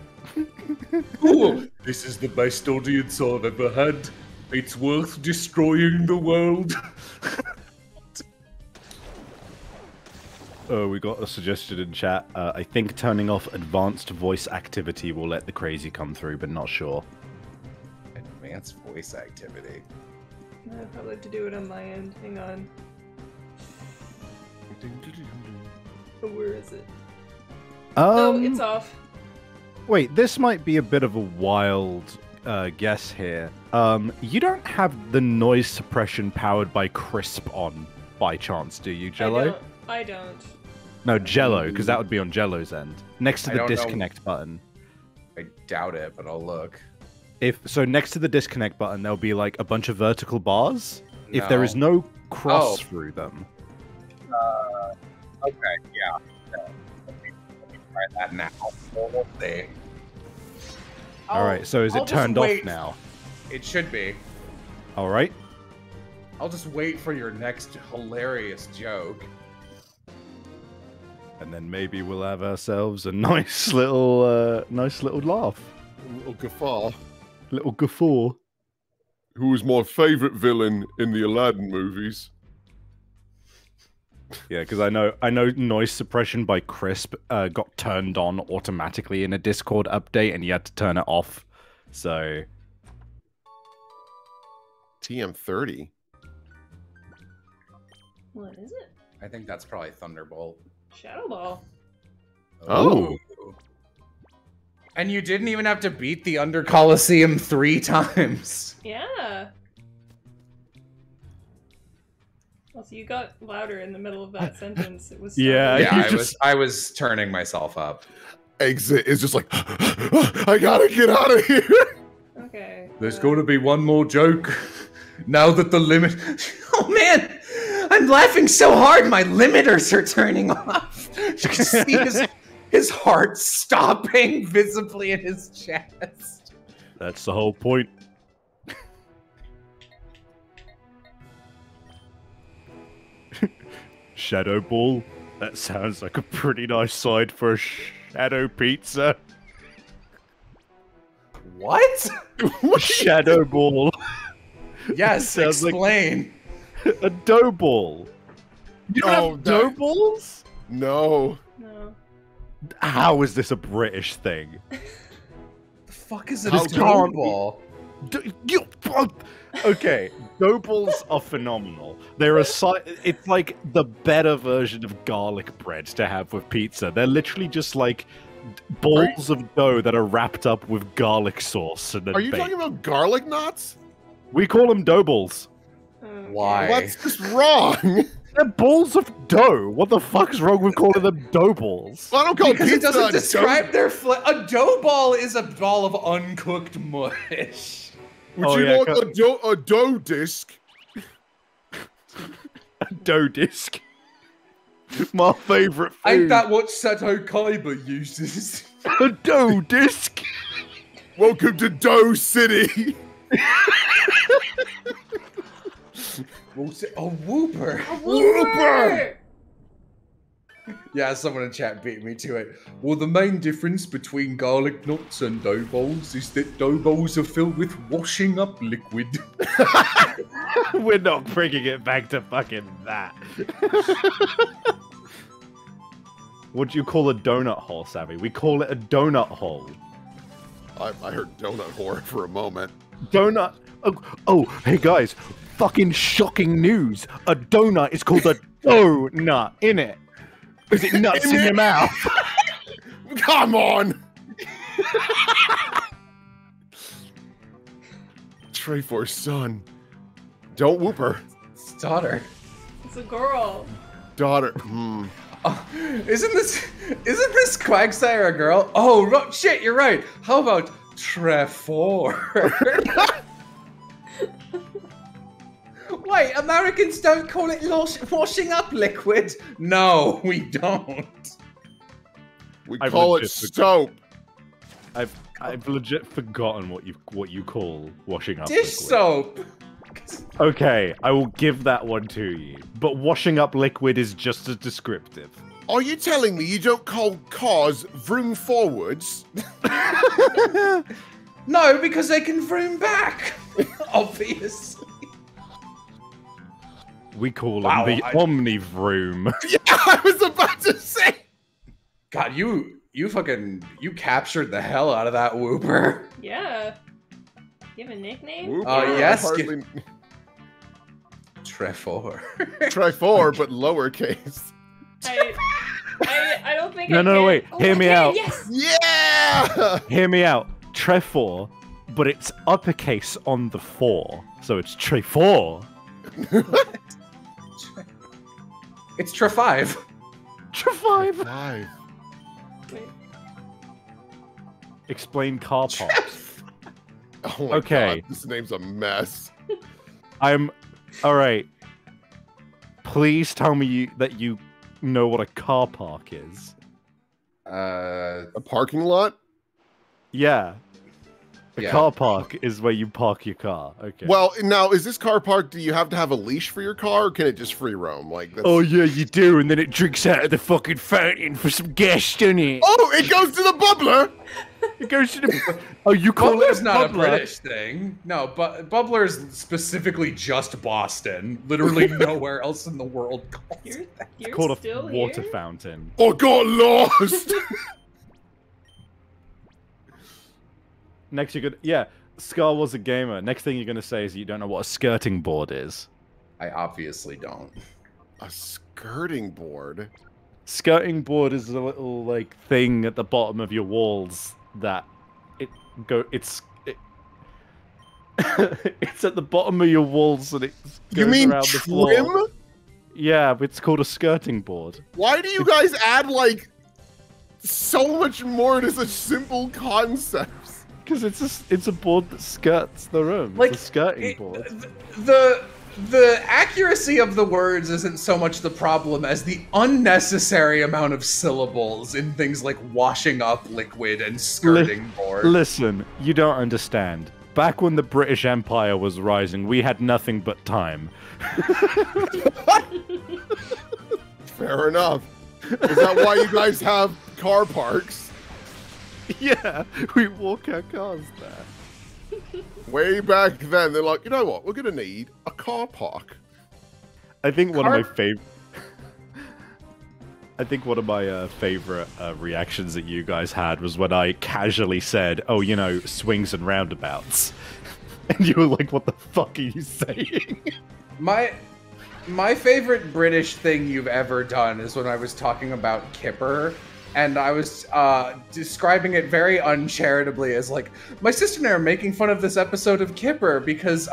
Ooh, this is the best audience I've ever had. It's worth destroying the world. We got a suggestion in chat. I think turning off advanced voice activity will let the crazy come through, but not sure. Advanced voice activity. I'll probably have to do it on my end. Hang on. Oh, where is it? Oh, it's off. Wait, this might be a bit of a wild guess here. You don't have the noise suppression powered by Crisp on by chance, do you, Jello? I don't. No, Jello, because that would be on Jello's end. Next to I the don't disconnect button. I doubt it, but I'll look. So next to the disconnect button, there'll be like a bunch of vertical bars. No. If there is no cross through them. Okay, yeah. Let me try that now. We'll see. Alright, so is it turned off now? It should be. Alright. I'll just wait for your next hilarious joke. And then maybe we'll have ourselves a nice little laugh. A little guffaw. Little guffaw. Who was my favorite villain in the Aladdin movies? Yeah, because I know noise suppression by Crisp got turned on automatically in a Discord update, and you had to turn it off. So TM30. What is it? I think that's probably Thunderbolt. Shadow Ball. Oh. And you didn't even have to beat the Under Coliseum 3 times. Yeah. Also, you got louder in the middle of that sentence. It was I was turning myself up. Exit is just like, I gotta get out of here. Okay. There's going to be one more joke. Now that the limit... Oh man! I'm laughing so hard my limiters are turning off. You can see his heart stopping visibly in his chest. That's the whole point. Shadow Ball? That sounds like a pretty nice side for a shadow pizza. What? Shadow Ball. Yes, explain. Like a dough ball. You don't have dough balls? No. No. How is this a British thing? The fuck is it a dough ball? Okay, dough balls are phenomenal. They're it's like the better version of garlic bread to have with pizza. They're literally just like balls of dough that are wrapped up with garlic sauce and then Are you talking about garlic knots? We call them dough balls. Why? What's just wrong? They're balls of dough. What the fuck's wrong with calling them dough balls? Well, I don't call because pizza it doesn't describe dough. their a dough ball is a ball of uncooked mush. Would you like a dough disc? A dough disc. My favourite food. Ain't that what Sato Kaiba uses? A dough disc. Welcome to Dough City. A whooper. A whooper! Yeah, someone in chat beat me to it. Well, the main difference between garlic knots and dough balls is that dough balls are filled with washing up liquid. We're not bringing it back to fucking that. What do you call a donut hole, Savvy? We call it a donut hole. I heard donut whore for a moment. Donut. Oh, hey guys. Fucking shocking news. A donut is called a donut, innit? Is it nuts in your mouth? Come on! Trefor's son. Don't whoop her. It's daughter. It's a girl. Daughter. Isn't this Quagsire a girl? Oh, shit, you're right. How about Trefor? Wait, Americans don't call it washing up liquid? No, we don't. We call it soap. I've legit forgotten what you call washing up Dish liquid. soap. Okay, I will give that one to you. But washing up liquid is just as descriptive. Are you telling me you don't call cars vroom forwards? No, because they can vroom back. Obviously. We call them the Omnivroom. Yeah, I was about to say. God, you captured the hell out of that whooper. Yeah. You have a nickname? Yes. Hardly... Trefor. Trefor, but lowercase. I don't think No, wait. Hear me out. Yes. Yeah! Hear me out. Trefor, but it's uppercase on the 4. So it's Trefor. It's Tre5. Tre5. Five. Wait. Explain car parks. Oh my Okay. God, this name's a mess. Alright. Please tell me that you know what a car park is. A parking lot? Yeah. A Yeah. car park is where you park your car. Okay. Well, now, is this car park, do you have to have a leash for your car, or can it just free roam? Like, that's... Oh yeah, you do, and then it drinks out of the fucking fountain for some gas, doesn't it? Oh, it goes to the bubbler! It goes to the... Oh, you call Bubbler's it a not bubbler? a British thing. No, but Bubbler's specifically just Boston. Literally nowhere else in the world calls You're, it that. you're Called still a water here? fountain. I got lost! Next you're gonna... Yeah, Scar was a gamer. Next thing you're gonna say is you don't know what a skirting board is. I obviously don't. A skirting board? Skirting board is a little, like, thing at the bottom of your walls that... It's at the bottom of your walls and it goes You mean around the trim? floor. Yeah, but it's called a skirting board. Why do you guys add, like, so much more to such simple concepts? Because it's a board that skirts the room. Like, it's a skirting board. The accuracy of the words isn't so much the problem as the unnecessary amount of syllables in things like washing up liquid and skirting board. Listen, you don't understand. Back when the British Empire was rising, we had nothing but time. Fair enough. Is that why you guys have car parks? Yeah, we walk our cars there. Way back then, they're like, you know what? We're gonna need a car park. I think one of my favorite. I think one of my favorite reactions that you guys had was when I casually said, "Oh, you know, swings and roundabouts," and you were like, "What the fuck are you saying?" My favorite British thing you've ever done is when I was talking about Kipper. And I was describing it very uncharitably as like, my sister and I are making fun of this episode of Kipper because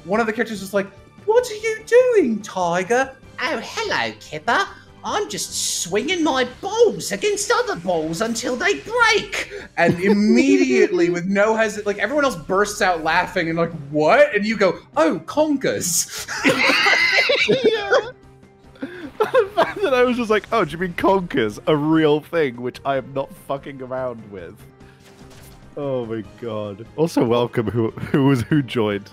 one of the characters was like, "What are you doing, Tiger?" Oh, hello, Kipper. I'm just swinging my balls against other balls until they break. And immediately, with no hesitation, like everyone else bursts out laughing and like, what? And you go, oh, conkers. Yeah. The fact that I was just like, oh, do you mean conkers? A real thing, which I am not fucking around with. Oh my god. Also, welcome who joined.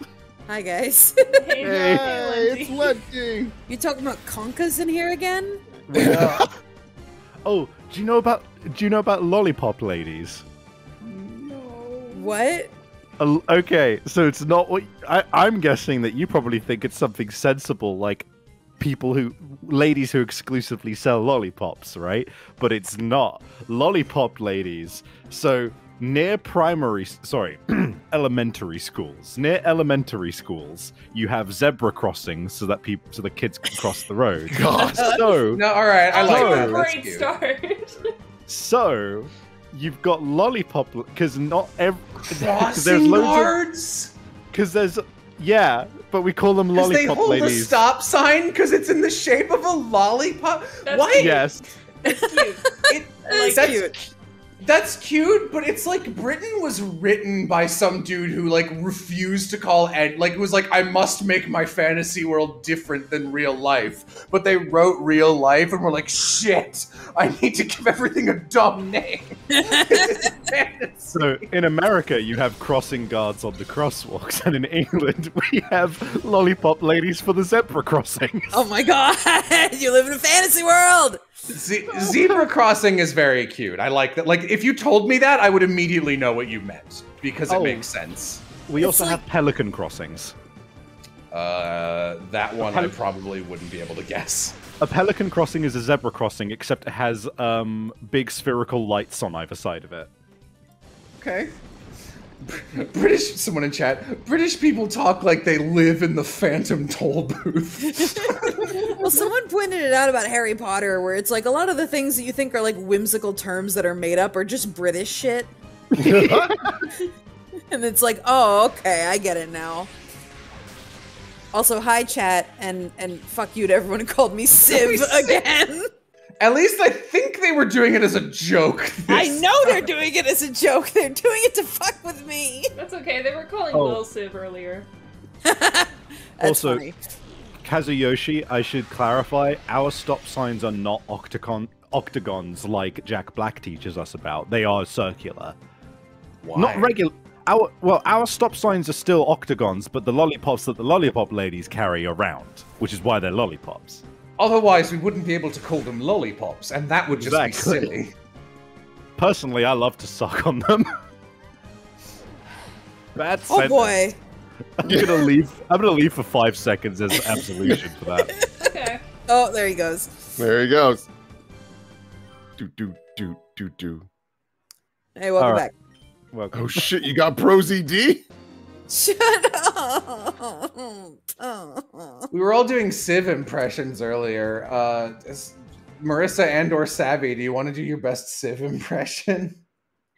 Hi guys. Hey, it's Lindsay. You talking about conkas in here again? Yeah. Oh, do you know about lollipop ladies? What? Okay, so it's not what I'm guessing that you probably think it's something sensible, like ladies who exclusively sell lollipops, right? But it's not. Lollipop ladies. So near elementary schools. Near elementary schools, you have zebra crossings so that the kids can cross the road. God. So No, all right, I like that. That's Great cute. start. So you've got lollipop because not every Crossing guards? because there's but we call them Because they lollipop hold ladies. a stop sign because it's in the shape of a lollipop. That's Why? Yes. That's cute. That's that's cute. That's cute, but it's like Britain was written by some dude who like refused to call was like, I must make my fantasy world different than real life. But they wrote real life and were like, shit, I need to give everything a dumb name. It's fantasy. So in America, you have crossing guards on the crosswalks, and in England, we have lollipop ladies for the zebra crossings. Oh my god! You live in a fantasy world! Zebra crossing is very cute. I like that. Like, if you told me that, I would immediately know what you meant because it makes sense. We also like- have pelican crossings. That one I probably wouldn't be able to guess. A pelican crossing is a zebra crossing, except it has big spherical lights on either side of it. Okay. Someone in chat, British people talk like they live in the Phantom toll booth. Well, someone pointed it out about Harry Potter, where it's like a lot of the things that you think are like whimsical terms that are made up are just British shit. And it's like, oh, okay, I get it now. Also, hi chat, and fuck you to everyone who called me Civ again. At least I think they were doing it as a joke. I know they're doing it as a joke. They're doing it to fuck with me. That's okay. They were calling Oh. Lil Civ earlier. That's Also, funny. Kazuyoshi, I should clarify, our stop signs are not octagons like Jack Black teaches us about. They are circular. Why? Not regular. Our stop signs are still octagons, but the lollipops that the lollipop ladies carry are round, which is why they're lollipops. Otherwise, we wouldn't be able to call them lollipops, and that would just Exactly. be silly. Personally, I love to suck on them. Bad Oh sentence. boy. I'm gonna leave for 5 seconds as absolution for that. Okay. Oh, there he goes. There he goes. Do. Hey, welcome All right. back. Welcome. Oh shit, you got Pro ZD? Shut up. Oh. We were all doing Civ impressions earlier. Marissa and/or Savvy, do you want to do your best Civ impression?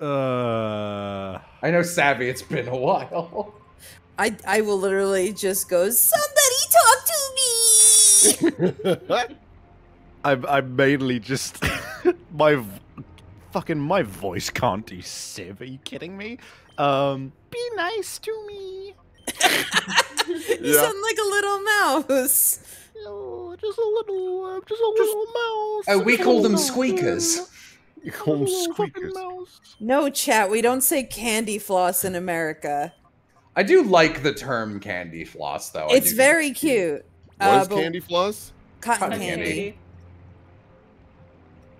I know Savvy. It's been a while. I will literally just go, somebody talk to me. I'm mainly just my voice can't do Civ. Are you kidding me? Be nice to me. You sound like a little mouse. Oh, just a little mouse. We call them squeakers. You call them squeakers. No, chat, we don't say candy floss in America. I do like the term candy floss, though. I It's do very think cute. What is but candy floss? Cotton Cotton candy.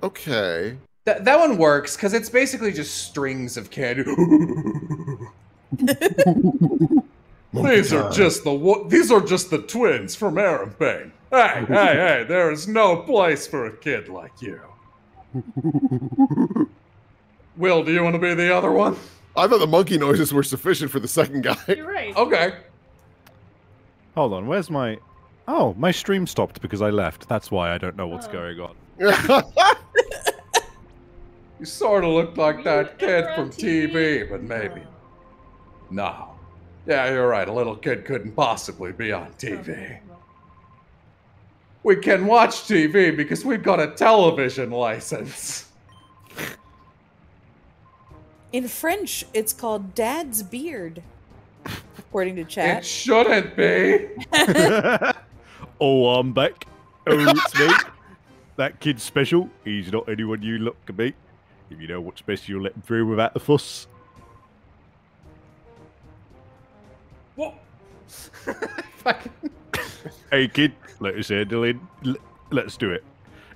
Okay. that one works because it's basically just strings of candy. These are just the twins from Arampain. Hey, there is no place for a kid like you. Will, do you want to be the other one? I thought the monkey noises were sufficient for the second guy. You're right. Okay. Hold on, where's my... Oh, my stream stopped because I left. That's why I don't know what's going on. You sort of look like that kid ever from on TV, but maybe. No. Yeah, you're right. A little kid couldn't possibly be on TV. we can watch TV because we've got a television license. In French, it's called Dad's Beard, according to chat. It shouldn't be. Oh, I'm back. Oh, it's me. That kid's special. He's not anyone you look to be. If you know what's best, you'll let him through without the fuss. What? Hey, kid, let us handle it. Let's do it.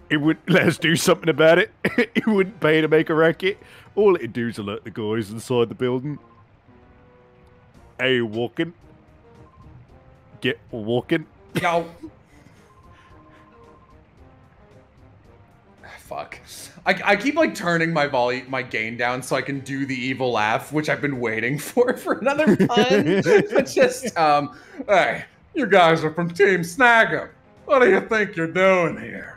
It would let us do something about it. It wouldn't pay to make a racket. All it'd do is alert the guys inside the building. Hey, walking. Get walking. Yo. Fuck. I keep like turning my volume, my gain down so I can do the evil laugh, which I've been waiting for another pun. But just, hey, you guys are from Team Snag'em. What do you think you're doing here?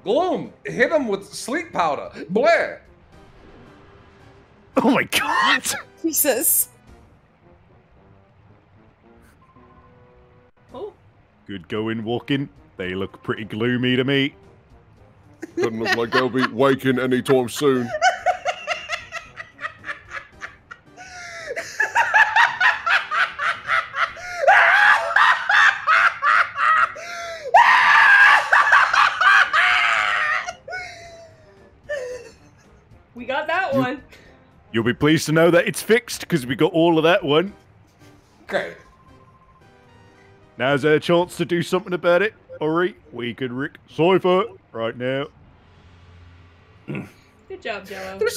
Gloom, hit him with sleep powder. Blair. Oh my god! Jesus. Oh. Good going, walking. They look pretty gloomy to me. Doesn't look like they'll be waking anytime soon. We got that one. You'll be pleased to know that it's fixed, because we got all of that one. Great. Now's our chance to do something about it. Alright, we could Rick Cypher right now. Good job, Jello. There's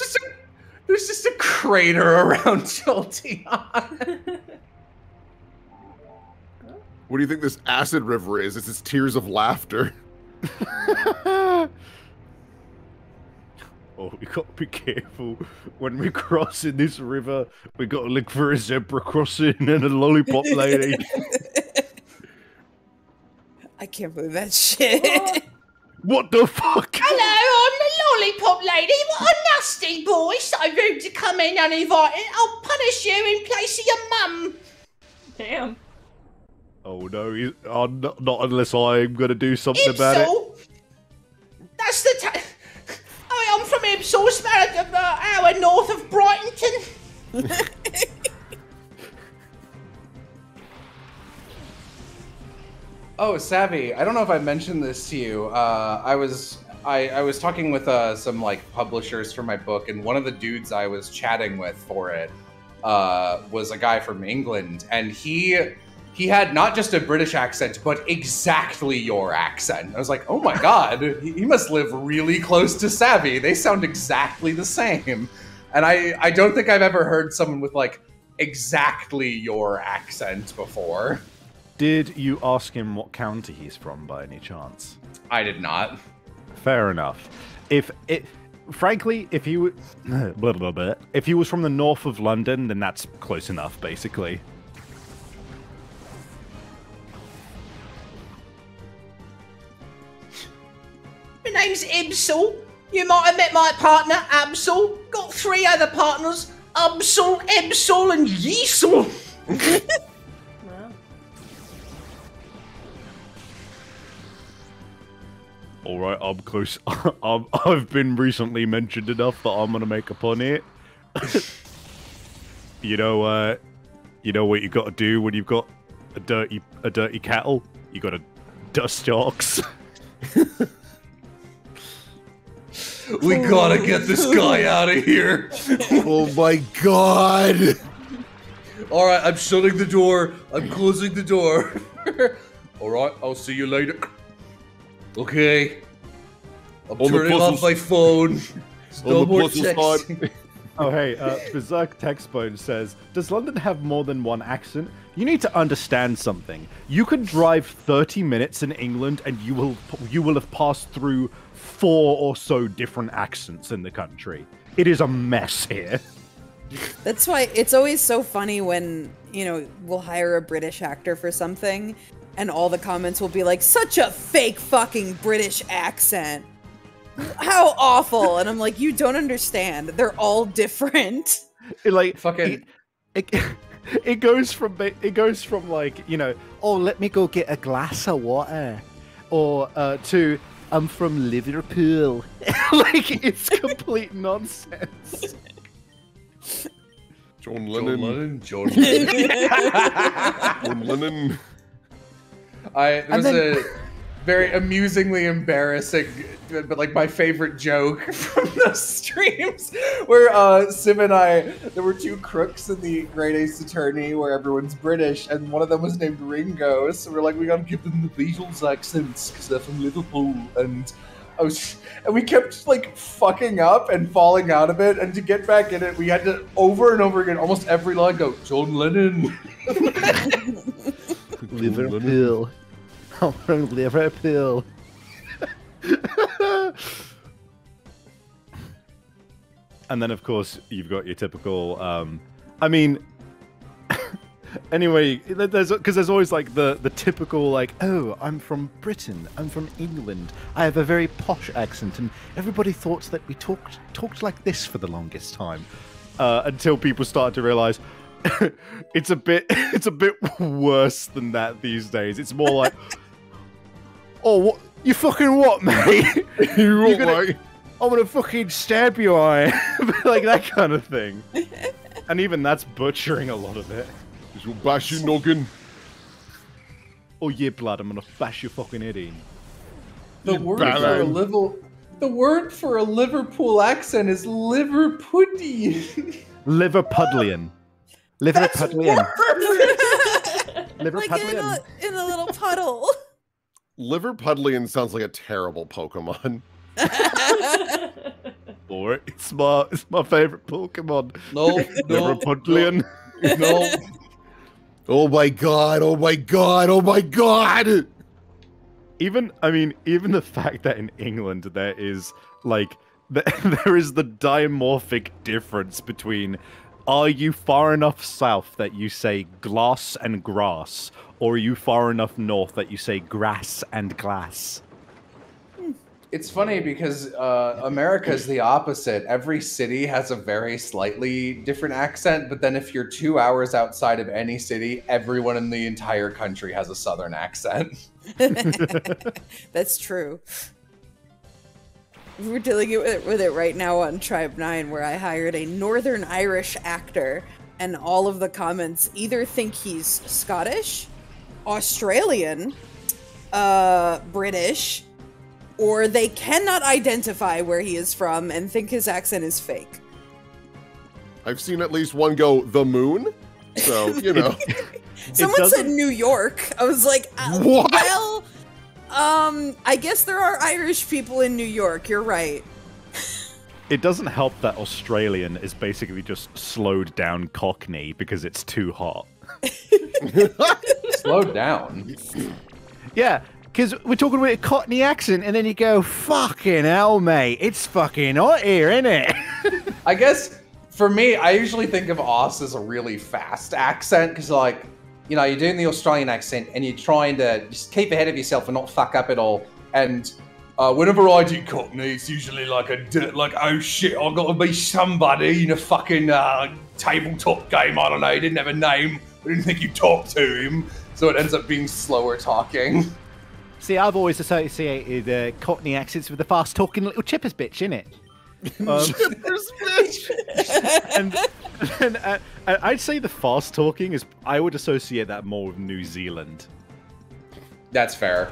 just a crater around Jolteon. What do you think this acid river is? It's just tears of laughter. Oh, we gotta be careful. When we cross in this river, we gotta look for a zebra crossing and a lollipop lady. I can't believe that shit. What the fuck? Hello, I'm the lollipop lady. What a nasty boy. So rude to come in uninvited. I'll punish you in place of your mum. Damn. Oh no, not unless I'm gonna do something about it. That's the I'm from Ibsal, it's about an hour north of Brighton. Oh, Savvy, I don't know if I mentioned this to you. I was talking with some like publishers for my book, and one of the dudes I was chatting with for it was a guy from England, and he had not just a British accent, but exactly your accent. I was like, oh my god, he must live really close to Savvy. They sound exactly the same. And I don't think I've ever heard someone with like exactly your accent before. Did you ask him what county he's from by any chance? I did not. Fair enough. Frankly, if he if he was from the north of London, then that's close enough, basically. My name's Ibsal. You might have met my partner, Absol. Got 3 other partners, Absol, Ebsal, and Yeesal. Wow. Alright, I'm close. I've been recently mentioned enough that I'm gonna make a pun here. You know what you gotta do when you've got a dirty cattle? You gotta dust your ox. We gotta get this guy out of here. Oh my god. Alright, I'm shutting the door. I'm closing the door. Alright, I'll see you later. Okay. I'm turning off my phone. No more texting. Oh hey, Berserk Textbone says, does London have more than one accent? You need to understand something. You could drive 30 minutes in England and you will have passed through 4 or so different accents in the country. It is a mess here. That's why it's always so funny when, we'll hire a British actor for something and all the comments will be like, such a fake fucking British accent. How awful. And I'm like, you don't understand. They're all different. Like, Fucking. it goes from like, you know, oh, let me go get a glass of water, or to I'm from Liverpool. Like, it's complete nonsense. John Lennon. John Lennon. There was a very amusingly embarrassing, but like my favorite joke from the streams, where Sim and I, there were two crooks in the Great Ace Attorney where everyone's British, and one of them was named Ringo, so we're like, we gotta give them the Beatles accents because they're from Liverpool, and we kept like fucking up and falling out of it, and to get back in it, we had to over and over again, almost every line go, John Lennon. Liverpool. I'm from Liverpool. And then, of course, you've got your typical. I mean, anyway, there's always like the typical like, oh, I'm from Britain, I'm from England, I have a very posh accent, and everybody thought that we talked like this for the longest time, until people started to realize. It's a bit worse than that these days. It's more like, oh, what you fucking what, mate? I'm gonna fucking stab you, like that kind of thing. And even that's butchering a lot of it. You'll bash your noggin. Oh yeah, blood! I'm gonna bash your fucking head in. The word for a Liverpool accent is Liverpudlian. Liverpudlian. Liverpudlian. Like in a little puddle. Liverpudlian sounds like a terrible Pokemon. Or it's my favorite Pokemon. No, Liverpudlian. No. Oh my god! Oh my god! Oh my god! Even the fact that in England there is like there is the dimorphic difference between. Are you far enough south that you say glass and grass, or are you far enough north that you say grass and glass? It's funny because America's the opposite. Every city has a very slightly different accent, but then if you're 2 hours outside of any city, everyone in the entire country has a southern accent. That's true. We're dealing with it right now on Tribe 9, where I hired a Northern Irish actor, and all of the comments either think he's Scottish, Australian, British, or they cannot identify where he is from and think his accent is fake. I've seen at least one go, the moon? So, you know. Someone said New York. I was like, what? Well... I guess there are Irish people in New York, you're right. It doesn't help that Australian is basically just slowed down Cockney because it's too hot. Slowed down? Yeah, because we're talking with a Cockney accent and then you go, fucking hell, mate, it's fucking hot here, isn't it? I guess, for me, I usually think of Oz as a really fast accent, because like, you know, you're doing the Australian accent and you're trying to just keep ahead of yourself and not fuck up at all. And whenever I do Cockney, it's usually like oh shit, I've got to be somebody in a fucking tabletop game. I don't know, he didn't have a name. I didn't think you talked to him. So it ends up being slower talking. See, I've always associated Cockney accents with the fast-talking little chippers bitch, innit? Chippers bitch! and I'd say the fast talking is. I would associate that more with New Zealand. That's fair.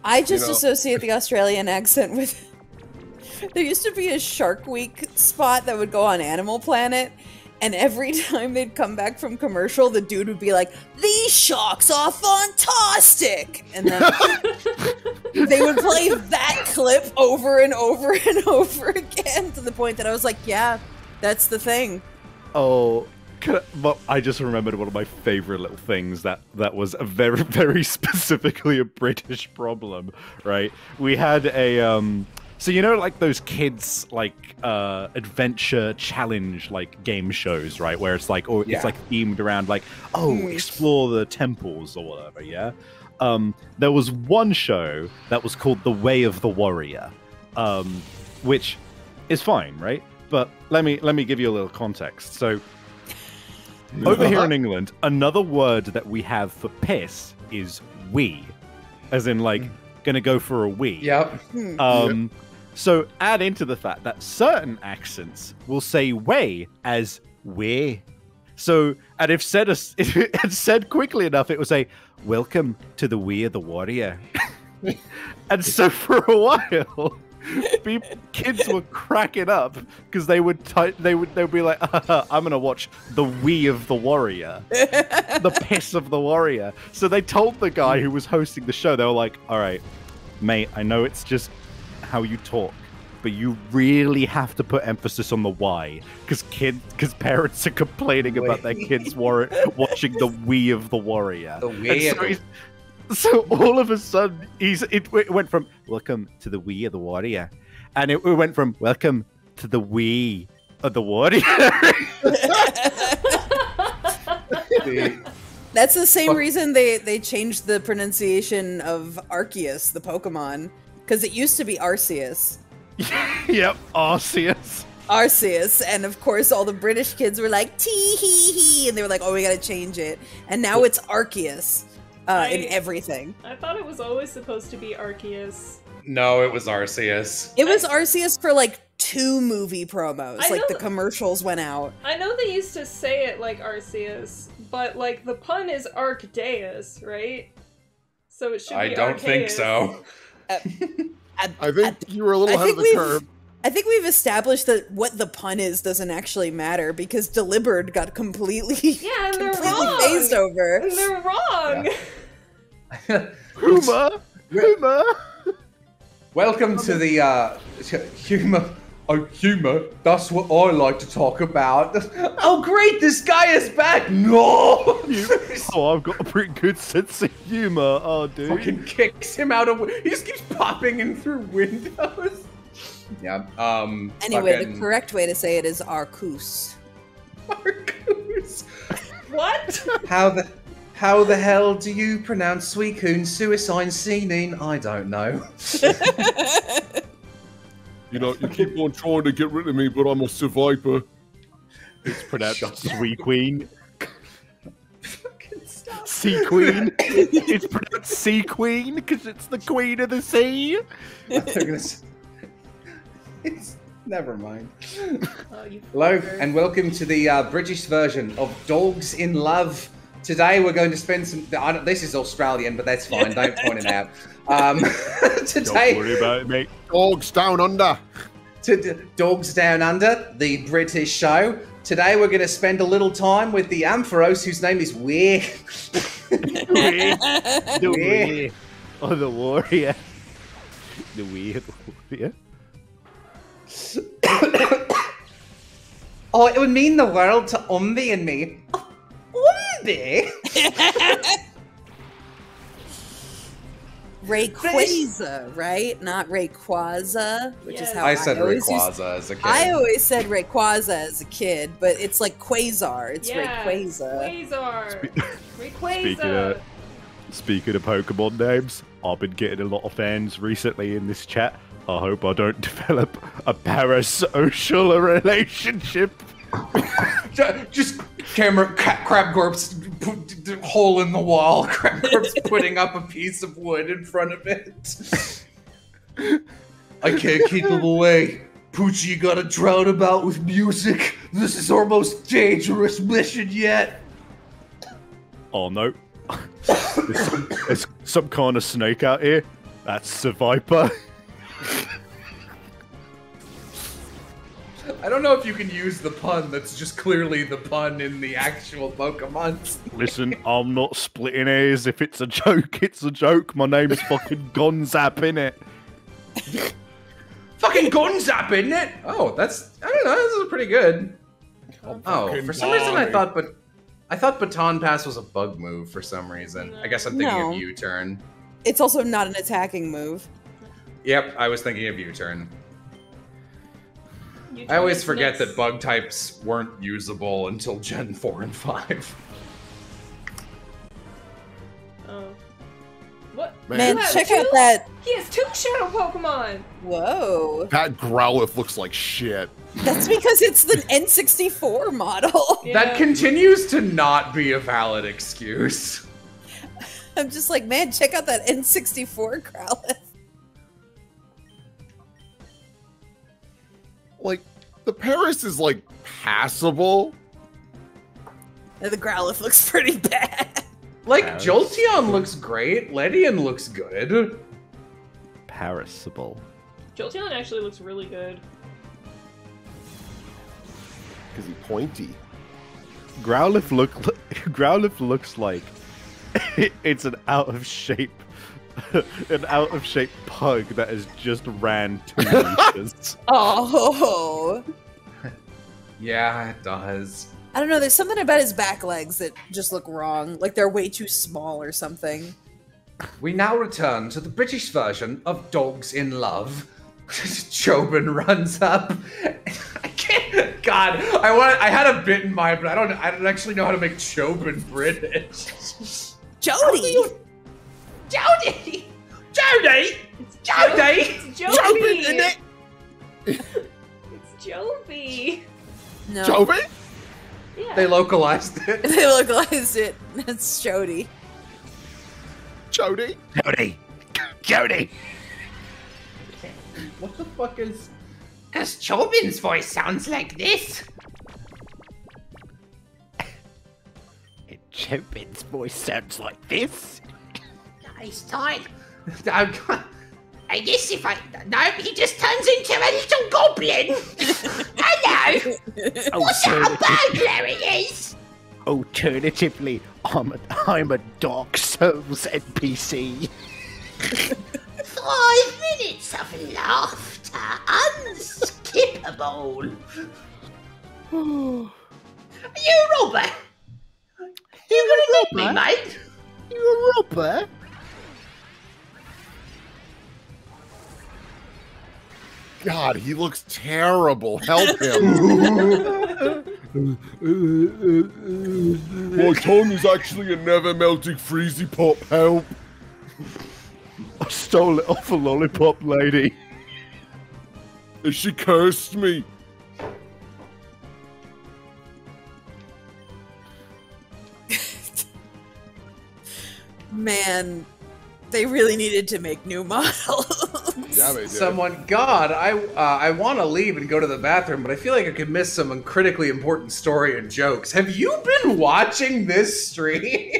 I just associate the Australian accent with. There used to be a Shark Week spot that would go on Animal Planet, and every time they'd come back from commercial, the dude would be like, "These sharks are fantastic!" And then they would play that clip over and over and over again to the point that I was like, "Yeah, that's the thing." Oh, but I just remembered one of my favorite little things that was a very, very specifically a British problem, right? We had a, so you know, like those kids, like, adventure challenge, like, game shows, right? Where it's like, it's like themed around, like, explore the temples or whatever, yeah? There was one show that was called The Way of the Warrior, which is fine, right? But let me give you a little context. So over here in England, another word that we have for piss is wee, as in like gonna go for a wee. Yep. So add into the fact that certain accents will say way as we. So, and if said quickly enough, it will say, "Welcome to the Way of the Warrior." And so for a while, kids were cracking up because they would be like, "I'm gonna watch the Way of the Warrior, the piss of the warrior." So they told the guy who was hosting the show, they were like, "All right, mate, I know it's just how you talk, but you really have to put emphasis on the why, because parents are complaining about their kids watching the Way of the Warrior." The Way. So all of a sudden, it went from "Welcome to the Way of the Warrior," and it went from "Welcome to the Way of the Warrior." That's the same reason they changed the pronunciation of Arceus, the Pokemon, because it used to be Arceus. Yep, Arceus. Arceus, and of course all the British kids were like tee hee hee, and they were like, "Oh, we gotta change it," and now it's Arceus in everything. I thought it was always supposed to be Arceus. No, it was Arceus. It was Arceus for like 2 movie promos, like the commercials went out. I know they used to say it like Arceus, but like the pun is Arceus, right? So it should be I don't Arceus. think so. I think you were a little ahead of the curve. I think we've established that what the pun is doesn't actually matter because Deliberate got completely phased over. And they're wrong. Yeah. Humor. Welcome to the humor. Oh, humor. That's what I like to talk about. Oh, great! This guy is back. No. Oh, I've got a pretty good sense of humor. Oh, dude. Fucking kicks him out of. He just keeps popping in through windows. Yeah. Anyway, the correct way to say it is Arcus. Arcus. What? How the hell do you pronounce Suicune Suicide Scene? I don't know. You know, you keep on trying to get rid of me, but I'm a survivor. It's pronounced Sea Queen. Sea Queen. It's pronounced Sea Queen because it's the queen of the sea. Never mind. Hello, and welcome to the British version of Dogs in Love. Today we're going to spend some... this is Australian, but that's fine. Don't point it out. Today... Don't worry about it, mate. Dogs Down Under. Dogs Down Under, the British show. Today we're going to spend a little time with the Ampharos, whose name is Weir. The Way of the Warrior. The Way of the Warrior. Oh, it would mean the world to Umbi and me. Umbi? Rayquaza, right? Not Rayquaza, which is how I said Rayquaza as a kid. I always said Rayquaza as a kid, but it's like Quasar. It's Rayquaza. Rayquaza. Speaking of Pokemon names, I've been getting a lot of fans recently in this chat. I hope I don't develop a parasocial relationship. Just Crabgorp's hole in the wall. Crabgorp's putting up a piece of wood in front of it. I can't keep him away. Poochie got a drought about with music. This is our most dangerous mission yet. Oh no. There's some kind of snake out here. That's a viper. I don't know if you can use the pun that's just clearly the pun in the actual Pokemon. Listen, I'm not splitting hairs. If it's a joke, it's a joke. My name is fucking Gonzap, innit? Fucking Gonzap, innit? Oh, that's... I don't know, this is pretty good. Oh, for some reason I thought Baton Pass was a bug move for some reason. I guess I'm thinking of U-turn. It's also not an attacking move. Yep, I was thinking of U-turn. I always forget that bug types weren't usable until Gen 4 and 5. Oh. What? Man, check out that... He has 2 shadow Pokemon! Whoa. That Growlithe looks like shit. That's because it's the N64 model. Yeah. That continues to not be a valid excuse. I'm just like, man, check out that N64 Growlithe. Like, the Paris is, like, passable. And the Growlithe looks pretty bad. Like, Jolteon looks great. Ledian looks good. Parasable. Jolteon actually looks really good. Because he's pointy. Growlithe looks like it's an out of shape pug that has just ran 2 meters. Oh. Yeah, it does. I don't know, there's something about his back legs that just look wrong. Like they're way too small or something. We now return to the British version of Dogs in Love. Chobin runs up. I can't. God, I had a bit in mind, but I don't actually know how to make Chobin British. Jody! Jody! Jody! Jody! It's Joby! in it! It's Joby! No. Joby? Yeah. They localized it. They localized it. That's Jody. Jody? Jody! What the fuck is... Because Chobin's voice sounds like this. Chobin's voice sounds like this. Nice time. I guess if I... No, he just turns into a little goblin. Hello! What's that a burglaries? Alternatively, I'm a Dark Souls NPC. 5 minutes of laughter, unskippable. You robber! You gonna make me, mate? You a robber? God, he looks terrible. Help him. My tongue is actually a never melting freezy pop. Help. I stole it off a lollipop lady. And she cursed me. Man, they really needed to make new models. Yeah, they did. Someone, God, I want to leave and go to the bathroom, but I feel like I could miss some critically important story and jokes. Have you been watching this stream?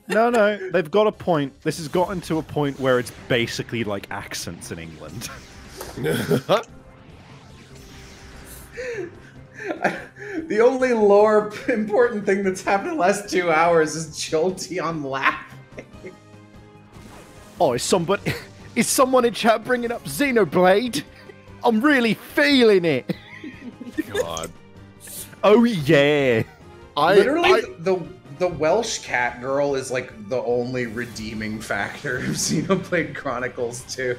No, they've got a point. This has gotten to a point where it's basically like accents in England. The only lore important thing that's happened in the last 2 hours is Jolteon laughing. Oh, is someone in chat bringing up Xenoblade? I'm really feeling it. God. Oh yeah. Literally, the Welsh cat girl is like the only redeeming factor of Xenoblade Chronicles 2.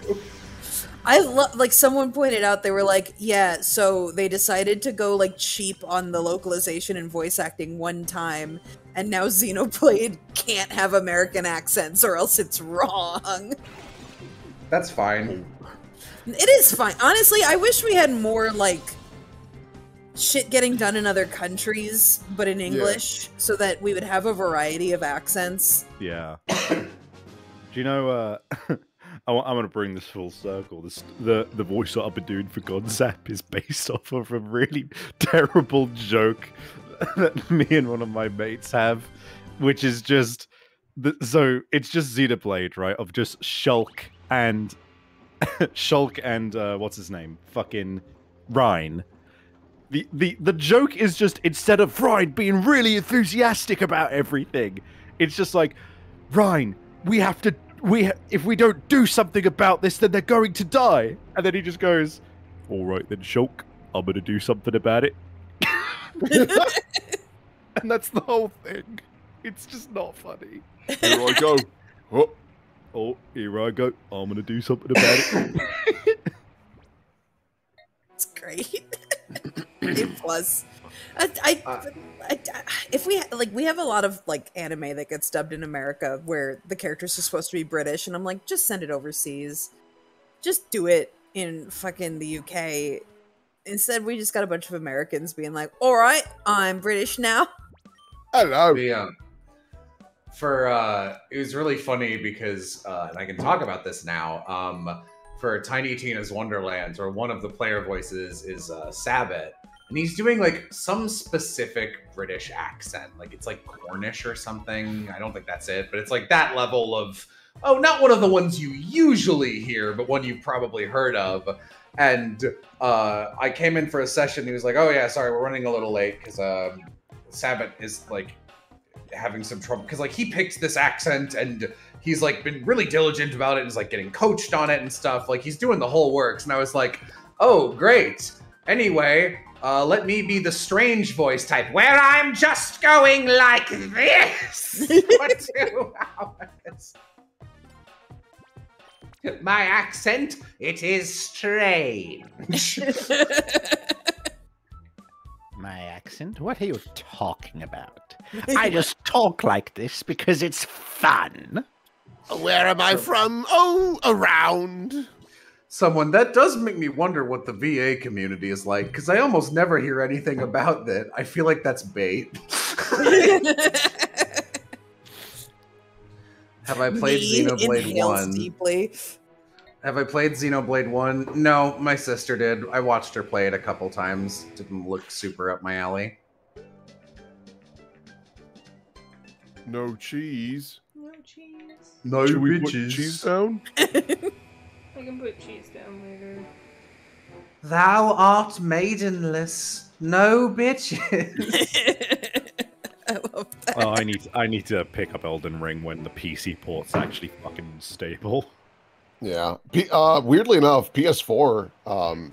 I love, like, someone pointed out, they were like, yeah, so they decided to go, like, cheap on the localization and voice acting one time, and now Xenoblade can't have American accents or else it's wrong. That's fine. It is fine. Honestly, I wish we had more, like, shit getting done in other countries, but in English, so that we would have a variety of accents. Yeah. Do you know, I'm going to bring this full circle. The voice that I've been doing for Godzap is based off of a really terrible joke that me and one of my mates have, which is just... So, it's just Xenoblade, right? Of just Shulk and... what's his name? Fucking Rhine. The joke is just, instead of Rhine being really enthusiastic about everything, it's just like, Rhine, if we don't do something about this, then they're going to die. And then he just goes, all right then, Shulk, I'm going to do something about it. And that's the whole thing. It's just not funny. Here I go. Oh, here I go. I'm going to do something about it. It's great. A plus. If we have a lot of like anime that gets dubbed in America where the characters are supposed to be British, and I'm like, just send it overseas. Just do it in fucking the UK. Instead, we just got a bunch of Americans being like, all right, I'm British now. Hello. It was really funny because, and I can talk about this now, for Tiny Tina's Wonderlands, or one of the player voices is Sabbath, and he's doing like some specific British accent, like it's like Cornish or something. I don't think that's it, but it's like that level of, oh, not one of the ones you usually hear, but one you've probably heard of. And I came in for a session, he was like, oh yeah, sorry, we're running a little late, because Sabbath is like having some trouble, because like he picked this accent and he's like been really diligent about it and is like getting coached on it and stuff. Like he's doing the whole works. And I was like, oh, great. Anyway, let me be the strange voice type where I'm just going like this for 2 hours. My accent, it is strange. My accent? What are you talking about? I just talk like this because it's fun. Where am I from? Oh, around. Someone that does make me wonder what the VA community is like, because I almost never hear anything about that. I feel like that's bait. Have I played Xenoblade 1? Deeply. Have I played Xenoblade 1? No, my sister did. I watched her play it a couple times. Didn't look super up my alley. No cheese. No cheese. No Should we put bitches. cheese down? I can put cheese down later. Thou art maidenless. No bitches. I love that. Oh, I need to pick up Elden Ring when the PC port's actually fucking stable. Yeah. Weirdly enough, PS4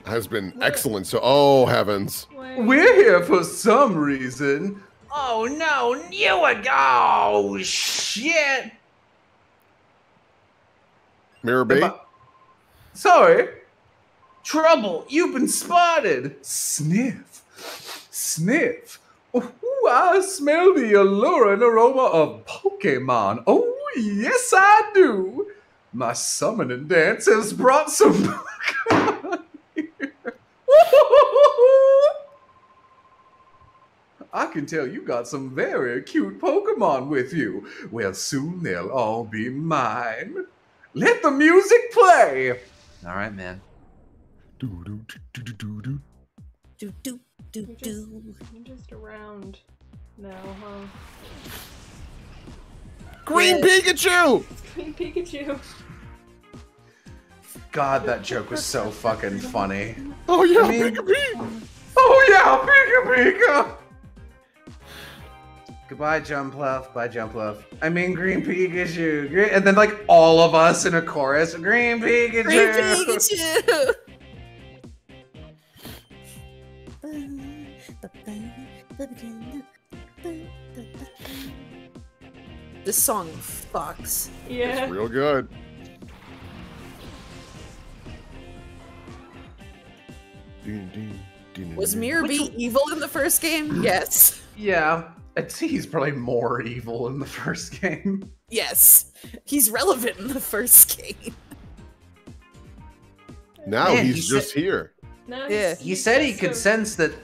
has been excellent. So, oh heavens. We're here for some reason. Oh no, you again! Oh shit! Mirror B? Sorry. Trouble, you've been spotted. Sniff. Sniff. Ooh, I smell the alluring aroma of Pokemon. Oh, yes, I do. My summoning dance has brought some Pokemon here. I can tell you got some very cute Pokemon with you. Well, soon they'll all be mine. Let the music play. All right, man. Do, do, do, do. You're just around now, huh? Green Pikachu! Green Pikachu. God, that joke was so fucking funny. Oh yeah, Pika Pika! Oh yeah, Pika Pika! Goodbye, Jumpluff. Bye, Jumpluff. I mean, Green Pikachu. And then, like, all of us in a chorus. Green Pikachu! Green Pikachu! This song fucks. Yeah. It's real good. Was Mirror B evil in the first game? Yes. Yeah. I'd say he's probably more evil in the first game. Yes. He's relevant in the first game. Now Man, he's just here. No, Yeah. He said he could sense that...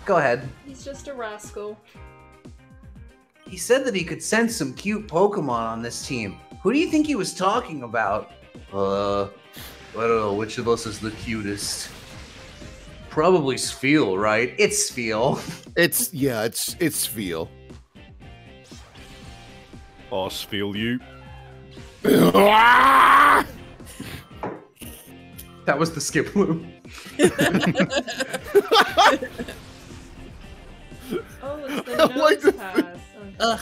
Go ahead. He's just a rascal. He said that he could sense some cute Pokemon on this team. Who do you think he was talking about? I don't know. Which of us is the cutest? Probably Spheal, right? It's Spheal. It's Spheal. I'll feel you. That was the skip loop. Oh, it's the I like nose the- pass. Ugh.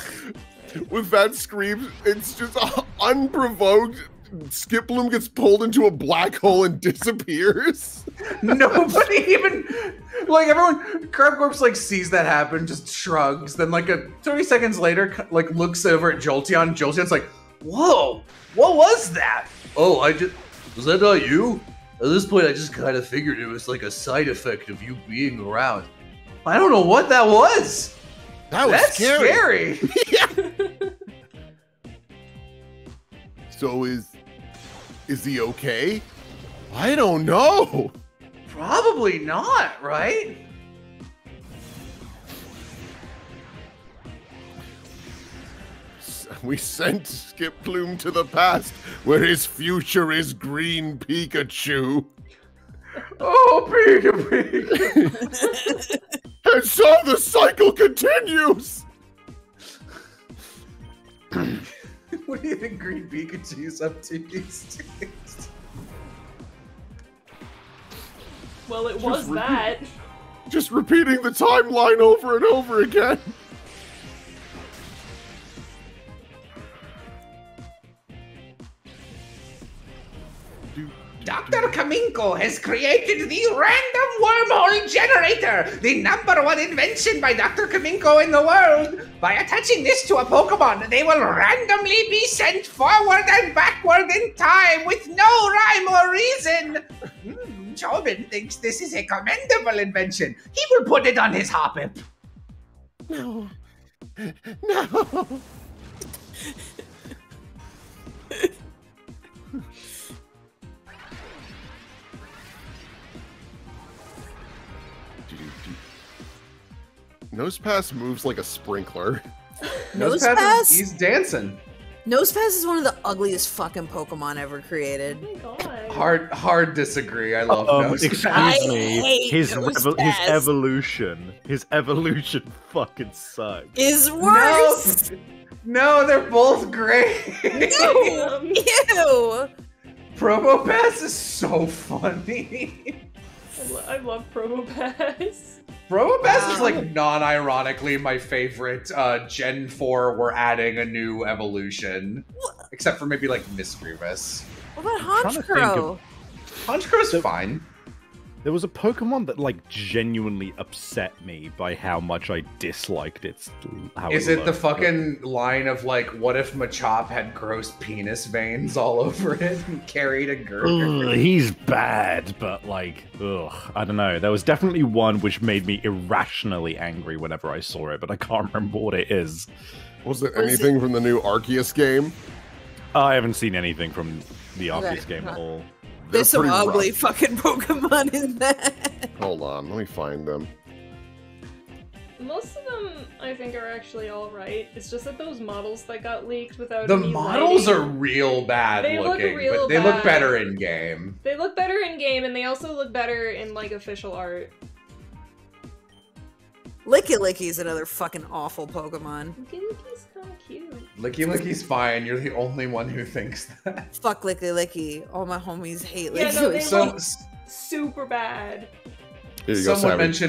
With that scream, it's just unprovoked. Skiploom gets pulled into a black hole and disappears. Nobody even, like, everyone, Crab Corpse, like, sees that happen, just shrugs, then, like, 30 seconds later, like, looks over at Jolteon. Jolteon's like, whoa, what was that? Oh, was that not you? At this point, I just kind of figured it was, like, a side effect of you being around. I don't know what that was. That's scary. So is he okay? I don't know. Probably not, right? We sent Skip Plume to the past, where his future is green Pikachu. Oh, Pikachu! And so the cycle continues! What do you think Green Pikachu's up to these days? Well, it was that. Just repeating the timeline over and over again. Dr. Kaminko has created the random wormhole generator, the #1 invention by Dr. Kaminko in the world. By attaching this to a Pokemon, they will randomly be sent forward and backward in time with no rhyme or reason. Chobin thinks this is a commendable invention. He will put it on his Hoppip. No. No. Nosepass moves like a sprinkler. Nosepass? He's dancing. Nosepass is one of the ugliest fucking Pokemon ever created. Oh my god. Hard disagree. I love Nosepass. Excuse me. His Nosepass. evolution fucking sucks. Is worse. No, they're both great. No. Ew. Probopass is so funny. I love Probopass. Probopass is like non-ironically my favorite. Gen 4, we're adding a new evolution. Except for maybe like Misdreavus. What about Honchkrow? Honchkrow's fine. There was a Pokemon that like genuinely upset me by how much I disliked its. Is it the fucking line of like, what if Machop had gross penis veins all over it and carried a girl? He's bad, but like, I don't know. There was definitely one which made me irrationally angry whenever I saw it, but I can't remember what it is. Was it anything from the new Arceus game? I haven't seen anything from the Arceus game at all. There's some pretty ugly rough. fucking Pokemon in that. Hold on, let me find them. Most of them, I think, are actually alright. It's just that those models that got leaked without The any models lighting, are real bad They look looking, real but they look bad. better in game. They look better in game, and they also look better in like official art. Licky-Licky's another fucking awful Pokemon. Licky-Licky's kind of cute. Licky-Licky's fine. You're the only one who thinks that. Fuck Licky-Licky. All my homies hate Yeah, no, they Licky-Licky. look super bad. Here you go, Someone Savage.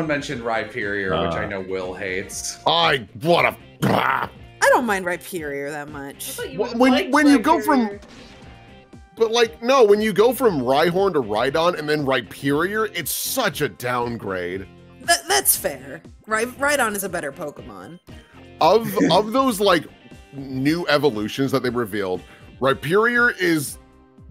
mentioned Rhyperior, which I know Will hates. What a. I don't mind Rhyperior that much. When you go from. But like, no, when you go from Rhyhorn to Rhydon and then Rhyperior, it's such a downgrade. That's fair. Rhydon is a better Pokemon. Of those like new evolutions that they revealed, Rhyperior is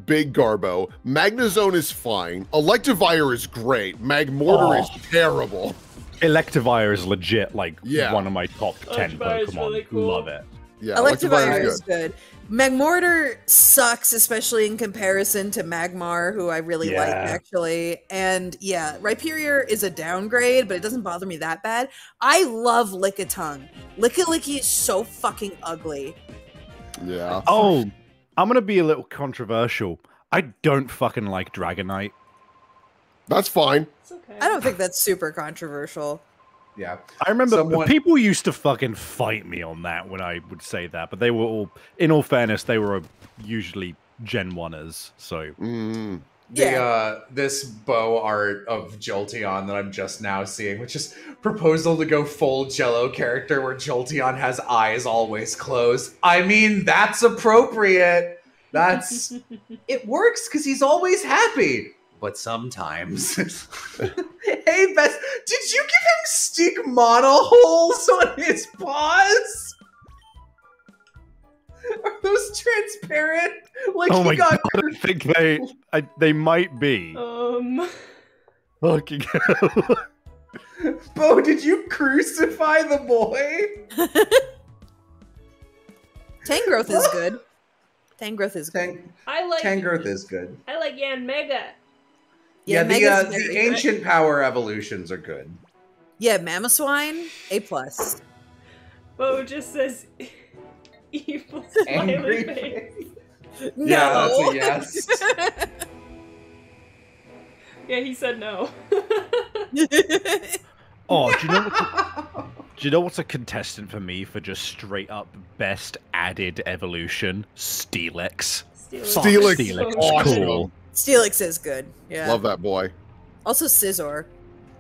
big Garbo, Magnezone is fine, Electivire is great, Magmortar is terrible. Electivire is legit like Yeah. one of my top 10 Electivire is Pokemon. really cool. Love it. Yeah, Electivire is good. Magmortar sucks, especially in comparison to Magmar, who I really like, actually. And yeah, Rhyperior is a downgrade, but it doesn't bother me that bad. I love Lickitung. Licky-Licky is so fucking ugly. Yeah. Oh, I'm gonna be a little controversial. I don't fucking like Dragonite. That's fine. It's okay. I don't think that's super controversial. Yeah. I remember people used to fucking fight me on that when I would say that, but they were all, in all fairness, they were usually Gen 1ers, so... This bow art of Jolteon that I'm just now seeing, which is proposal to go full Jello character where Jolteon has eyes always closed. I mean, that's appropriate. That's... It works because he's always happy. But sometimes. Hey, Bess, did you give him stigmata holes on his paws? Are those transparent? Like oh he my got. God, I think they might be. Fucking hell. Bo, did you crucify the boy? Tangrowth is good. Tangrowth is good. I like Tangrowth is good. I like Yanmega. Yeah, Mega's the very ancient good. power evolutions are good. Yeah, Mamoswine, A+. Bo just says evil Angry smiley face. No. Yeah, that's a yes. Yeah, he said no. Oh, do you know what's a contestant for me for just straight up best added evolution? Steelix. Fuck, Steelix Steelix is awesome. cool. Steelix is good. Yeah. Love that boy. Also Scizor.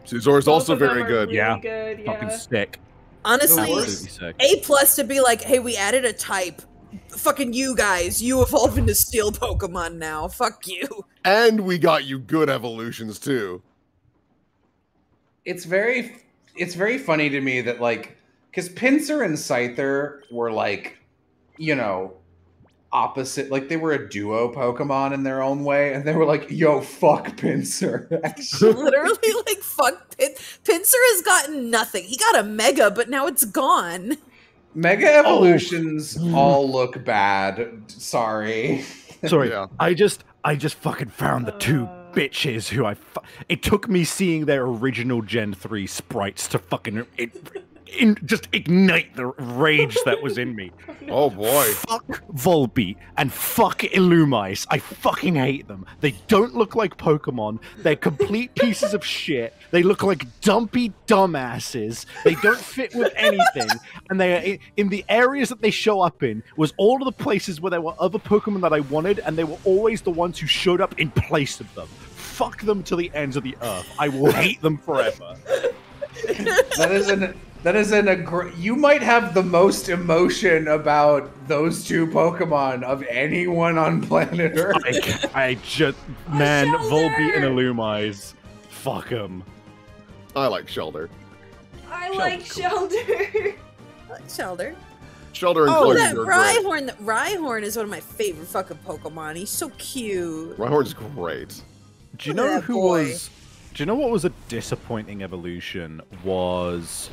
Scizor is Both also of them very are good. really Yeah. good, yeah. Fucking sick. Honestly, Absolutely sick. A+ to be like, hey, we added a type. Fucking you guys, you evolve into steel Pokemon now. Fuck you. And we got you good evolutions too. It's very funny to me that like, because Pinsir and Scyther were like, you know, opposite, like they were a duo Pokemon in their own way, and they were like, yo, fuck Pinsir. Literally, like, fuck. Pinsir has gotten nothing. He got a Mega, but now it's gone. Mega evolutions all look bad. Sorry. Sorry, Yeah. I just fucking found the two bitches who it took me seeing their original Gen 3 sprites to fucking just ignite the rage that was in me. Oh boy. Fuck Volbeat and fuck Illumise. I fucking hate them. They don't look like Pokemon. They're complete pieces of shit. They look like dumpy dumbasses. They don't fit with anything. And they are in the areas that they show up in was all of the places where there were other Pokemon that I wanted, and they were always the ones who showed up in place of them. Fuck them to the ends of the earth. I will hate them forever. That is you might have the most emotion about those two Pokemon of anyone on planet Earth. I just, man, Volbeat and Illumise, fuck them. I like Shelder. I like Shelder. Shelder. Shelder and Oh, Chloe that are great. Rhyhorn. Rhyhorn is one of my favorite fucking Pokemon. He's so cute. Rhyhorn's great. Do you Look at know that who boy. was? Do you know what was a disappointing evolution? Was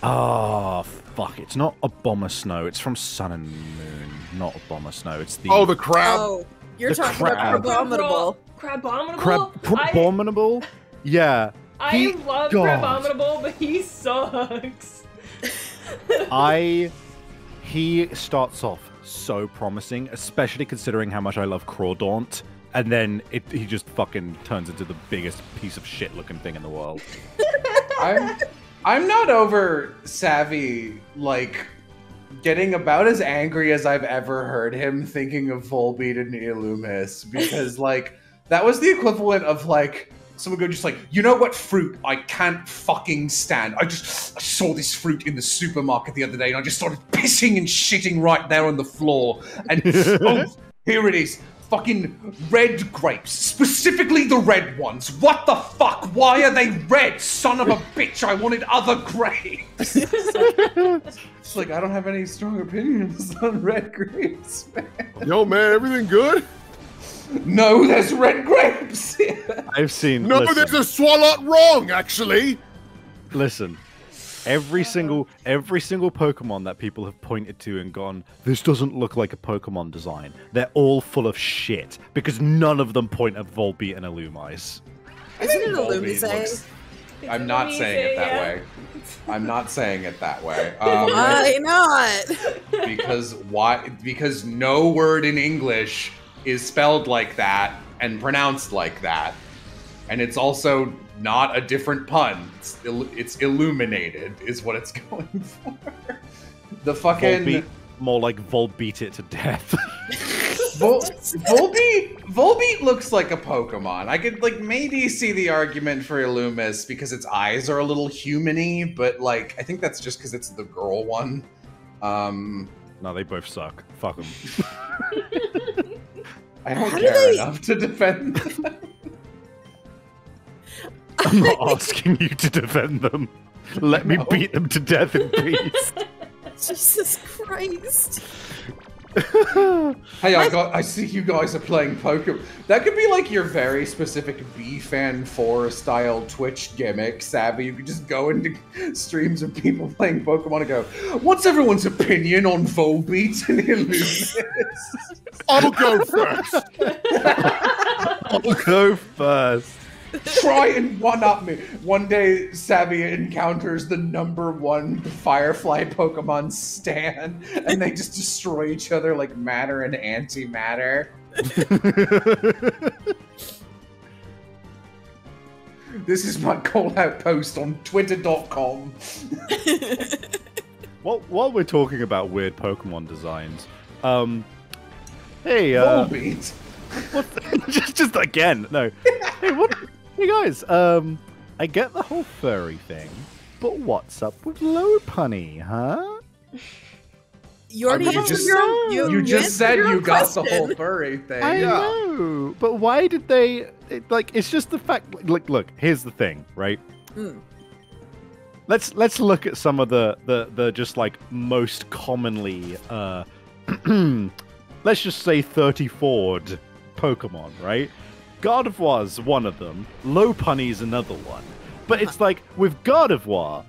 oh fuck! It's not Abomasnow. It's from Sun and Moon. Not Abomasnow. It's the Oh, the crab. Oh, you're The talking crab. about Crabominable. Crabominable? Crabominable. Yeah. I love God. Crabominable, but he sucks. He starts off so promising, especially considering how much I love Crawdaunt, and then he just fucking turns into the biggest piece of shit looking thing in the world. I'm not over Savvy, like, getting about as angry as I've ever heard him thinking of Volbeat and Illumise, because, like, that was the equivalent of, like, someone go just like, you know what fruit I can't fucking stand? I saw this fruit in the supermarket the other day, and I just started pissing and shitting right there on the floor, and, oh, here it is. Fucking red grapes, specifically the red ones. What the fuck? Why are they red? Son of a bitch! I wanted other grapes. It's like I don't have any strong opinions on red grapes, man. Yo, man, everything good? No, there's red grapes. I've seen. No, listen, there's a Swalot wrong, actually. Listen, every single Pokemon that people have pointed to and gone, this doesn't look like a Pokemon design. They're all full of shit because none of them point at Volbeat and Illumise. Isn't it Volbeat Illumise? looks- I'm not saying it that way. I'm not saying it that way. Why not? Because why? Because no word in English is spelled like that and pronounced like that, and it's also not a different pun. It's illuminated, is what it's going for. The fucking Volbeat, more like Volbeat it to death. Volbeat looks like a Pokemon. I could like maybe see the argument for Illumise because its eyes are a little human-y, but like I think that's just because it's the girl one. No, they both suck. Fuck them. I don't care enough to defend them. I'm not asking you to defend them. Let me beat them to death in peace. Jesus Christ. Hey, I see you guys are playing Pokemon. That could be like your very specific B-Fan4 style Twitch gimmick, Savvy. You could just go into streams of people playing Pokemon and go, what's everyone's opinion on Volbeat and Illumise? I'll go first. I'll go first. Try and one-up me. One day, Savia encounters the #1 Firefly Pokemon Stan, and they just destroy each other like matter and antimatter. This is my call-out post on twitter.com. Well, while we're talking about weird Pokemon designs, hey, Volbeat. What just again, no. Hey guys, I get the whole furry thing, but what's up with Lopunny, huh? You already answered You just said you got the question. whole furry thing. I know, but why did they it's just the fact. Look. Here's the thing, right? Let's look at some of the just like most commonly let's just say 34'd Pokemon, right? Gardevoir's one of them. Lopunny's another one. But it's like with Gardevoir's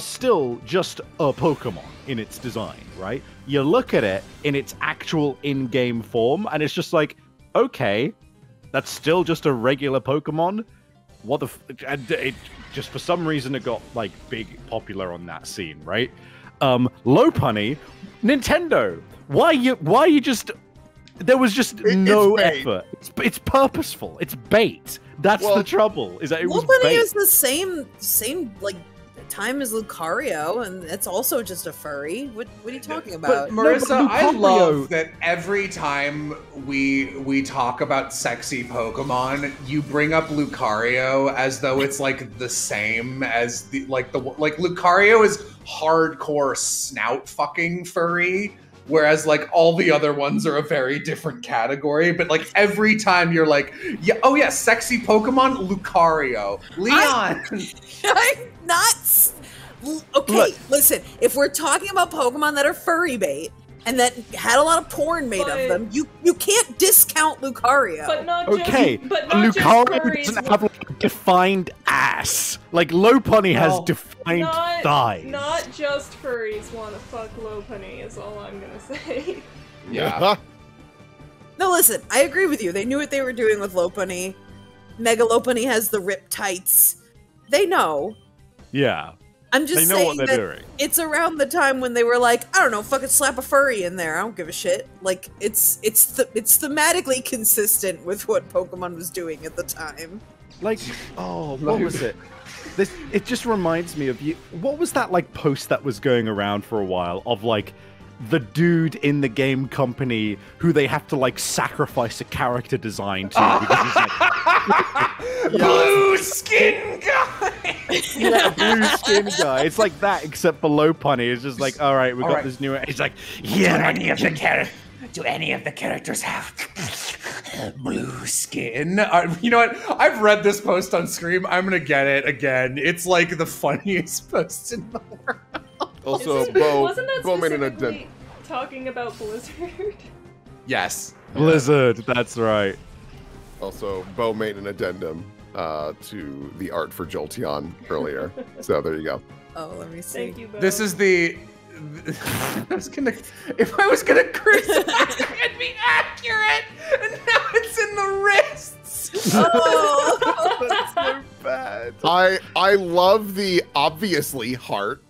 still just a Pokemon in its design, right? You look at it in its actual in-game form, and it's just like, okay, that's still just a regular Pokemon. What the? It just for some reason it got like big popular on that scene, right? Lopunny, Nintendo. Why you just? There was just no effort. It's purposeful. It's bait. That's the trouble. Is that it was Lopunny bait. is the same like time as Lucario, and it's also just a furry. What are you talking about? But Marissa, I Lucario- love that every time we talk about sexy Pokemon, you bring up Lucario as though it's like the same as the Lucario is hardcore snout fucking furry. Whereas, like, all the other ones are a very different category. But, like, every time you're like, yeah, oh, yeah, sexy Pokemon, Lucario. Leon! I'm not... Okay, Look. listen. If we're talking about Pokemon that are furry bait, and that had a lot of porn made of them, you can't discount Lucario. But not Okay, just, but not Lucario just furries. doesn't have like, a defined ass. Like Lopunny has defined thighs. Not just furries want to fuck Lopunny is all I'm gonna say. Yeah. No, listen, I agree with you. They knew what they were doing with Lopunny. Mega Lopunny has the ripped tights. They know. Yeah. I'm just They know saying what they're that doing. it's around the time when they were like, I don't know, fucking slap a furry in there. I don't give a shit. Like it's thematically consistent with what Pokemon was doing at the time. Like, oh, what was it? It just reminds me of you. What was that like post that was going around for a while of like the dude in the game company who they have to like sacrifice a character design to because he's like Blue skin guy! yeah, blue skin guy. It's like that except for Lopunny. It's just like, all right, we got this new. It's like, yeah, Do any of the characters have blue skin? You know what? I've read this post on Scream. I'm gonna get it again. It's like the funniest post in the world. Also, Wasn't that Bo made an specifically addendum. talking about Blizzard? Yes. Blizzard. That's right. Also, Bo made an addendum to the art for Jolteon earlier. So there you go. Oh, let me see. Thank you, Bo. This is the. If I was gonna crucify, it'd be accurate, and now it's in the wrists. Oh, That's so bad. I love the obviously heart.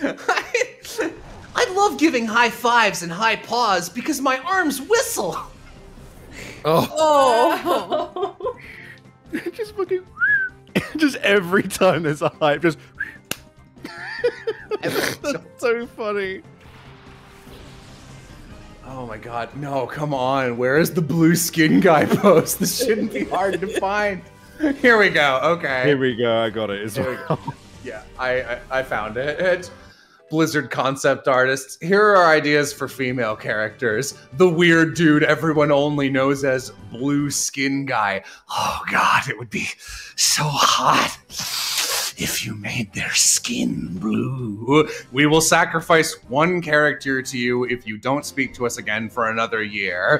I love giving high fives and high paws because my arms whistle. Oh, oh. Just fucking. Just every time there's a hype, just. That's so funny. Oh my god, no, come on. Where is the blue skin guy post? This shouldn't be hard to find. Here we go, okay. Here we go. I got it as Here we well. go. Yeah, I found it. It's Blizzard concept artists. Here are ideas for female characters. The weird dude everyone only knows as blue skin guy. Oh god, it would be so hot if you made their skin blue. We will sacrifice one character to you if you don't speak to us again for another year.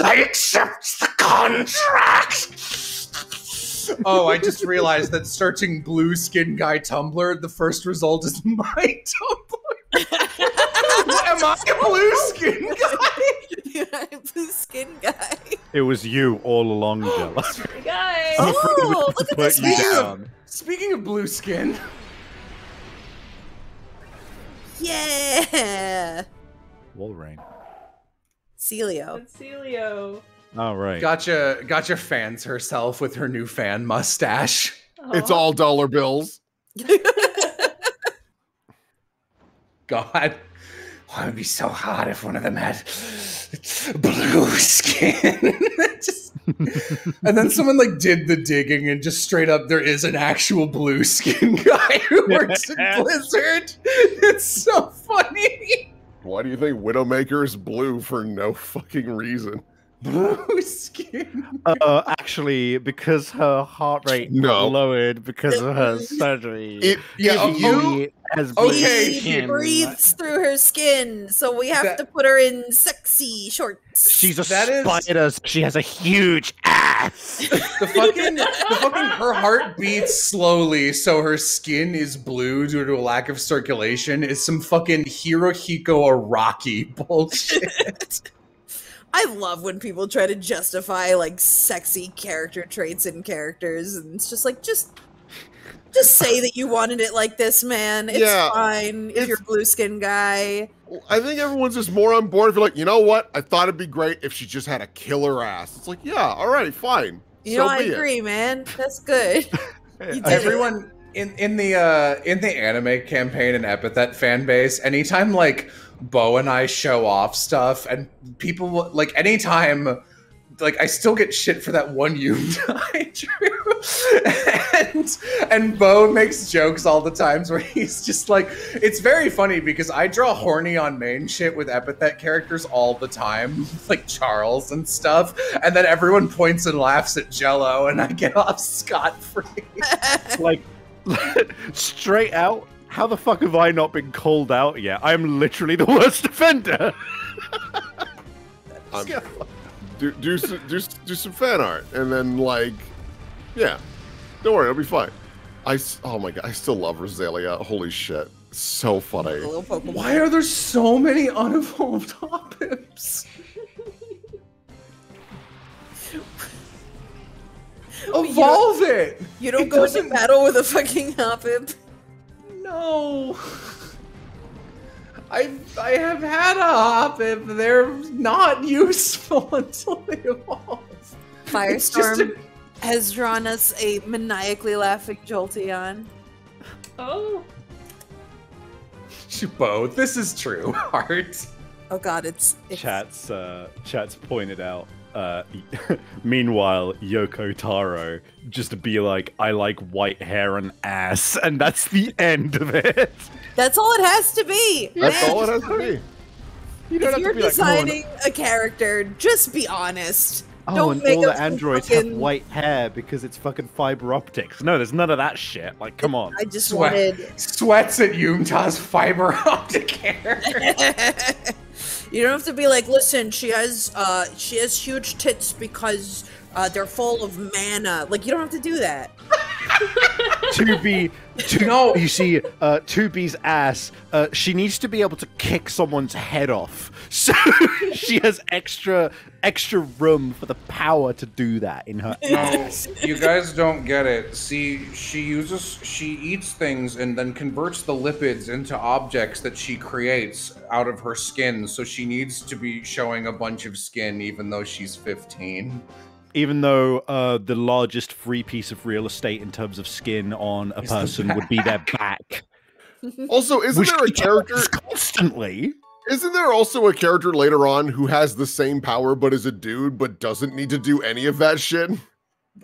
I accept the contract! Oh, I just realized that searching blue skin guy Tumblr, the first result is my Tumblr. Am I a blue skin guy? Blue skin guy. It was you all along, Jella. Guys! I'm afraid we Oh, have to look at put this you hair. down. Speaking of blue skin, Yeah. Walrein. Celio. It's Celio. All right. gotcha fans herself with her new fan mustache. It's all dollar bills. God. Why would be so hot if one of them had blue skin? And then someone like did the digging and just straight up there is an actual blue skin guy who works at Blizzard. It's so funny. Why do you think Widowmaker is blue for no fucking reason? Blue skin. Actually, because her heart rate lowered because of her surgery. Has She breathes through her skin, so we have to put her in sexy shorts. She's a spider. She has a huge ass. The fucking her heart beats slowly, so her skin is blue due to a lack of circulation is some fucking Hirohiko Araki bullshit. I love when people try to justify like sexy character traits in characters, and it's just like just say that you wanted it like this, man. It's fine if you're a blue skin guy. I think everyone's just more on board if you're like, you know what? I thought it'd be great if she just had a killer ass. It's like, yeah, all right, fine. You know, I agree, man. That's good. Everyone in the anime campaign and Epithet fan base, anytime like Bo and I show off stuff, and people like anytime. Like I still get shit for that one Yumi I drew, and Bo makes jokes all the times where he's just like, it's very funny because I draw horny on main shit with epithet characters all the time, like Charles and stuff, and then everyone points and laughs at Jello, and I get off scot-free. Like straight out. How the fuck have I not been called out yet? I'm literally the worst offender. Do some fan art, and then like, yeah, don't worry, it'll be fine. Oh my god, I still love Rosalia. Holy shit, so funny. Why are there so many unevolved Hoppips? Evolve it. You don't go into battle with a fucking Hoppip. No. I have had a Hoppip. They're not useful until they evolve. Firestorm has drawn us a maniacally laughing Jolteon. Oh. Bo, this is true. Heart. Oh god, it's Chat's pointed out. Meanwhile, Yoko Taro just to be like, I like white hair and ass, and that's the end of it. That's all it has to be. That's all it has to be. You don't if have you're to be designing a character, just be honest. Oh, Don't and make all the up androids fucking... have white hair because it's fucking fiber optics. No, there's none of that shit. Like, come on. I just wanted sweats at Yumta's fiber optic hair. You don't have to be like, listen, she has huge tits because they're full of mana. Like, you don't have to do that. You see, 2B's ass, she needs to be able to kick someone's head off. So she has extra room for the power to do that in her ass. No, you guys don't get it. See, she eats things and then converts the lipids into objects that she creates out of her skin. So she needs to be showing a bunch of skin even though she's 15. Even though the largest free piece of real estate in terms of skin on a person would be their back. Also, isn't there a character constantly? Isn't there also a character later on who has the same power but is a dude but doesn't need to do any of that shit?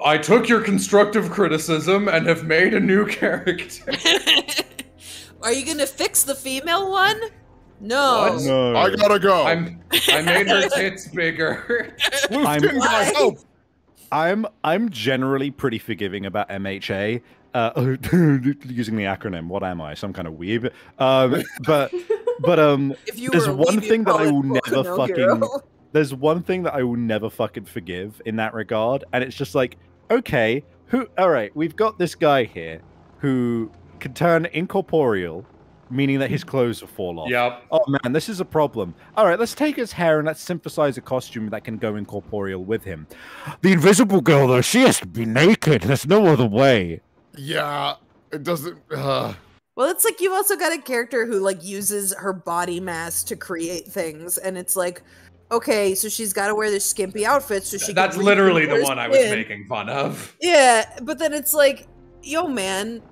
I took your constructive criticism and have made a new character. Are you gonna fix the female one? No. What? No. I gotta go. I made her tits bigger. I'm generally pretty forgiving about MHA. Using the acronym, what am I? Some kind of weeb. But there's one thing that I will never fucking. There's one thing that I will never fucking forgive in that regard, and it's just like, okay, all right, we've got this guy here who can turn incorporeal, meaning that his clothes will fall off. Yep. Oh man, this is a problem. All right, let's take his hair and let's synthesize a costume that can go incorporeal with him. The Invisible Girl, though, she has to be naked. There's no other way. Yeah, it doesn't. Well, it's like you've also got a character who like uses her body mass to create things, and it's like, okay, so she's got to wear this skimpy outfit so she. That's literally the one I was making fun of. Yeah, but then it's like, yo, man,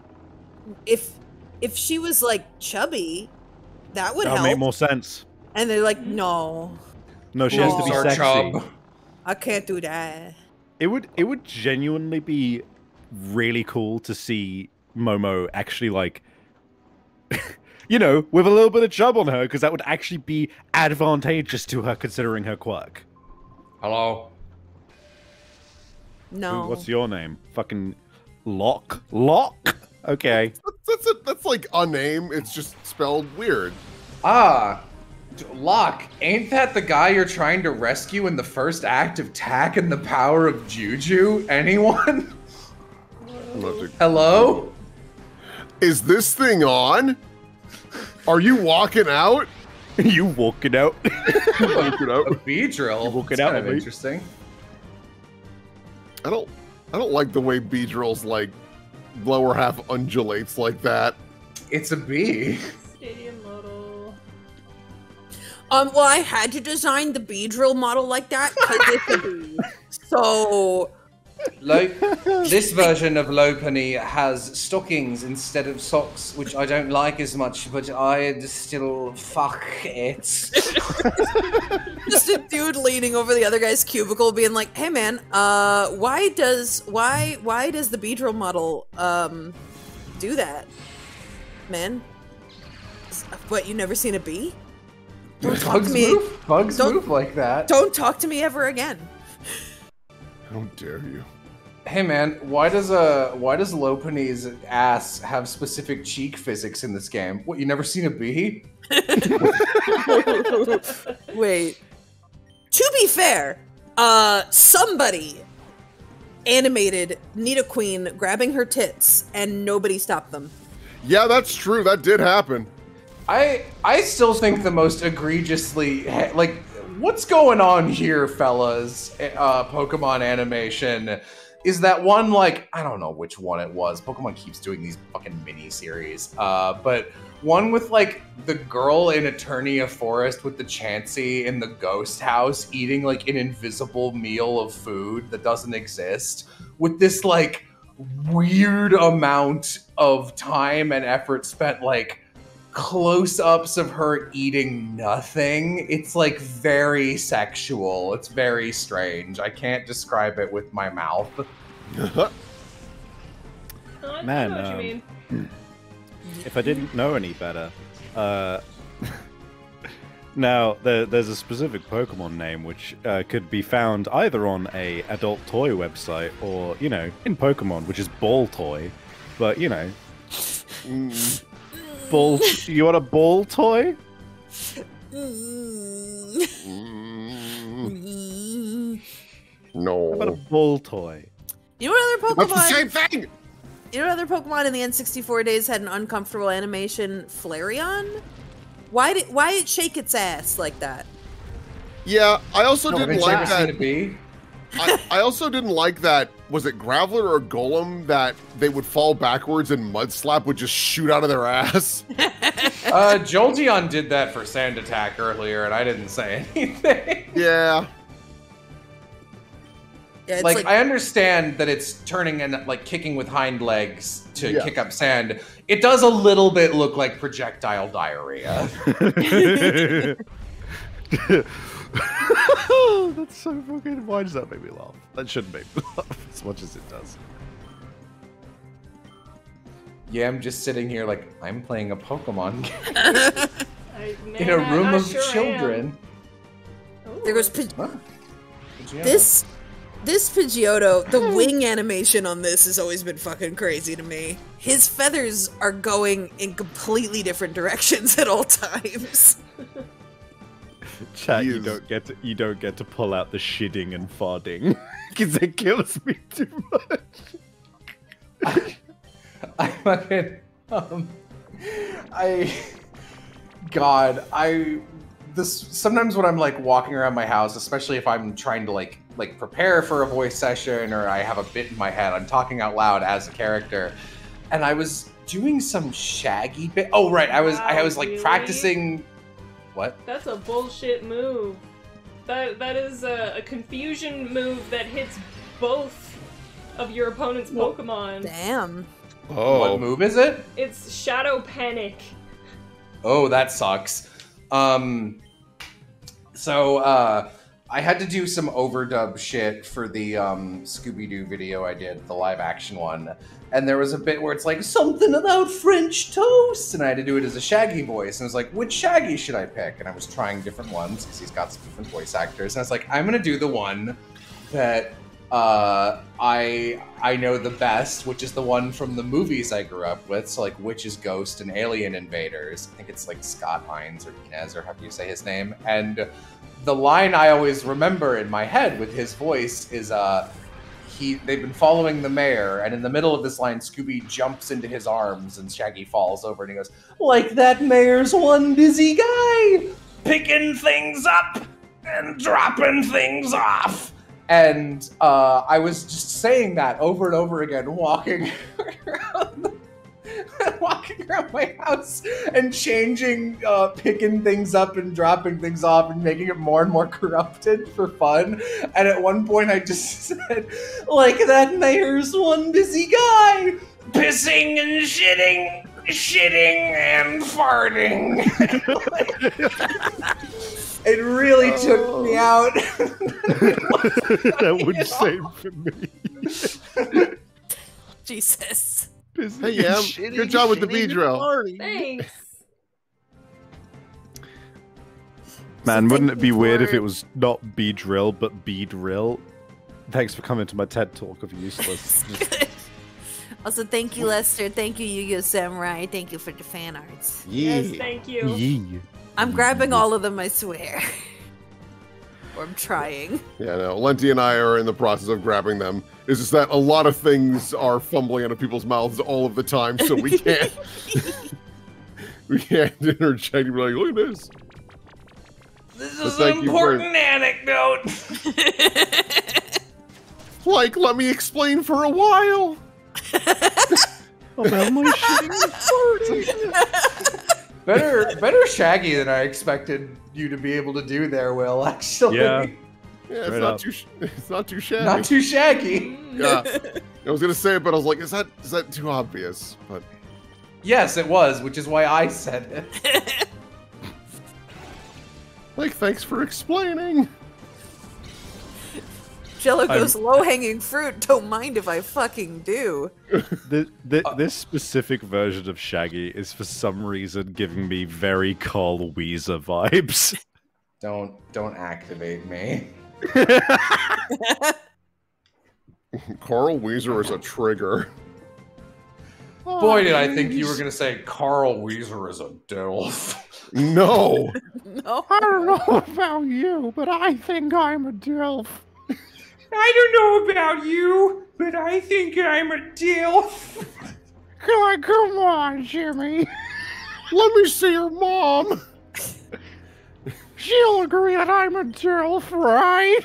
if she was like chubby, that would help. Make more sense. And they're like, no. No, she has to be sexy. Chub. I can't do that. It would genuinely be really cool to see Momo actually like, you know, with a little bit of chub on her, because that would actually be advantageous to her considering her quirk. Hello. No. Ooh, what's your name? Fucking Locke? Locke? Okay. That's like a name. It's just spelled weird. Locke, ain't that the guy you're trying to rescue in the first act of Tak and the Power of Juju? Anyone? Hello? Is this thing on? Are you walking out? You walking out? Walking out. A Beedrill. Walking That's out, kind of mate. interesting. I don't like the way Beedrill's like lower half undulates like that. It's a bee. Stadium model. Well, I had to design the Beedrill model like that because it's a bee. So, This version of Lopunny has stockings instead of socks, which I don't like as much, but I'd still fuck it. just a dude leaning over the other guy's cubicle, being like, "Hey, man, why does the Beedrill model do that, man? What, you never seen a bee? Don't talk to me. Bugs move like that. Don't talk to me ever again." How dare you? Hey man, why does Lopunny's ass have specific cheek physics in this game? What, you never seen a bee? Wait. To be fair, somebody animated Nidoqueen grabbing her tits and nobody stopped them. Yeah, that's true. That did happen. I still think the most egregiously like what's going on here, fellas? Pokemon animation is that one, like, I don't know which one it was. Pokemon keeps doing these fucking mini-series. But one with, like, the girl in Eternia Forest with the Chansey in the ghost house eating, like, an invisible meal of food that doesn't exist. With this, like, weird amount of time and effort spent, like, close-ups of her eating nothing. It's like very sexual. It's very strange. I can't describe it with my mouth. Man, I know what you mean. if I didn't know any better, now there's a specific Pokemon name which could be found either on a adult toy website or, you know, in Pokemon, which is Ball Toy. But, you know, ball. You want a ball toy? No. How about a ball toy? You know what other That's the Pokemon? same thing! You know what other Pokemon in the N64 days had an uncomfortable animation? Flareon? Why did it shake its ass like that? Yeah, I also didn't like that. Bee? I also didn't like that. Was it Graveler or Golem that they would fall backwards and Mud Slap would just shoot out of their ass? Jolteon did that for Sand Attack earlier, and I didn't say anything. Yeah. Yeah, it's like, I understand that it's turning and like kicking with hind legs to kick up sand. It does a little bit look like projectile diarrhea. That's so fucking. Why does that make me laugh? That shouldn't make me laugh as much as it does. Yeah, I'm just sitting here like I'm playing a Pokemon game Man, in a room I of sure children. There goes This Pidgeotto, the wing animation on this has always been fucking crazy to me. His feathers are going in completely different directions at all times. Chat, you don't get to pull out the shitting and farting because it kills me too much. I fucking sometimes when I'm like walking around my house, especially if I'm trying to like prepare for a voice session or I have a bit in my head, I'm talking out loud as a character, and I was doing some Shaggy bit. Oh right, I was like practicing. What? That's a bullshit move. That is a confusion move that hits both of your opponent's Pokemon. Damn. Oh. What move is it? It's Shadow Panic. Oh, that sucks. So I had to do some overdub shit for the Scooby-Doo video I did, the live action one. And there was a bit where it's like, something about French toast! And I had to do it as a Shaggy voice. And I was like, which Shaggy should I pick? And I was trying different ones, because he's got some different voice actors. And I was like, I'm gonna do the one that I know the best, which is the one from the movies I grew up with. So like Witch's Ghost and Alien Invaders. I think it's like Scott Hines or Inez, or how do you say his name? And the line I always remember in my head with his voice is, they've been following the mayor, and in the middle of this line, Scooby jumps into his arms, and Shaggy falls over, and he goes, like that mayor's one busy guy, picking things up and dropping things off. And I was just saying that over and over again, walking around my house and changing, picking things up and dropping things off and making it more and more corrupted for fun. And at one point I just said, like that mayor's one busy guy, pissing and shitting and farting. It really took me out. That would same for me. Jesus. Hey, yeah, good job with the B drill. Thanks. Man, wouldn't it be weird if it was not B drill but B drill? Thanks for coming to my TED talk of useless. Also, thank you, Lester. Thank you, Yu-Gi-Oh! Samurai. Thank you for the fan arts. Yeah. Yes, thank you. Yeah. I'm grabbing all of them, I swear. Or I'm trying. Yeah, no, Lenti and I are in the process of grabbing them. It's just that a lot of things are fumbling out of people's mouths all of the time, so we can't interject and be like, look at this. This is an important anecdote. Like, let me explain for a while. About my shitting. Better Shaggy than I expected you to be able to do there, Will, actually. Yeah. Yeah, it's not too shaggy. Not too Shaggy. Yeah. I was gonna say it, but I was like, is that too obvious? But yes, it was, which is why I said it. Like, thanks for explaining. Jello goes low-hanging fruit. Don't mind if I fucking do. This specific version of Shaggy is for some reason giving me very Carl Weezer vibes. Don't activate me. Carl Weezer is a trigger. Boy, did I think you were going to say Carl Weezer is a DILF. No. No. I don't know about you, but I think I'm a DILF. I don't know about you, but I think I'm a DILF. Come on, Jimmy. Let me see your mom. She'll agree that I'm a DILF, right?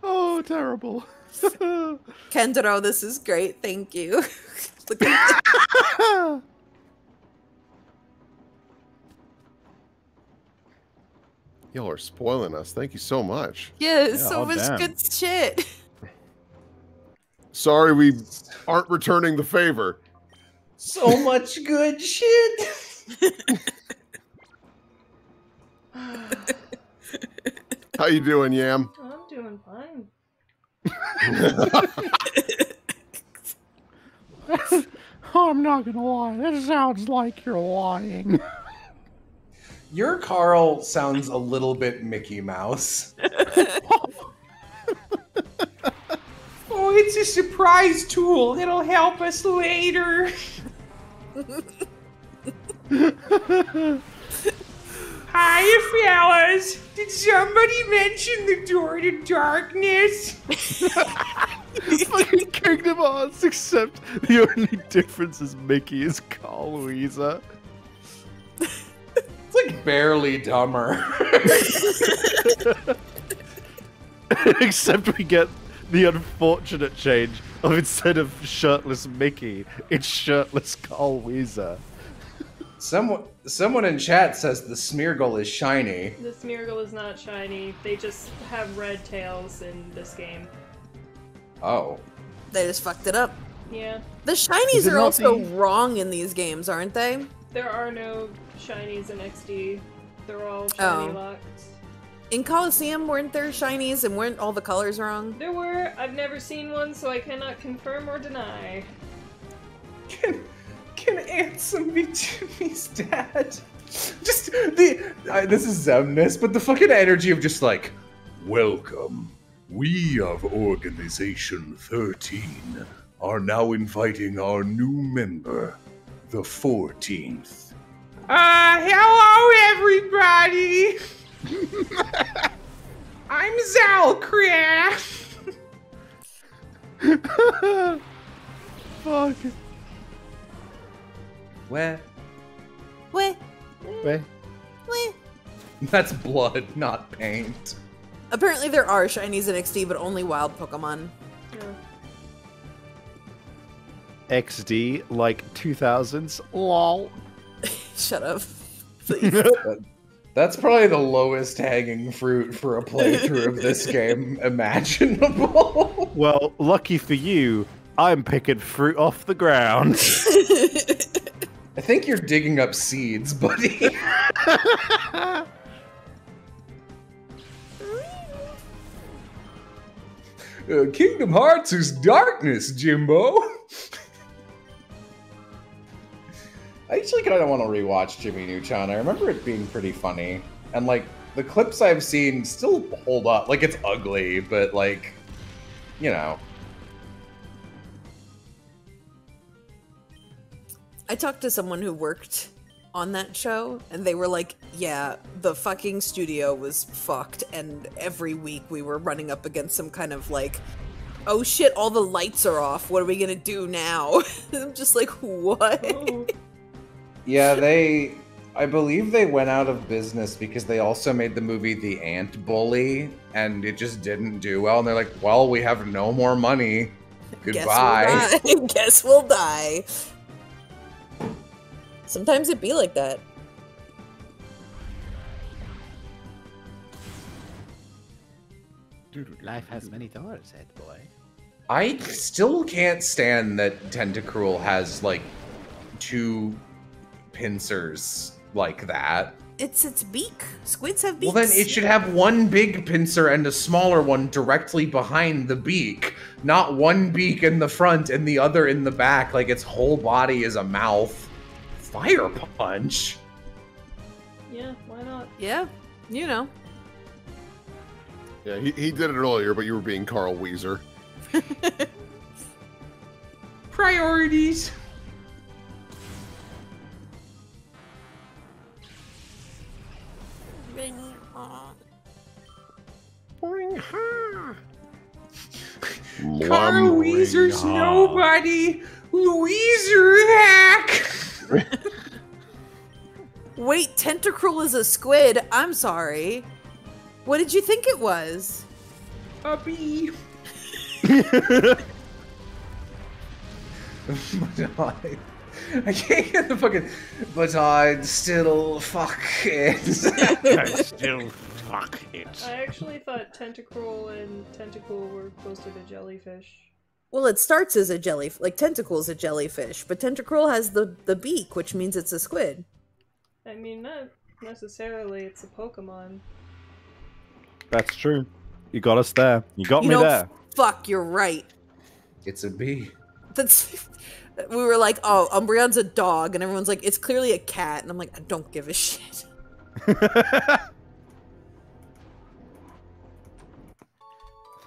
Oh, terrible. Kendro, this is great. Thank you. Look at this. Y'all are spoiling us. Thank you so much. Yeah, so much good shit. Sorry we aren't returning the favor. So much good shit. How you doing, Yam? I'm doing fine. I'm not gonna lie, this sounds like you're lying. Your Carl sounds a little bit Mickey Mouse. Oh, it's a surprise tool. It'll help us later. Hi, fellas. Did somebody mention the door to darkness? Fucking Kingdom Pokemons, except the only difference is Mickey is Carl Weezer. It's like barely dumber. Except we get the unfortunate change of instead of shirtless Mickey, it's shirtless Carl Weezer. Someone in chat says the Smeargle is shiny. The Smeargle is not shiny. They just have red tails in this game. Oh. They just fucked it up. Yeah. The shinies are also wrong in these games, aren't they? There are no shinies in XD. They're all shiny locked. In Coliseum, weren't there shinies and weren't all the colors wrong? There were. I've never seen one, so I cannot confirm or deny. Can Ansem be Jimmy's dad? Just this is Zemnis, but the fucking energy of just like, welcome. We of Organization 13 are now inviting our new member, the 14th. Hello everybody! I'm Zalcraft! Fuck. Where? Where? That's blood, not paint. Apparently there are shinies in XD, but only wild Pokemon. Yeah. XD, like 2000s? Lol. Shut up. Please. That's probably the lowest hanging fruit for a playthrough of this game imaginable. Well, lucky for you, I'm picking fruit off the ground. I think you're digging up seeds, buddy. Kingdom Hearts is darkness, Jimbo. I actually kind of want to rewatch Jimmy Neutron. I remember it being pretty funny. And, like, the clips I've seen still hold up. Like, it's ugly, but, like, you know. I talked to someone who worked on that show, and they were like, yeah, the fucking studio was fucked, and every week we were running up against some kind of, like, oh shit, all the lights are off, what are we gonna do now? I'm just like, what? Oh. Yeah, I believe they went out of business because they also made the movie The Ant Bully, and it just didn't do well, and they're like, well, we have no more money. Goodbye. Guess we'll die. Sometimes it be like that. Dude, life has many doors, head boy. I still can't stand that Tentacruel has, like, two pincers like that. It's its beak. Squids have beaks. Well, then it should have one big pincer and a smaller one directly behind the beak, not one beak in the front and the other in the back, like its whole body is a mouth. Fire Punch? Yeah, why not? Yeah, you know. Yeah, he did it earlier, but you were being Carl Weezer. Priorities. Carl Weezer's nobody. Louiser hack. Wait, Tentacruel is a squid. I'm sorry. What did you think it was? A bee. I can't get the fucking. But I'd still fuck it. I'd still fuck it. I actually thought Tentacruel and Tentacool were closer to jellyfish. Well, it starts as a jellyfish. Like, Tentacle's a jellyfish, but Tentacruel has the beak, which means it's a squid. I mean, not necessarily. It's a Pokemon. That's true. You got us there. You got me there. Fuck, you're right. It's a bee. That's. We were like, oh, Umbreon's a dog, and everyone's like, it's clearly a cat, and I'm like, I don't give a shit.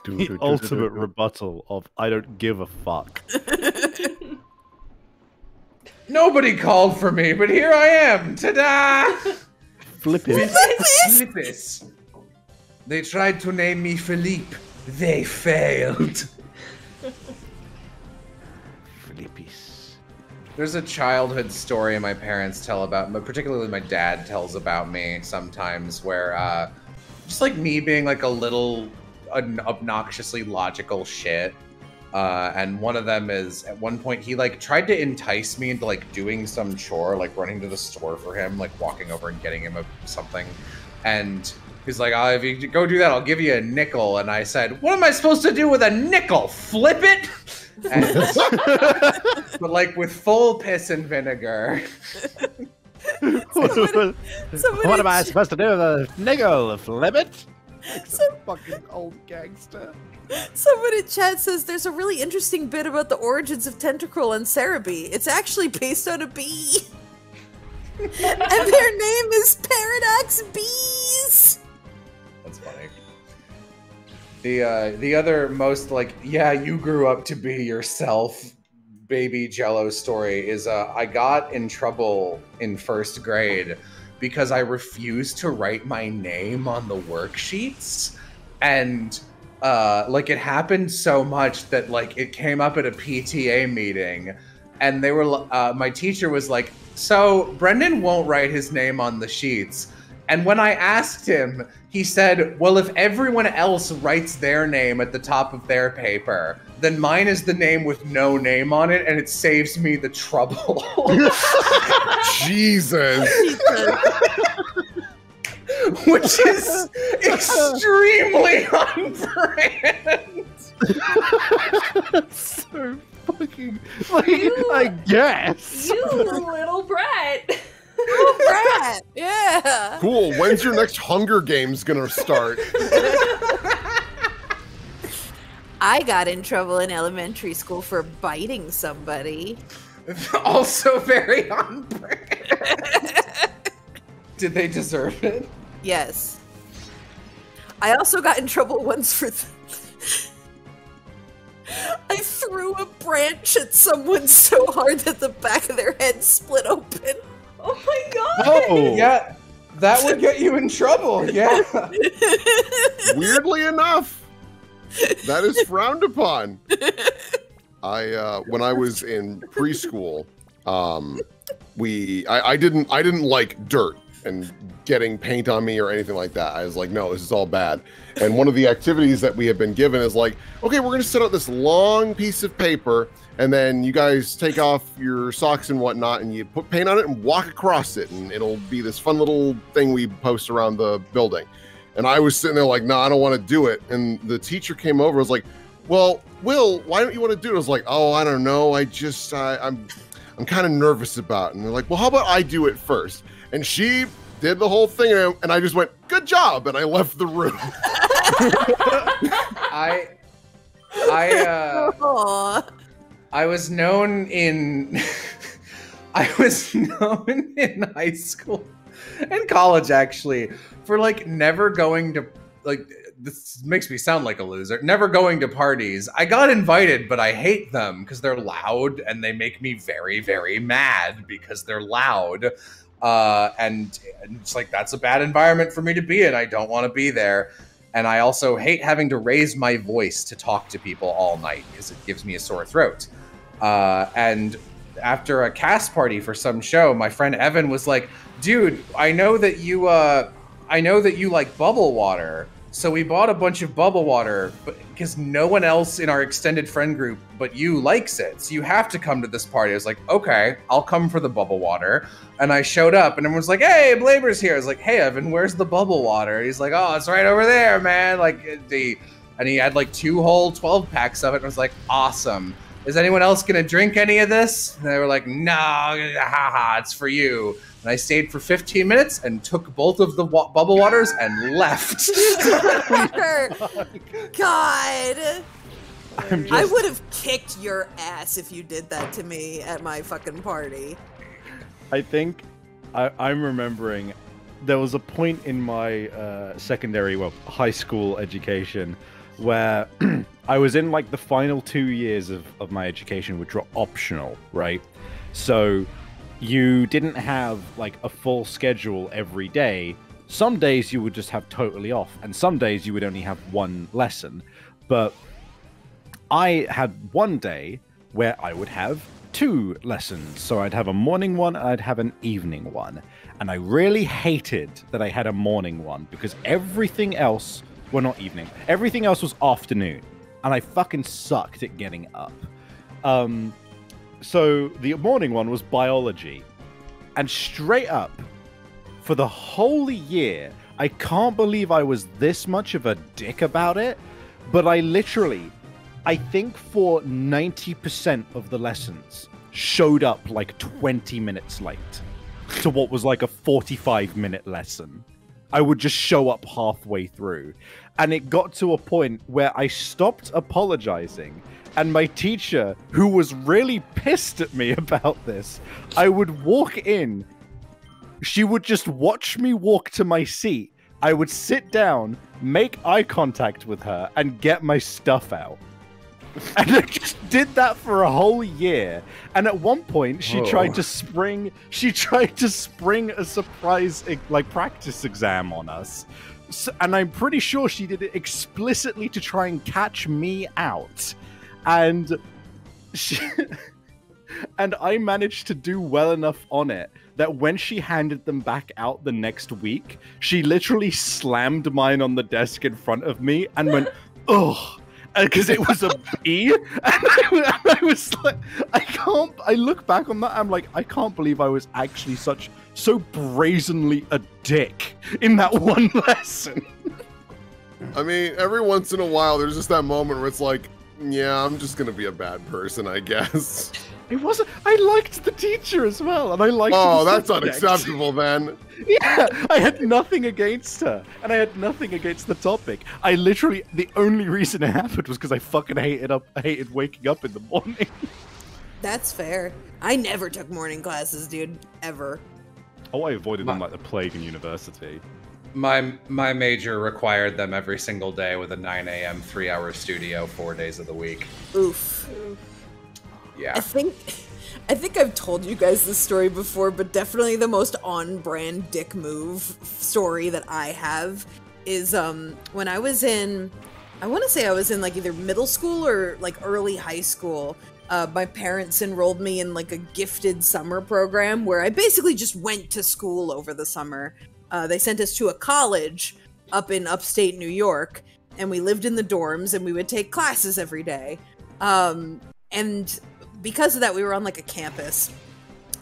The ultimate rebuttal of I don't give a fuck. Nobody called for me, but here I am. Ta-da! Flippis. Flippis. They tried to name me Philippe. They failed. There's a childhood story my parents tell about, but particularly my dad tells about me sometimes, where just like me being like a little obnoxiously logical shit. And one of them is at one point he like tried to entice me into like doing some chore, like running to the store for him, like walking over and getting him something. And he's like, oh, if you go do that, I'll give you a nickel. And I said, what am I supposed to do with a nickel? Flip it? And, but like with full piss and vinegar. What am I supposed to do with a nickel? Flip it? Some fucking old gangster. Someone in chat says there's a really interesting bit about the origins of Tentacruel and Cerebi. It's actually based on a bee. And their name is Paradox Bees. That's funny. The other most like, yeah, you grew up to be yourself baby Jello story is I got in trouble in 1st grade because I refused to write my name on the worksheets. And like it happened so much that like it came up at a PTA meeting and they were my teacher was like, so Brendan won't write his name on the sheets. And when I asked him, he said, well, if everyone else writes their name at the top of their paper, then mine is the name with no name on it, and it saves me the trouble. Jesus. Which is extremely on brand. So fucking, like, I guess. You little brat. Little brat. Yeah. Cool. When's your next Hunger Games gonna start? I got in trouble in elementary school for biting somebody. Also very on brand. Did they deserve it? Yes. I also got in trouble once for... I threw a branch at someone so hard that the back of their head split open. Oh my god! Oh! Yeah, that would get you in trouble, yeah. Weirdly enough, that is frowned upon. When I was in preschool, I didn't like dirt and getting paint on me or anything like that. I was like, no, this is all bad. And one of the activities that we have been given is like, okay, we're gonna set out this long piece of paper and then you guys take off your socks and whatnot and you put paint on it and walk across it and it'll be this fun little thing we post around the building. And I was sitting there like, no, I don't want to do it. And the teacher came over and was like, well, Will, why don't you want to do it? I was like, oh, I don't know. I'm kind of nervous about it. And they're like, well, how about I do it first? And she did the whole thing and I just went, good job. And I left the room. I was known in high school and college actually for like never going to like, this makes me sound like a loser, never going to parties. I got invited, but I hate them because they're loud and they make me very, very mad because they're loud. And it's like, that's a bad environment for me to be in. I don't want to be there. And I also hate having to raise my voice to talk to people all night because it gives me a sore throat. And after a cast party for some show, my friend Evan was like, dude, I know that you like bubble water. So we bought a bunch of bubble water because no one else in our extended friend group but you likes it. So you have to come to this party. I was like, okay, I'll come for the bubble water. And I showed up and everyone was like, hey, Blaber's here. I was like, hey, Evan, where's the bubble water? And he's like, oh, it's right over there, man. Like, and he had like 2 whole 12 packs of it. And I was like, awesome. Is anyone else going to drink any of this? And they were like, no, haha, it's for you. And I stayed for 15 minutes and took both of the bubble waters and left. God. I would have kicked your ass if you did that to me at my fucking party. I think I'm remembering there was a point in my high school education where I was in like the final 2 years of my education, which were optional, right? So you didn't have like a full schedule every day. Some days you would just have totally off, and some days you would only have one lesson. But I had one day where I would have 2 lessons. So I'd have a morning one and I'd have an evening one. And I really hated that I had a morning one because everything else, well, not evening, everything else was afternoon. And I fucking sucked at getting up. So the morning one was biology. And straight up, for the whole year, I can't believe I was this much of a dick about it, but I think for 90% of the lessons, showed up like 20 minutes late to what was like a 45-minute lesson. I would just show up halfway through. And it got to a point where I stopped apologizing, and my teacher, who was really pissed at me about this, I would walk in, she would just watch me walk to my seat. I would sit down, make eye contact with her, and get my stuff out. And I just did that for a whole year. And at one point, she tried to spring a surprise like practice exam on us. So, and I'm pretty sure she did it explicitly to try and catch me out. And and I managed to do well enough on it that when she handed them back out the next week, she literally slammed mine on the desk in front of me and went, ugh, because it was a B. And I was like, I look back on that, I'm like, I can't believe I was actually so brazenly a dick in that one lesson. I mean, every once in a while, there's just that moment where it's like, yeah, I'm just gonna be a bad person, I guess. It wasn't. I liked the teacher as well, and I liked. Oh, that's unacceptable, then. Yeah, I had nothing against her, and I had nothing against the topic. I literally, the only reason it happened was because I fucking hated waking up in the morning. That's fair. I never took morning classes, dude, ever. Oh, I avoided them like the plague in university. My major required them every single day with a 9 a.m. 3-hour studio 4 days of the week. Oof. Yeah. I think I've told you guys this story before, but definitely the most on-brand dick move story that I have is when I was in, I want to say I was in like either middle school or like early high school. My parents enrolled me in like a gifted summer program where I basically just went to school over the summer. They sent us to a college up in upstate New York, and we lived in the dorms, and we would take classes every day. And because of that, we were on like a campus,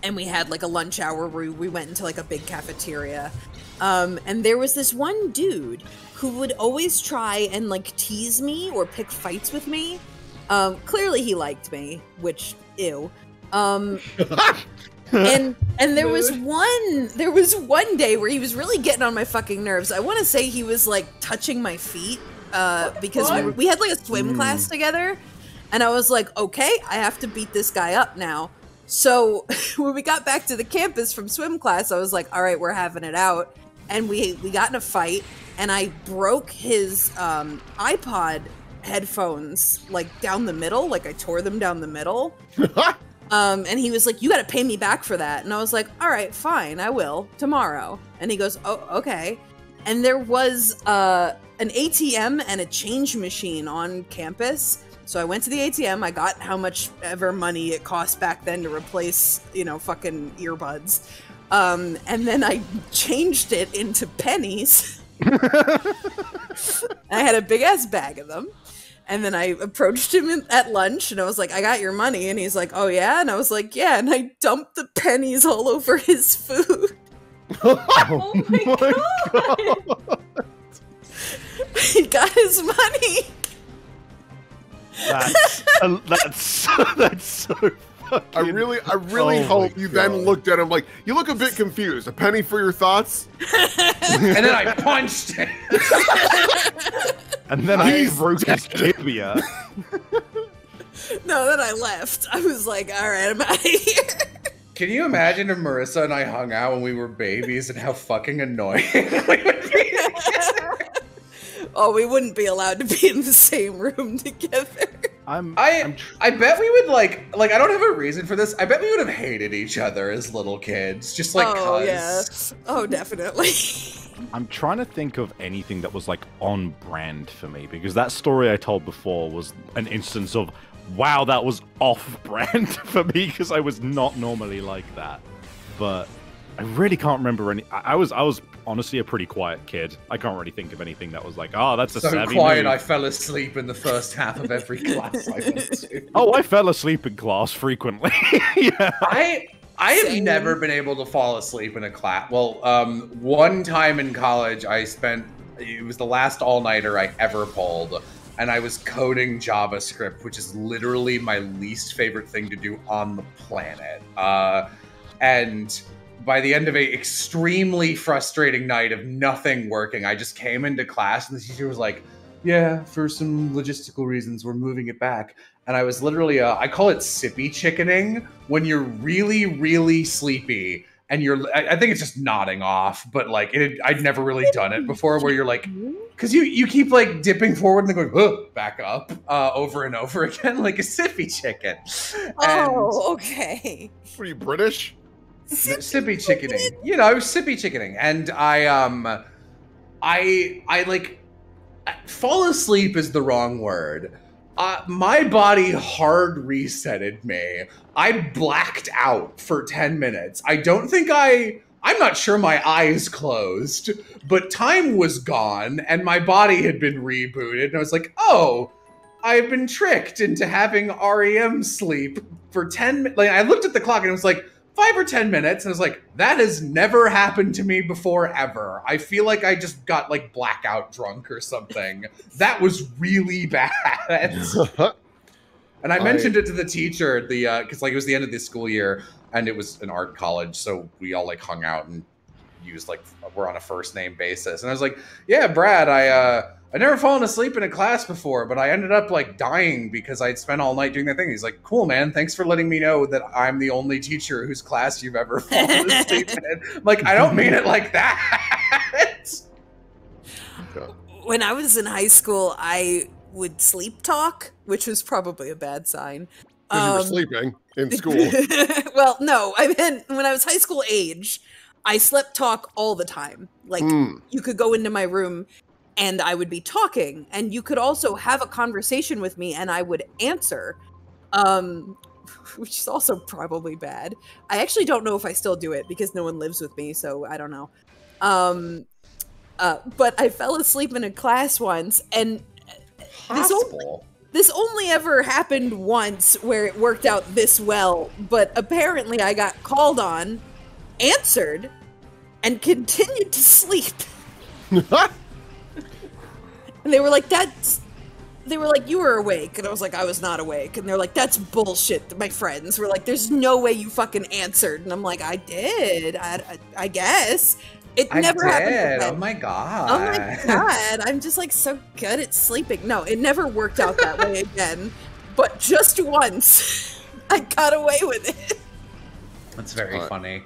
and we had like a lunch hour where we went into like a big cafeteria. And there was this one dude who would always try and like tease me or pick fights with me. Clearly he liked me, which, ew. And there was one day where he was really getting on my fucking nerves. I want to say he was like touching my feet because we had like a swim class together, and I was like, okay, I have to beat this guy up now. So when we got back to the campus from swim class, I was like, all right, we're having it out, and we got in a fight, and I broke his iPod headphones like down the middle, like I tore them down the middle. And he was like, you gotta pay me back for that. And I was like, all right, fine, I will, tomorrow. And he goes, oh, okay. And there was an ATM and a change machine on campus. So I went to the ATM, I got how much ever money it cost back then to replace, you know, fucking earbuds. And then I changed it into pennies. I had a big ass bag of them. And then I approached him at lunch, and I was like, I got your money. And he's like, oh, yeah? And I was like, yeah. And I dumped the pennies all over his food. Oh my god! He got his money. That's so fucking... I really hope you then looked at him like, you look a bit confused. A penny for your thoughts? And then I punched him. And then I broke his tibia. No, then I left. I was like, all right, I'm out of here. Can you imagine if Marissa and I hung out when we were babies and how fucking annoying we would be? Oh, we wouldn't be allowed to be in the same room together. I bet we would like I don't have a reason for this. I bet we would have hated each other as little kids, just like oh yeah, oh definitely. I'm trying to think of anything that was like on brand for me, because that story I told before was an instance of, wow, that was off brand for me because I was not normally like that. But I really can't remember any. I was honestly a pretty quiet kid. I can't really think of anything that was like, oh, that's a so savvy quiet. move. I fell asleep in the first half of every class I went to. Oh, I fell asleep in class frequently. Yeah. I have never been able to fall asleep in a class. Well, one time in college, it was the last all-nighter I ever pulled, and I was coding JavaScript, which is literally my least favorite thing to do on the planet. And by the end of an extremely frustrating night of nothing working, I just came into class, and the teacher was like, yeah, for some logistical reasons, we're moving it back. And I was literally, I call it sippy chickening, when you're really, really sleepy and I think it's just nodding off, but like, I'd never really done it before where you're like, because you keep like dipping forward and then going, back up over and over again, like a sippy chicken. Oh, okay. Were you British? Sippy chickening. You know, sippy chickening. And I like, fall asleep is the wrong word. My body hard resetted me. I blacked out for 10 minutes. I don't think I'm not sure my eyes closed, but time was gone and my body had been rebooted. And I was like, oh, I've been tricked into having REM sleep for 10 minutes. Like, I looked at the clock and it was like 5 or 10 minutes. And I was like, that has never happened to me before, ever. I feel like I just got like blackout drunk or something. That was really bad. And I mentioned it to the teacher, because like it was the end of the school year and it was an art college. So we all like hung out and used like, we're on a first name basis. And I was like, yeah, Brad, I never fallen asleep in a class before, but I ended up like dying because I'd spent all night doing that thing. He's like, cool, man. Thanks for letting me know that I'm the only teacher whose class you've ever fallen asleep in. Like, I don't mean it like that. When I was in high school, I would sleep talk, which was probably a bad sign. Because you were sleeping in school. Well, no, I mean, when I was high school age, I slept talk all the time. Like, you could go into my room and I would be talking, and you could also have a conversation with me and I would answer, which is also probably bad. I actually don't know if I still do it because no one lives with me, so I don't know. But I fell asleep in a class once, and this only ever happened once where it worked out this well, but apparently I got called on, answered, and continued to sleep. And they were like, you were awake. And I was like, I was not awake. And they're like, that's bullshit. My friends were like, there's no way you fucking answered. And I'm like, I did. I guess. It never happened again. Oh my god. Oh my god. I'm just like so good at sleeping. No, it never worked out that way again. But just once, I got away with it. That's very funny.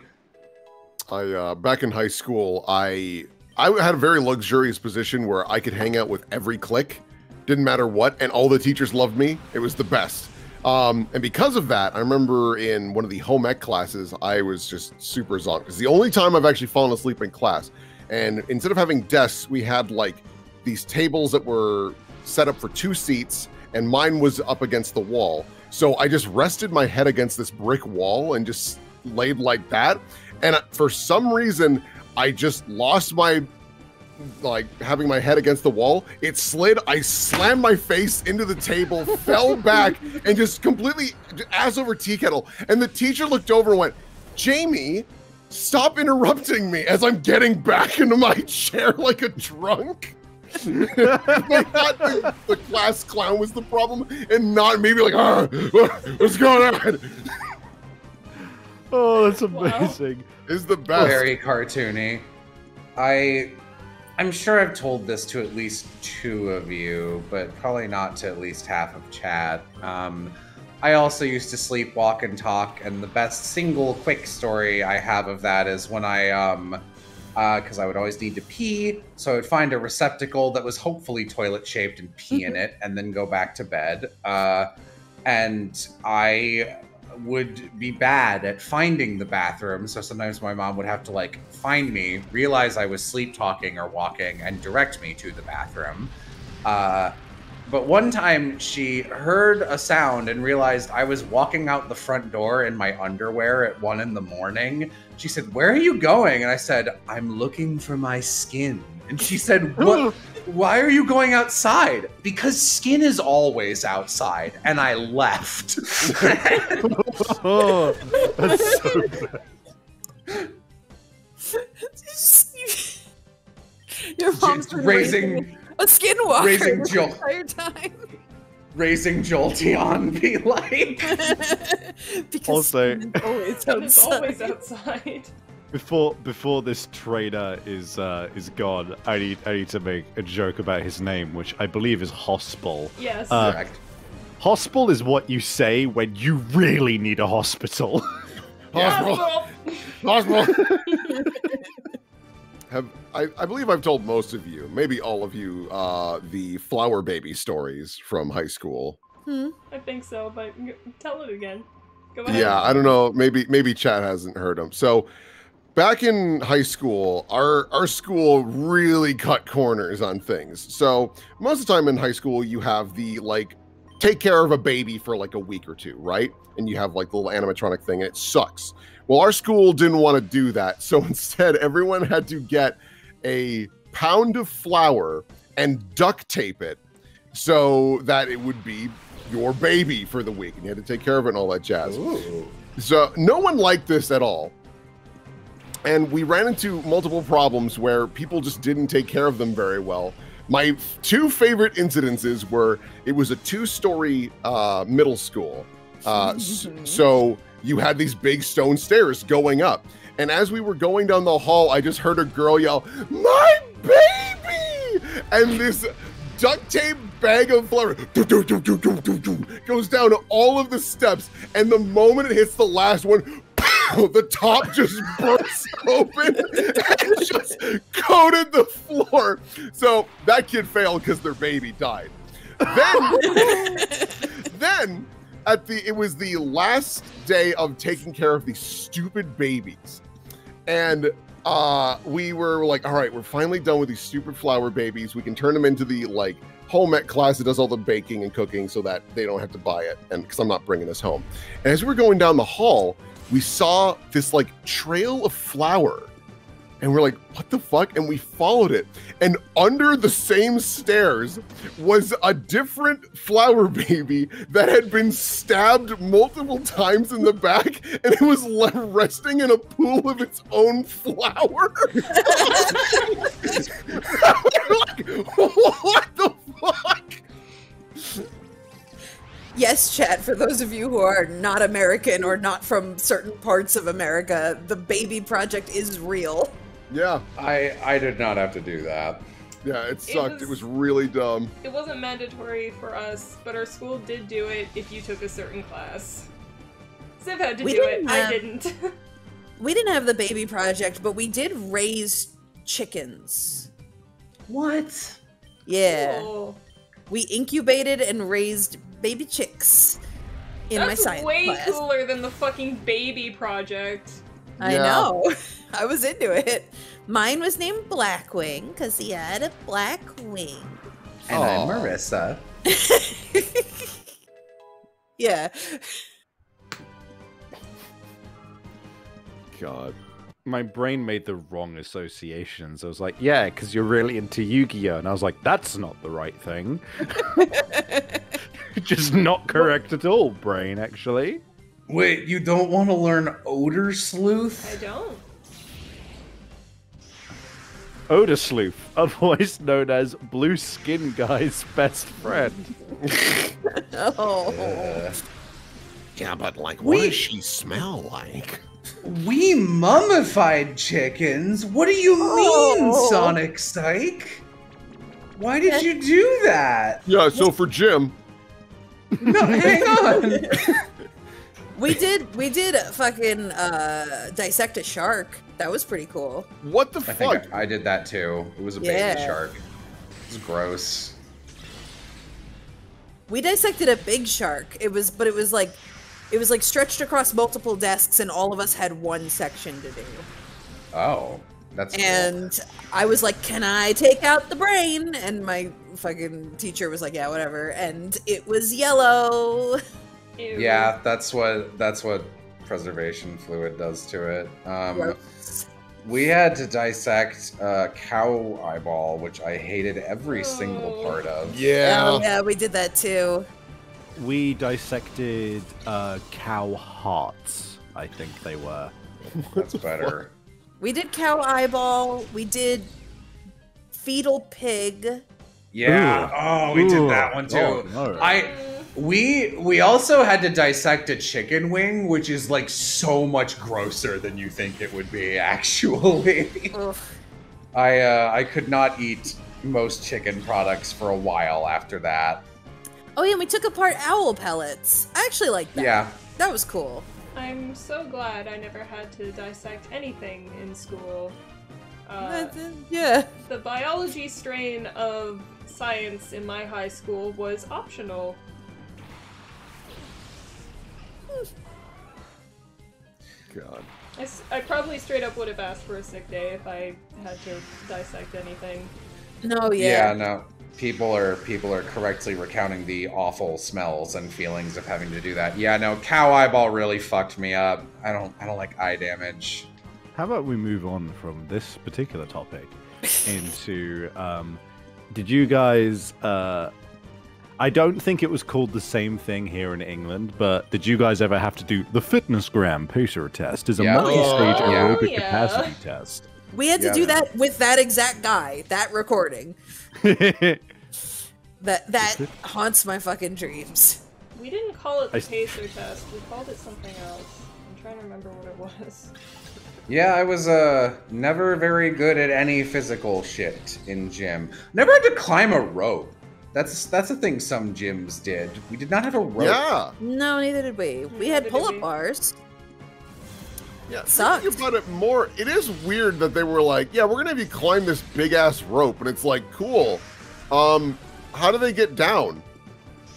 Back in high school, I had a very luxurious position where I could hang out with every clique, didn't matter what, and all the teachers loved me. It was the best. And because of that, I remember in one of the home ec classes, I was just super zonked. It's the only time I've actually fallen asleep in class. And instead of having desks, we had like these tables that were set up for 2 seats, and mine was up against the wall. So I just rested my head against this brick wall and just laid like that. And for some reason, I just lost my, like, having my head against the wall. It slid, I slammed my face into the table, fell back, and just completely ass over tea kettle. And the teacher looked over and went, Jamie, stop interrupting me as I'm getting back into my chair like a drunk. I thought the class clown was the problem and not maybe like, what's going on? Oh, that's amazing. Wow. Is the best. Very cartoony. I'm sure I've told this to at least 2 of you, but probably not to at least half of chat. I also used to sleepwalk and talk, and the best single quick story I have of that is when because I would always need to pee, so I would find a receptacle that was hopefully toilet-shaped and pee in it, and then go back to bed. And I would be bad at finding the bathroom, so sometimes my mom would have to like find me, realize I was sleep talking or walking, and direct me to the bathroom. But one time she heard a sound and realized I was walking out the front door in my underwear at 1 a.m. She said, "Where are you going?" And I said, "I'm looking for my skin." And she said, "What? Why are you going outside?" "Because skin is always outside." And I left. Oh, that's so bad. Your mom's raising a skinwalker raising the entire time. Raising Jolteon be like. Because Also, It's always outside. Before this trader is gone, I need to make a joke about his name, which I believe is Hospel. Yes. Correct. Hospel is what you say when you really need a hospital. Hospital. Hospital. I believe I've told most of you, maybe all of you, the flower baby stories from high school. I think so, but tell it again. Go ahead. Yeah, I don't know. Maybe Chad hasn't heard them. So back in high school, our school really cut corners on things. So most of the time in high school, you have the like take care of a baby for like a week or two, right? And you have like the little animatronic thing, and it sucks. Well, our school didn't want to do that, so instead everyone had to get a pound of flour and duct tape it so that it would be your baby for the week, and you had to take care of it and all that jazz. Ooh. So no one liked this at all. And we ran into multiple problems where people just didn't take care of them very well. My two favorite incidences were, it was a 2-story middle school. So you had these big stone stairs going up. And as we were going down the hall, I just heard a girl yell, "My baby!" And this duct tape bag of flour goes down all of the steps. And the moment it hits the last one, the top just bursts open and just coated the floor. So that kid failed because their baby died. Then it was the last day of taking care of these stupid babies. And we were like, all right, we're finally done with these stupid flower babies. We can turn them into the like home ec class that does all the baking and cooking so that they don't have to buy it. And because I'm not bringing this home. And as we were going down the hall, we saw this like trail of flour. And we're like, what the fuck? And we followed it. And under the same stairs was a different flower baby that had been stabbed multiple times in the back. And it was resting in a pool of its own flour. We're like, what the fuck? Yes, chat, for those of you who are not American or not from certain parts of America, the baby project is real. Yeah. I did not have to do that. Yeah, it sucked. It was really dumb. It wasn't mandatory for us, but our school did do it if you took a certain class. Ziv had to do it, I didn't. We didn't have the baby project, but we did raise chickens. What? Yeah. Cool. We incubated and raised baby chicks in my science way class. cooler than the fucking baby project. I know. I was into it. Mine was named Blackwing because he had a black wing. And I'm Marissa. Yeah. God. My brain made the wrong associations. I was like, yeah, because you're really into Yu-Gi-Oh! And I was like, that's not the right thing. Just not correct at all, brain, actually. Wait, you don't want to learn Odor Sleuth? I don't. Odor Sleuth, otherwise known as Blue Skin Guy's best friend. Yeah, but like, what does she smell like? We mummified chickens? What do you mean, Sonic Psych? Why did you do that? Yeah, so for Jim. No, hang on. We did fucking dissect a shark. That was pretty cool. What the I fuck? think I did that too. It was a baby shark. It was gross. We dissected a big shark. But it was like It was like stretched across multiple desks, and all of us had one section to do. Oh, that's and cool. I was like, "Can I take out the brain?" And my fucking teacher was like, "Yeah, whatever." And it was yellow. Ew. Yeah, that's what preservation fluid does to it. We had to dissect cow eyeball, which I hated every single part of. Yeah. Yeah, we did that too. We dissected cow hearts, I think they were. That's better. We did cow eyeball. We did fetal pig. Yeah. Ooh. Oh, we did that one too. Oh, no. We also had to dissect a chicken wing, which is like so much grosser than you think it would be, actually. I could not eat most chicken products for a while after that. Oh yeah, we took apart owl pellets. I actually liked that. Yeah. That was cool. I'm so glad I never had to dissect anything in school. Yeah. The biology strain of science in my high school was optional. God. I probably straight up would have asked for a sick day if I had to dissect anything. No, yeah. Yeah, no. People are correctly recounting the awful smells and feelings of having to do that. Yeah, no, cow eyeball really fucked me up. I don't like eye damage. How about we move on from this particular topic into did you guys I don't think it was called the same thing here in England, but did you guys ever have to do the Fitness Gram Pacer test? Is a multi-stage aerobic capacity test. We had to do that with that exact guy, that recording. that haunts my fucking dreams. We didn't call it the pacer test. We called it something else. I'm trying to remember what it was. Yeah, I was never very good at any physical shit in gym. Never had to climb a rope. That's a thing some gyms did. We did not have a rope. Yeah. No, neither did we. We had pull-up bars. Yeah, sucked. Thinking about it more, it is weird that they were like, yeah, we're gonna have you climb this big ass rope, and it's like, cool. How do they get down?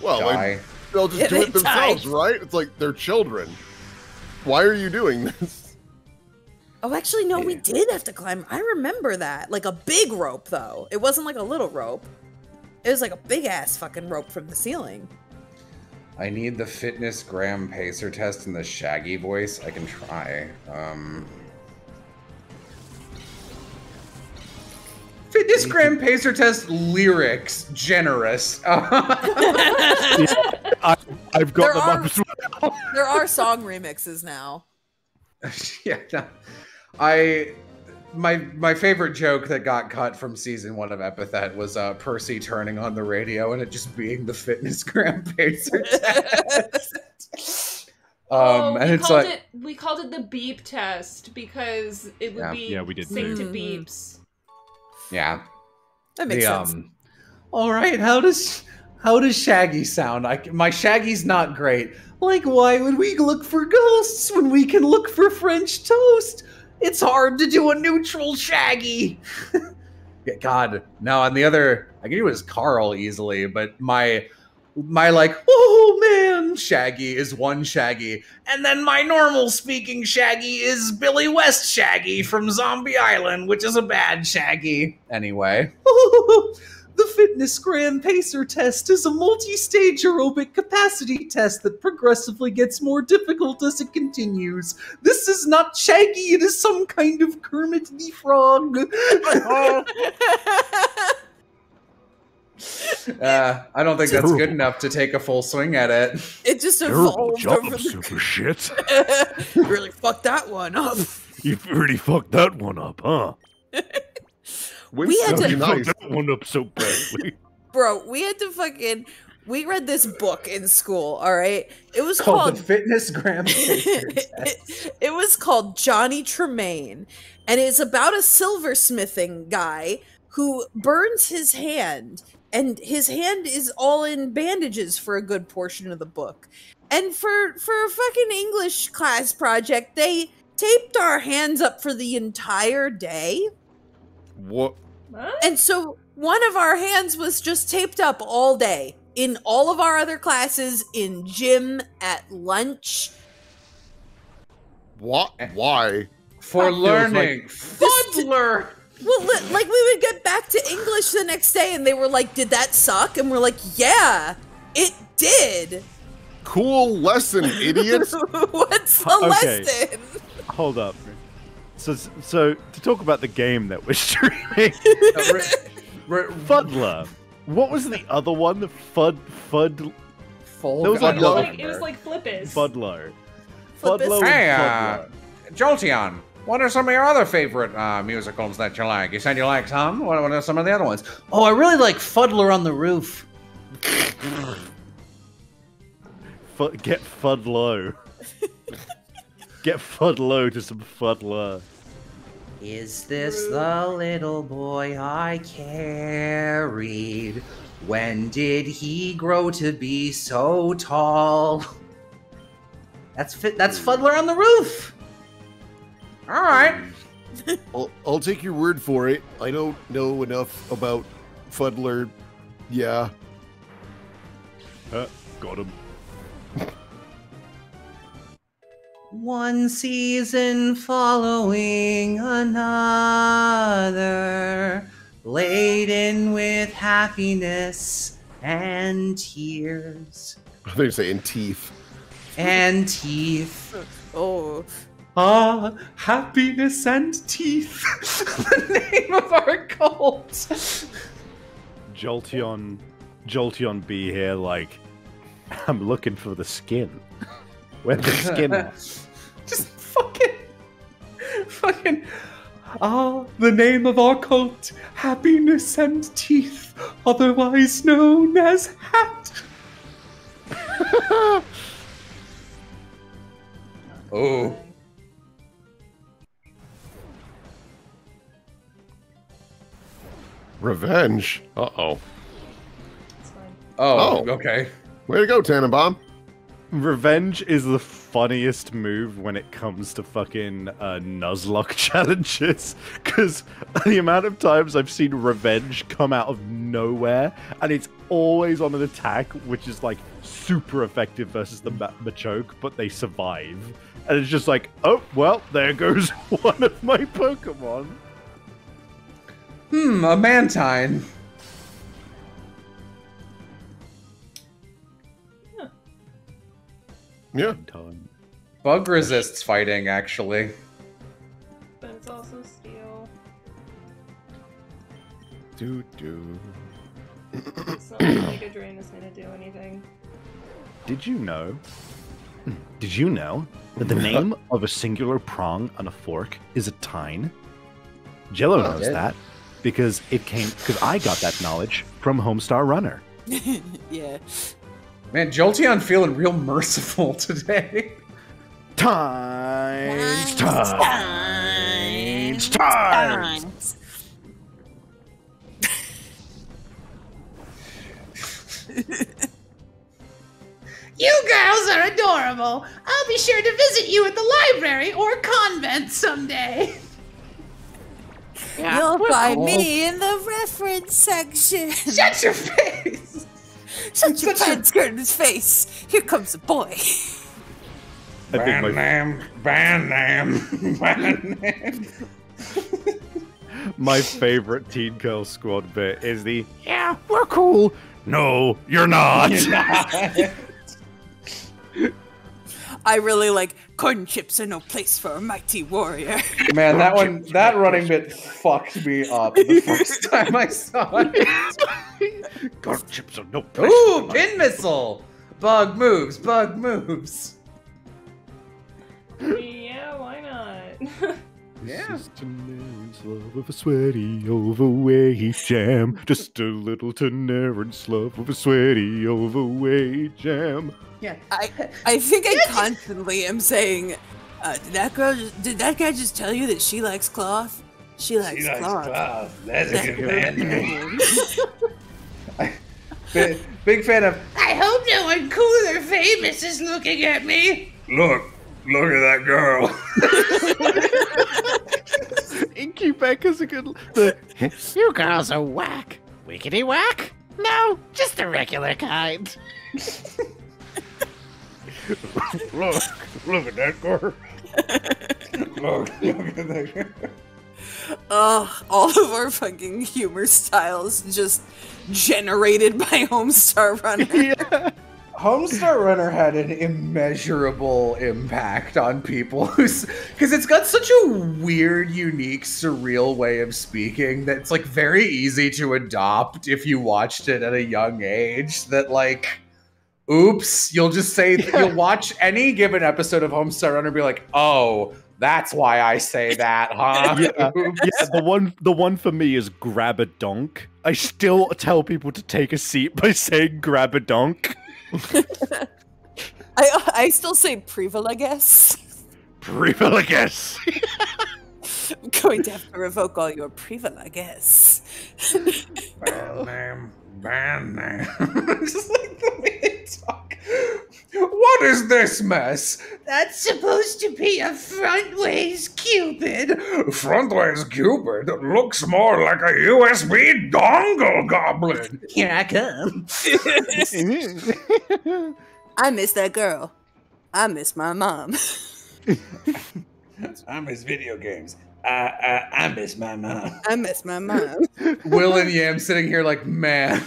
Well, they'll just do it themselves, right? It's like they're children. Why are you doing this? Oh, actually, no, we did have to climb. I remember that. Like a big rope, though. It wasn't like a little rope. It was like a big ass fucking rope from the ceiling. I need the Fitness Gram Pacer test in the Shaggy voice. I can try. Fitness Gram Pacer test lyrics generous. I've got them up as well. There are song remixes now. Yeah, no. My favorite joke that got cut from season 1 of Epithet was Percy turning on the radio and it just being the Fitness Gram Pacer test. We called it the beep test because it would be synced to beeps. Yeah, that makes sense. All right, how does Shaggy sound? My Shaggy's not great. Like, why would we look for ghosts when we can look for French toast? It's hard to do a neutral Shaggy. God, no. On the other, I can do it as Carl easily, but my like, oh man, Shaggy is one Shaggy, and then my normal speaking Shaggy is Billy West Shaggy from Zombie Island, which is a bad Shaggy. Anyway. The Fitness Gram Pacer test is a multi-stage aerobic capacity test that progressively gets more difficult as it continues. This is not Shaggy, it is some kind of Kermit the Frog. I don't think that's good enough to take a full swing at it. It just evolved over the... super shit. You really fucked that one up. You really fucked that one up, huh? We had to fuck that one up so badly. Bro, we had to we read this book in school, all right? It was called The Fitness Gram Pacer test. It was called Johnny Tremaine, and it's about a silversmithing guy who burns his hand, and his hand is all in bandages for a good portion of the book. And for a fucking English class project, they taped our hands up for the entire day. What? And so one of our hands was just taped up all day. in all of our other classes, in gym, at lunch. What? Why? For learning. Fuddler! Well, like, we would get back to English the next day and they were like, did that suck? And we're like, yeah, it did. Cool lesson, idiots. What's the lesson? Hold up. So to talk about the game that we're streaming, Fuddler. What was the other one? The Fud. It was like Flippers. Fuddler. Hey, Jolteon. What are some of your other favorite musicals that you like? You said you like some. What are some of the other ones? Oh, I really like Fuddler on the Roof. Get Fudlow. Get Fudlow to some Fuddler. Is this the little boy I carried? When did he grow to be so tall? That's Fuddler on the Roof. All right. I'll take your word for it. I don't know enough about Fuddler. Yeah. Got him. One season following another, laden with happiness and tears. I think you're saying teeth. And teeth. Oh. Ah, happiness and teeth. The name of our cult. Jolteon B here, like, I'm looking for the skin. Where's the skin at? Just fucking. Ah, the name of our cult, happiness and teeth, otherwise known as Hat. Oh. Revenge? Uh-oh. Oh, okay. Way to go, Tannenbaum. Revenge is the funniest move when it comes to fucking Nuzlocke challenges, because the amount of times I've seen Revenge come out of nowhere, and it's always on an attack which is like super effective versus the Machoke, but they survive. And it's just like, oh, well, there goes one of my Pokemon. A Mantine. Yeah. Bug resists fighting, actually. But it's also steel. Do. It's not like Mega Drain is gonna do anything. Did you know that the name of a singular prong on a fork is a tine? Jello knows that because I got that knowledge from Homestar Runner. Yeah. Man, Jolteon feeling real merciful today. Times. You girls are adorable. I'll be sure to visit you at the library or convent someday. You'll find me in the reference section. Shut your face! Shut your pants skirt in his face. Here comes a boy. Ban My favorite Teen Girl Squad bit is the "Yeah, we're cool." No, you're not. You're not. I really like corn chips are no place for a mighty warrior. Man, that running bit fucked me up the first time I saw it. Corn chips are no place. Ooh, pin missile. Bug moves. Yeah, why not? Yeah. Just a man's love of a sweaty overweight jam. Just a little Tenerran's love of a sweaty overweight jam. Yeah. I think I constantly am saying, did that guy just tell you that she likes cloth? She likes cloth. That's a good man. Big fan of. I hope no one cool or famous is looking at me. Look at that girl. Inky Becca's a good. You girls are whack. Wickety whack. No, just the regular kind. Look at that girl. Look at that. All of our fucking humor styles just generated by Homestar Runner. Yeah. Homestar Runner had an immeasurable impact on people because it's got such a weird, unique, surreal way of speaking that it's like very easy to adopt if you watched it at a young age. That like, oops, you'll just say you'll watch any given episode of Homestar Runner and be like, oh, that's why I say that, huh? Yeah, the one for me is grab a donk. I still tell people to take a seat by saying grab a donk. I still say privileges. Privileges. I'm going to have to revoke all your privileges. Band name. Just like the way they talk. What is this mess? That's supposed to be a frontways Cupid. Frontways Cupid looks more like a USB dongle goblin. Here I come. I miss that girl. I miss my mom. I miss video games. I miss my mom. I miss my mom. Will and Yam sitting here like, man.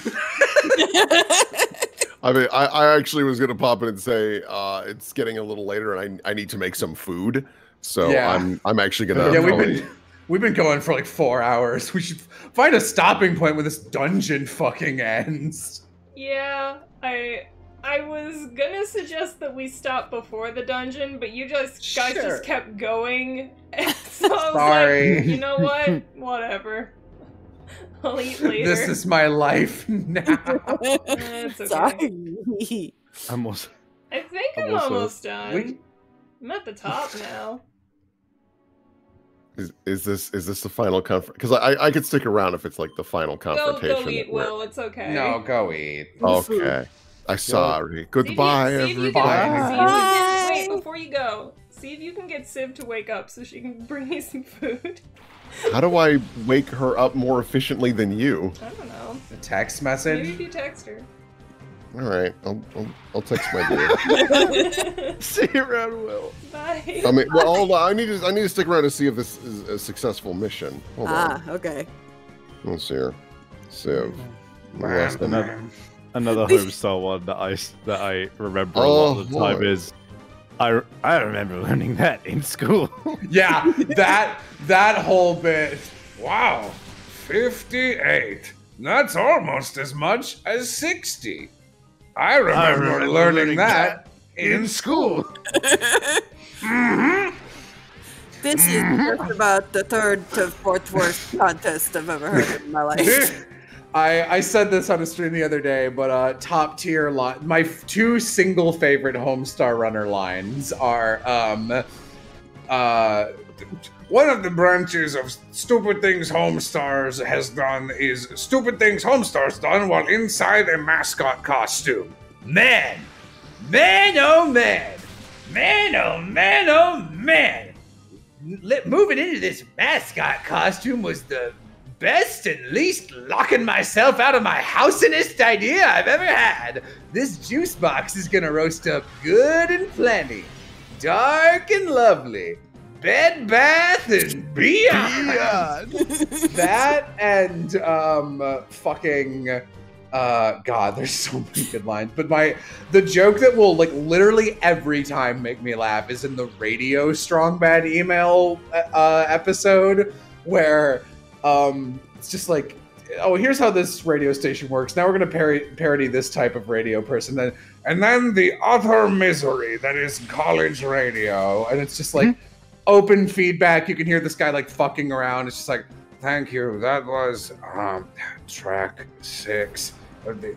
I mean, I actually was going to pop in and say it's getting a little later and I need to make some food. So yeah. I'm actually going to... Yeah, we've been going for like 4 hours. We should find a stopping point when this dungeon fucking ends. Yeah, I was gonna suggest that we stop before the dungeon, but you guys just kept going. So I was like, you know what? Whatever. I'll eat later. This is my life now. It's okay. Sorry. I think I'm almost done. I'm at the top now. Is this the final because I could stick around if it's like the final confrontation. Go eat, Will. It's okay. No, go eat. Okay. Sorry. Goodbye, everybody. Wait, before you go, see if you can get Civ to wake up so she can bring me some food. How do I wake her up more efficiently than you? I don't know. A text message? Maybe if you text her. All right, I'll text my dear. See you around, Will. Bye. I mean, well, hold on. I need to stick around to see if this is a successful mission. Hold on. Okay. Let's see here. Civ. Another Homestar one that I remember a lot of the time is I remember learning that in school. Yeah, that whole bit. Wow, 58. That's almost as much as 60. I remember learning that in school. Mm-hmm. This is just about the third to fourth worst contest I've ever heard in my life. I said this on a stream the other day, but top tier line. My two single favorite Homestar Runner lines are one of the branches of stupid things Homestars has done is stupid things Homestars done while inside a mascot costume. Man, oh man, oh man. Moving into this mascot costume was the best and least locking myself out of my housingest idea I've ever had. This juice box is gonna roast up good and plenty. Dark and lovely. Bed, Bath, and Beyond. That and fucking God, there's so many good lines. But the joke that will like literally every time make me laugh is in the Radio Strong Bad email episode where it's just like, oh, here's how this radio station works. Now we're gonna parody this type of radio person. And then the utter misery that is college radio. And it's just like open feedback. You can hear this guy like fucking around. It's just like, thank you. That was track 6.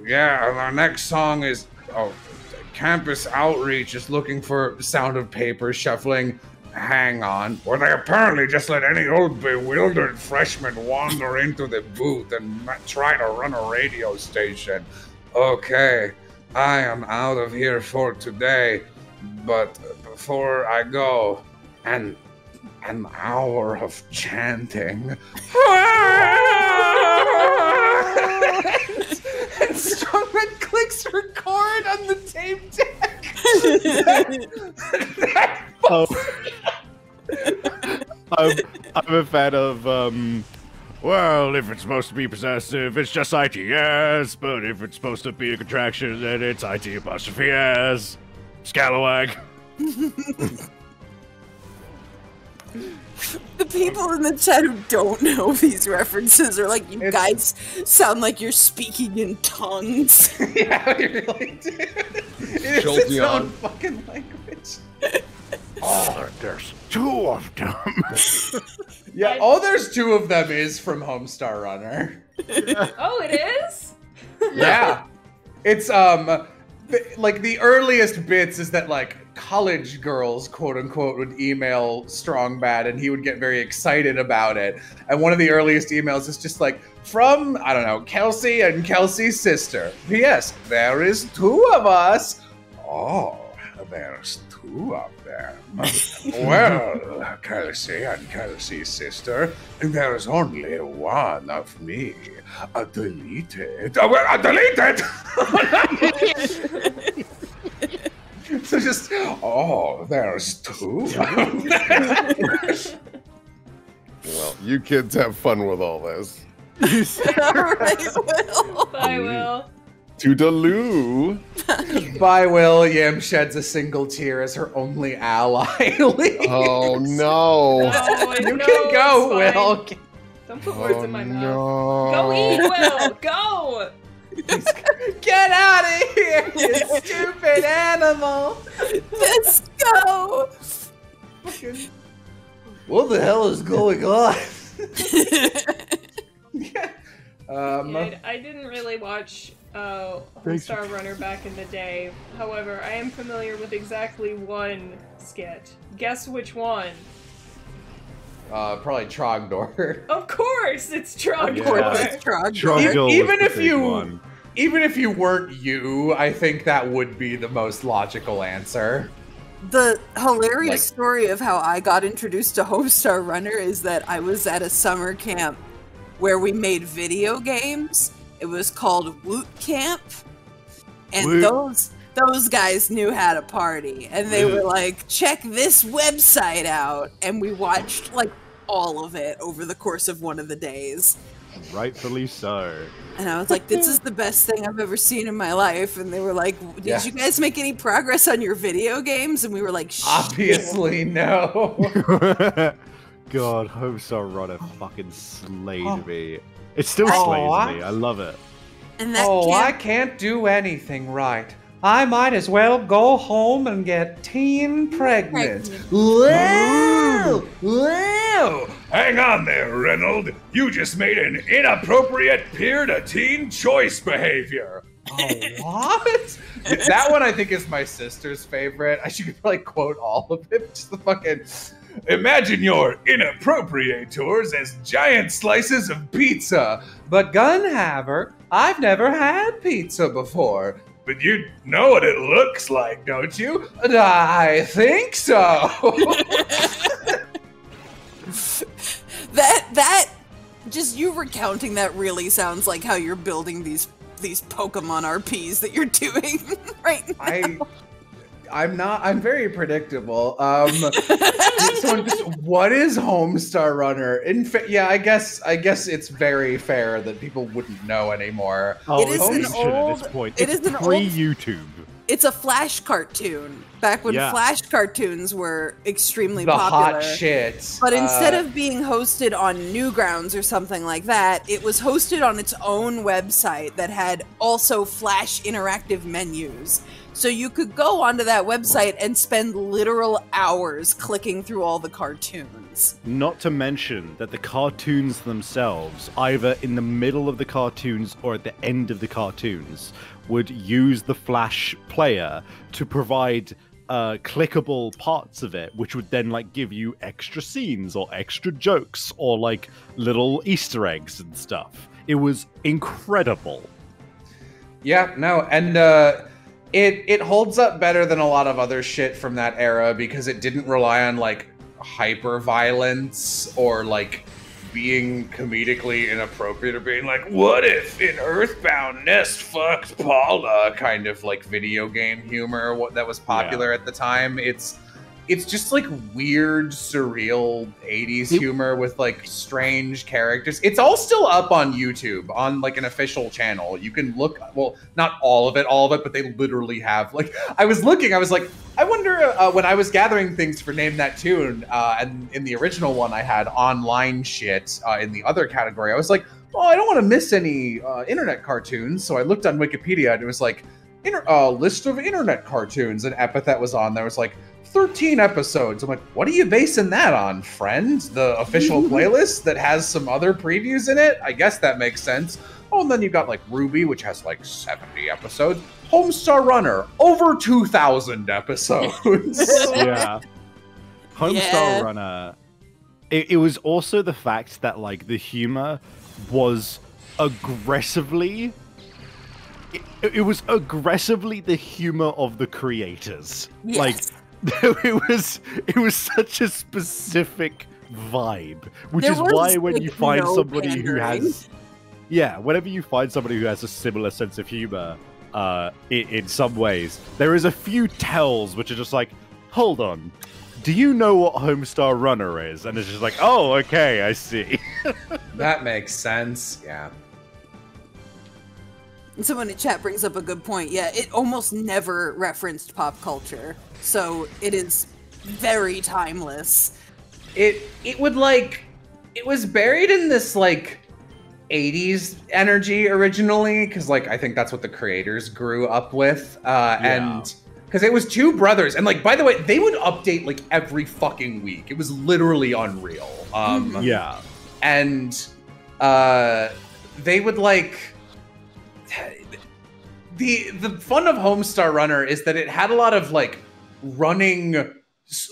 Yeah, our next song is Campus Outreach is looking for Sound of Paper Shuffling. Hang on. Where they apparently just let any old bewildered freshman wander into the booth and try to run a radio station. Okay, I am out of here for today, but before I go, an hour of chanting. clicks record on the tape deck. I'm a fan of, well, if it's supposed to be possessive, it's just ITS, but if it's supposed to be a contraction, then it's IT''S. Scalawag. The people in the chat who don't know these references are like, you guys sound like you're speaking in tongues. Yeah, we really do. It's its own fucking language. Oh, there's two of them. Yeah, oh, there's two of them is from Homestar Runner. Oh, it is? Yeah. It's, like, the earliest bits is that, like, college girls, quote unquote, would email Strong Bad and he would get very excited about it. And one of the earliest emails is just like, from, I don't know, Kelsey and Kelsey's sister. P.S. There is two of us. Oh, there's two of them. Well, Kelsey and Kelsey's sister, there's only one of me. Deleted. Deleted! So just, oh, there's two. Well, you kids have fun with all this. Alright, Will. Bye, Will. Toodaloo. Bye, Will. Yam sheds a single tear as her only ally. Oh, no. You can go, Will. Don't put words in my mouth. No. Go eat, Will. Go. Get out of here, you stupid animal! Let's go! What the hell is going on? I didn't really watch Homestar Runner back in the day. However, I am familiar with exactly one skit. Guess which one? Probably Trogdor. Of course, it's Trogdor. Of course, it's Trogdor. Even if you weren't you, I think that would be the most logical answer. The hilarious story of how I got introduced to Homestar Runner is that I was at a summer camp where we made video games. It was called Woot Camp, and those guys knew how to party, and they were like, check this website out, and we watched like all of it over the course of one of the days. Rightfully so. And I was like, this is the best thing I've ever seen in my life. And they were like, did you guys make any progress on your video games? And we were like, obviously no. God, Homestar Runner fucking slayed me. It still slays me. I love it. And that I can't do anything right. I might as well go home and get teen pregnant. Whoa! Whoa! Hang on there, Reynold. You just made an inappropriate peer-to-teen choice behavior. Oh, what? That one I think is my sister's favorite. I should probably quote all of it. Just the fucking... Imagine your inappropriators as giant slices of pizza. But Gunhaver, I've never had pizza before. But you know what it looks like, don't you? I think so. that just you recounting that really sounds like how you're building these Pokemon RPs that you're doing right now. I'm very predictable. What is Homestar Runner? I guess it's very fair that people wouldn't know anymore. Oh, it's ancient at this point. It's pre-YouTube. It's a Flash cartoon. Back when Flash cartoons were extremely popular. The hot shit. But instead of being hosted on Newgrounds or something like that, it was hosted on its own website that had also Flash interactive menus. So you could go onto that website and spend literal hours clicking through all the cartoons. Not to mention that the cartoons themselves, either in the middle of the cartoons or at the end of the cartoons, would use the Flash player to provide clickable parts of it, which would then like give you extra scenes or extra jokes or like little Easter eggs and stuff. It was incredible. Yeah, no, and it holds up better than a lot of other shit from that era because it didn't rely on like hyper violence or like being comedically inappropriate or being like, what if in Earthbound Nest fucked Paula, kind of like video game humor that was popular at the time. It's just like weird, surreal 80s humor with like strange characters. It's all still up on YouTube on like an official channel. You can look, well, not all of it, but they literally have like, I was like, I wonder when I was gathering things for Name That Tune, and in the original one I had online shit in the other category. I was like, oh, I don't want to miss any internet cartoons. So I looked on Wikipedia and it was like, list of internet cartoons, and Epithet was on there. It was like, 13 episodes. I'm like, what are you basing that on, friend? The official playlist that has some other previews in it? I guess that makes sense. Oh, and then you've got like RWBY, which has like 70 episodes. Homestar Runner, over 2,000 episodes. Yeah. Homestar Runner. It was also the fact that like the humor was aggressively... It was aggressively the humor of the creators. Yes. Like, it was such a specific vibe, which is why when you find somebody who has, whenever you find somebody who has a similar sense of humor, in some ways, there is a few tells which are just like, hold on, do you know what Homestar Runner is? And it's just like, oh, okay, I see. That makes sense. Yeah. Someone in chat brings up a good point. Yeah, it almost never referenced pop culture, so it is very timeless. It would like, it was buried in this like 80s energy originally, because like I think that's what the creators grew up with, and because it was two brothers, and like by the way, they would update like every fucking week. It was literally unreal. And they would like. The fun of Homestar Runner is that it had a lot of like running,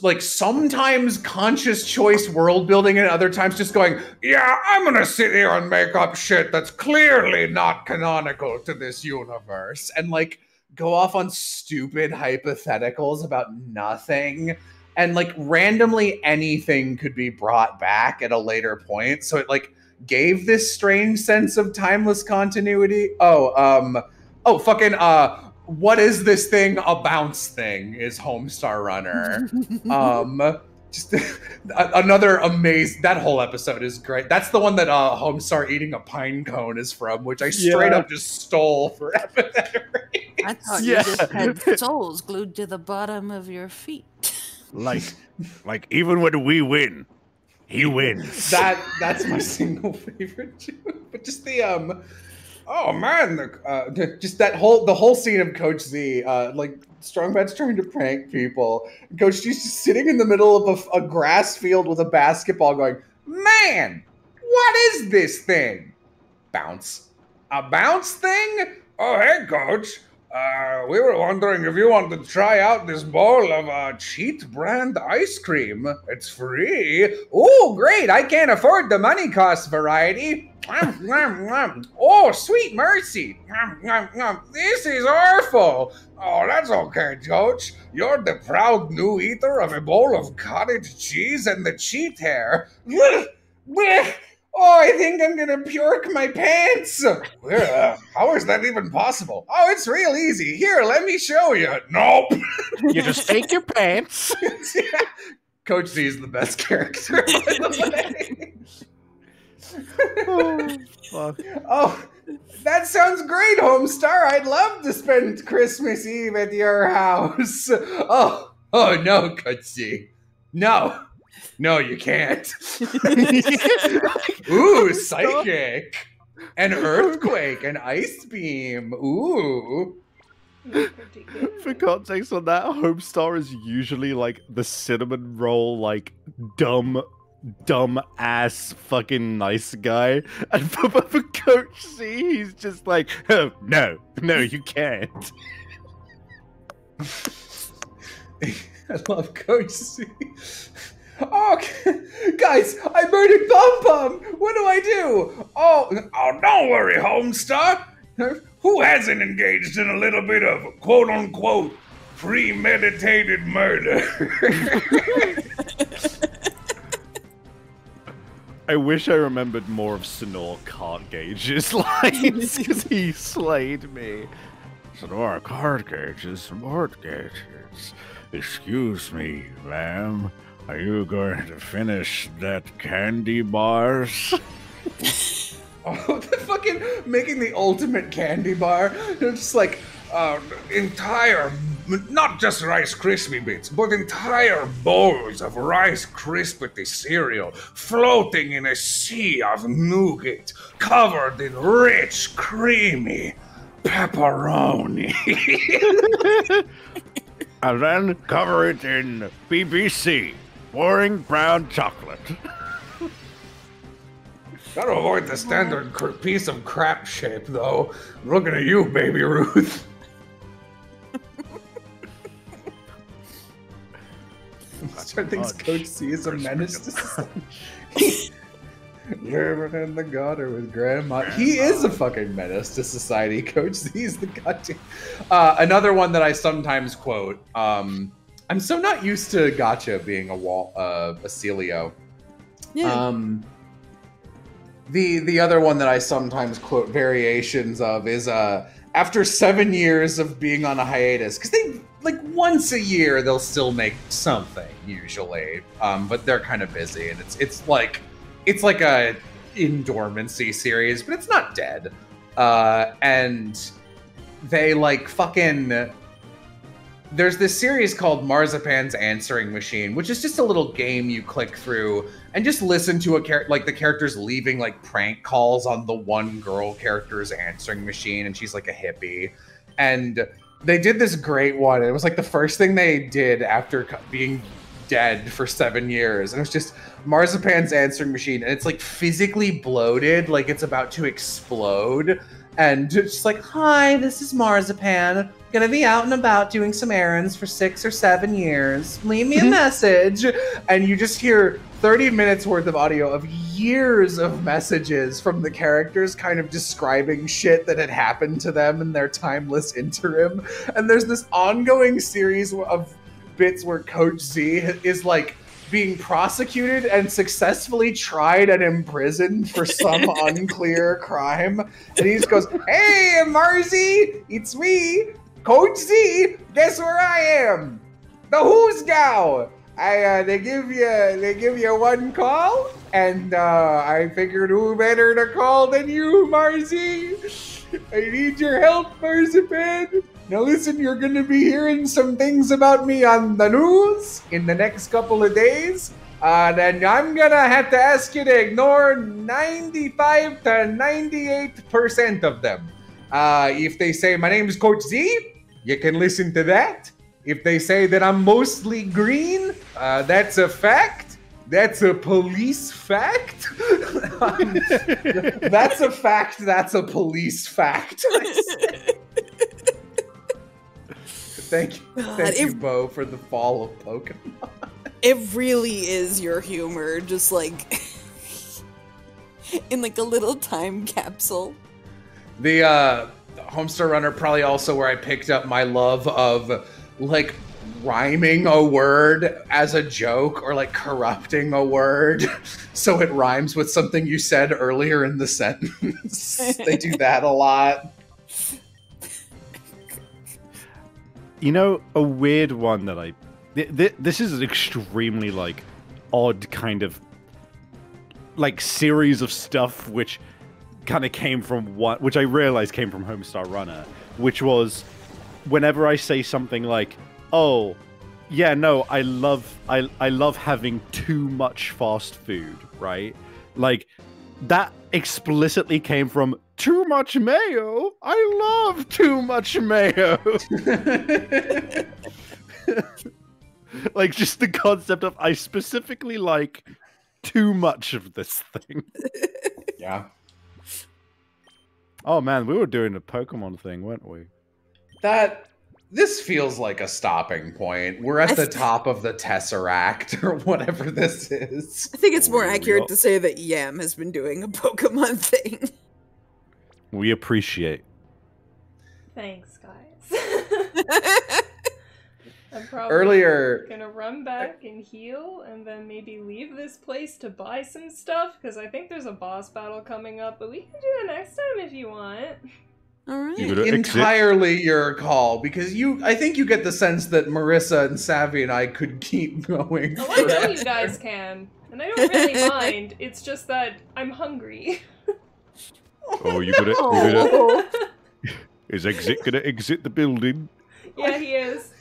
like sometimes conscious choice world building and other times just going, yeah, I'm gonna sit here and make up shit that's clearly not canonical to this universe, and like go off on stupid hypotheticals about nothing, and like randomly anything could be brought back at a later point, so it like gave this strange sense of timeless continuity. What is this thing? A bounce thing is Homestar Runner. Just another amazing. That whole episode is great. That's the one that Homestar eating a pine cone is from, which I straight up just stole for Epithet. I thought you just had souls glued to the bottom of your feet. Like even when we win, he wins. That's my single favorite joke. But just the oh man, just the whole scene of Coach Z, like Strongbad's trying to prank people. Coach G's just sitting in the middle of a grass field with a basketball, going, "Man, what is this thing? Bounce, a bounce thing? Oh hey, Coach. We were wondering if you wanted to try out this bowl of cheat brand ice cream. It's free. Oh, great. I can't afford the money cost variety. Oh, sweet mercy. This is awful. Oh, that's okay, Coach. You're the proud new eater of a bowl of cottage cheese and the cheat hair. Oh, I think I'm gonna puke my pants. How is that even possible? Oh, it's real easy. Here, let me show you. Nope. You just take your pants. Coach Z is the best character, by the way. Oh, that sounds great, Homestar. I'd love to spend Christmas Eve at your house. Oh no, Coach Z. No, you can't. Ooh, psychic. An earthquake, an ice beam. Ooh. For context on that, Homestar is usually like the cinnamon roll, like dumb ass fucking nice guy. And for Coach C, he's just like, oh, no, you can't. I love Coach C. Oh, guys, I murdered Pom Pom. What do I do? Oh, don't worry, Homestar. Who hasn't engaged in a little bit of quote-unquote premeditated murder? I wish I remembered more of Sonor Card Gauge's lines, because he slayed me. Sonor Card Gauge's, Mort Gauges. Excuse me, ma'am. Are you going to finish that candy bars? Oh, the fucking making the ultimate candy bar. Just like Entire, not just Rice Krispie bits, but entire bowls of Rice Krispie cereal floating in a sea of nougat, covered in rich, creamy pepperoni. And then cover it in BBC, boring brown chocolate. Gotta avoid the standard piece of crap shape, though. I'm looking at you, Baby Ruth. I think Coach Z is a menace to society. Living in the gutter with grandma. He is a fucking menace to society. Coach Z is the goddamn. Another one that I sometimes quote. I'm so not used to Gotcha being a Celio. Yeah. The other one that I sometimes quote variations of is after 7 years of being on a hiatus, because they like once a year they'll still make something usually, but they're kind of busy, and it's like a in dormancy series, but it's not dead, and they like fucking. There's this series called Marzipan's Answering Machine, which is just a little game you click through and just listen to the characters leaving like prank calls on the one girl character's answering machine, and she's like a hippie. And they did this great one. It was like the first thing they did after being dead for 7 years, and it was just Marzipan's Answering Machine, and it's like physically bloated, like it's about to explode. And just like, hi, this is Marzipan. Gonna be out and about doing some errands for 6 or 7 years. Leave me a message. And you just hear 30 minutes worth of audio of years of messages from the characters kind of describing shit that had happened to them in their timeless interim. And there's this ongoing series of bits where Coach Z is like being prosecuted and successfully tried and imprisoned for some unclear crime. And he just goes, hey, Marzi, it's me, Coach Z. Guess where I am? The Who's Gal. They give you one call, and I figured who better to call than you, Marzi. I need your help, Marzipan. Now listen, you're gonna be hearing some things about me on the news in the next couple of days. Then I'm gonna have to ask you to ignore 95 to 98% of them. If they say my name is Coach Z, you can listen to that. If they say that I'm mostly green, that's a fact. That's a police fact. That's a fact. That's a police fact. Thank you, Bo, for the fall of Pokemon. It really is your humor, just like in like a little time capsule. The Homestar Runner probably also where I picked up my love of like rhyming a word as a joke or like corrupting a word so it rhymes with something you said earlier in the sentence. They do that a lot. You know, a weird one that this is an extremely like odd kind of like series of stuff which kind of came from which I realized came from Homestar Runner, which was whenever I say something like, oh yeah, no, I love having too much fast food, right? Like that explicitly came from too much mayo. I love too much mayo. Like just the concept of I specifically like too much of this thing. Yeah. Oh man, we were doing a Pokemon thing, weren't we? This feels like a stopping point. We're at the top of the Tesseract or whatever this is. I think it's more accurate to say that Yam has been doing a Pokemon thing. We appreciate. Thanks, guys. I'm probably Earlier, gonna run back and heal, and then maybe leave this place to buy some stuff, because I think there's a boss battle coming up, but we can do it next time if you want. Alright. Entirely your call, because I think you get the sense that Marissa and Savvy and I could keep going. Oh, I know you guys can, and I don't really mind, it's just that I'm hungry. Oh, you gonna is Exit gonna exit the building? Yeah, he is.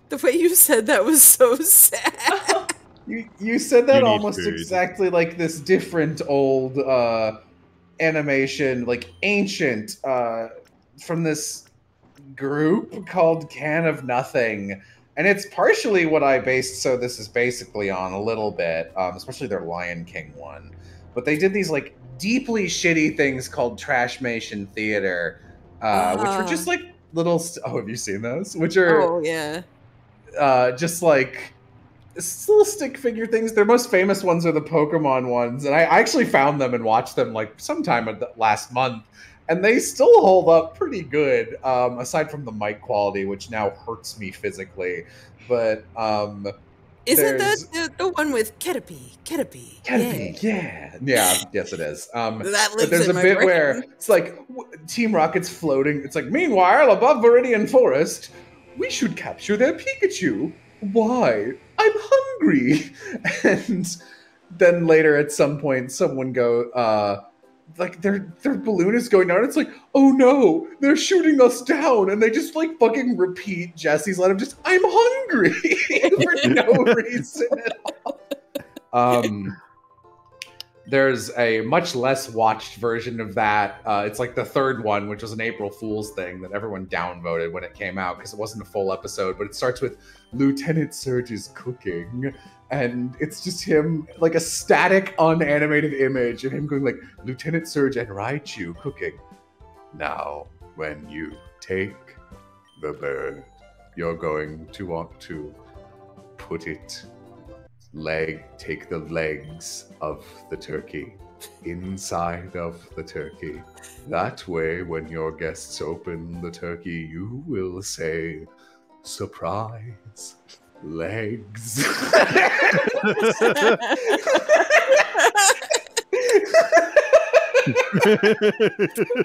The way you said that was so sad. You said that You need almost food. exactly like this different old animation, like ancient, from this group called Can of Nothing. And it's partially what I based So This Is Basically on a little bit, especially their Lion King one. But they did these like deeply shitty things called Trashmation Theater, which were just like little. Oh, have you seen those? Which are Oh yeah. Just like little stick figure things. Their most famous ones are the Pokemon ones, and I actually found them and watched them like sometime last month, and they still hold up pretty good. Aside from the mic quality, which now hurts me physically, but isn't that the one with Caterpie? Caterpie, yeah, yes it is. That But lives there's in a my bit brain. where it's like Team Rocket's floating. It's like, meanwhile, above Viridian Forest, we should capture their Pikachu. Why? I'm hungry. And then later at some point, someone like their balloon is going down. It's like, oh no, they're shooting us down, and they just like fucking repeat Jesse's line of just, I'm hungry for no reason at all. There's a much less watched version of that. It's like the third one, which was an April Fool's thing that everyone downvoted when it came out because it wasn't a full episode. But it starts with Lieutenant Surge is cooking, and it's just him, like a static, unanimated image of him going like, Lieutenant Surge and Raichu cooking. Now, when you take the bird, you're going to want to put it take the legs of the turkey inside of the turkey. That way, when your guests open the turkey, you will say, surprise, legs.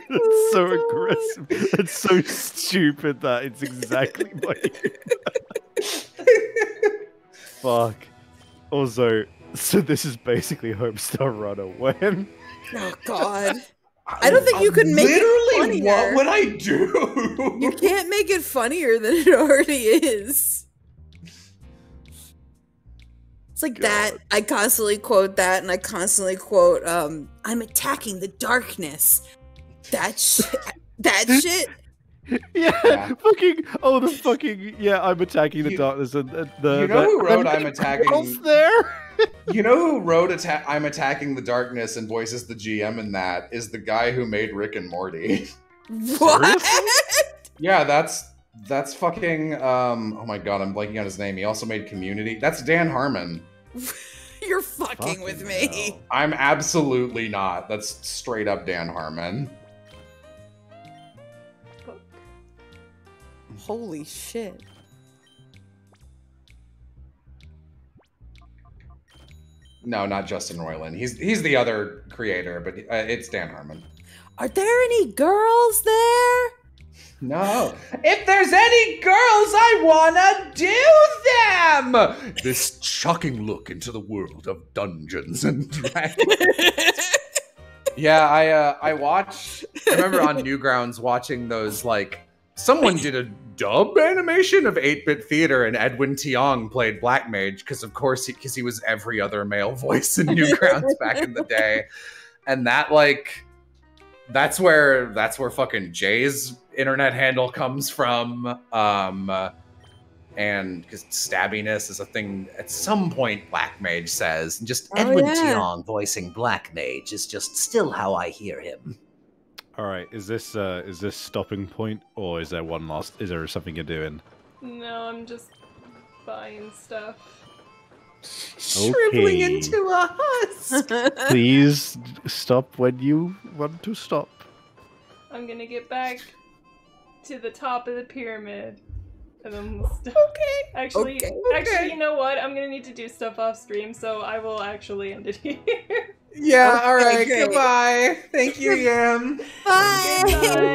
It's so aggressive. It's so stupid that it's exactly like Fuck. Also, so this is basically Homestar Runner when... Oh god. I don't think you could make it funnier. What would I do? You can't make it funnier than it already is. It's like that. I constantly quote that, and I constantly quote, I'm attacking the darkness. That shit. That shit. Yeah, fucking, I'm attacking the darkness and the... You know who wrote I'm attacking... there? You know who wrote I'm attacking the darkness and voices the GM in that is the guy who made Rick and Morty. What? Yeah, that's fucking, oh my god, I'm blanking on his name. He also made Community. That's Dan Harmon. You're fucking with me. No. I'm absolutely not. That's straight up Dan Harmon. Holy shit. No, not Justin Roiland. He's the other creator, but it's Dan Harmon. Are there any girls there? No. If there's any girls, I wanna do them! This shocking look into the world of Dungeons and Dragons. Yeah, I remember on Newgrounds watching those, like, someone did a dub animation of 8-Bit Theater and Edwin Tiong played Black Mage because of course he was every other male voice in Newgrounds back in the day. And that, like, that's where fucking Jay's internet handle comes from. And because stabbiness is a thing at some point Black Mage says. Just Edwin Tiong voicing Black Mage is just still how I hear him. All right, is this stopping point, or is there one last? Is there something you're doing? No, I'm just buying stuff. Shriveling into a husk. Please stop when you want to stop. I'm gonna get back to the top of the pyramid. And then we'll Okay. Actually, you know what? I'm gonna need to do stuff off stream, so I will actually end it here. Yeah, alright, great. goodbye. Thank you, Yam. Bye. Bye.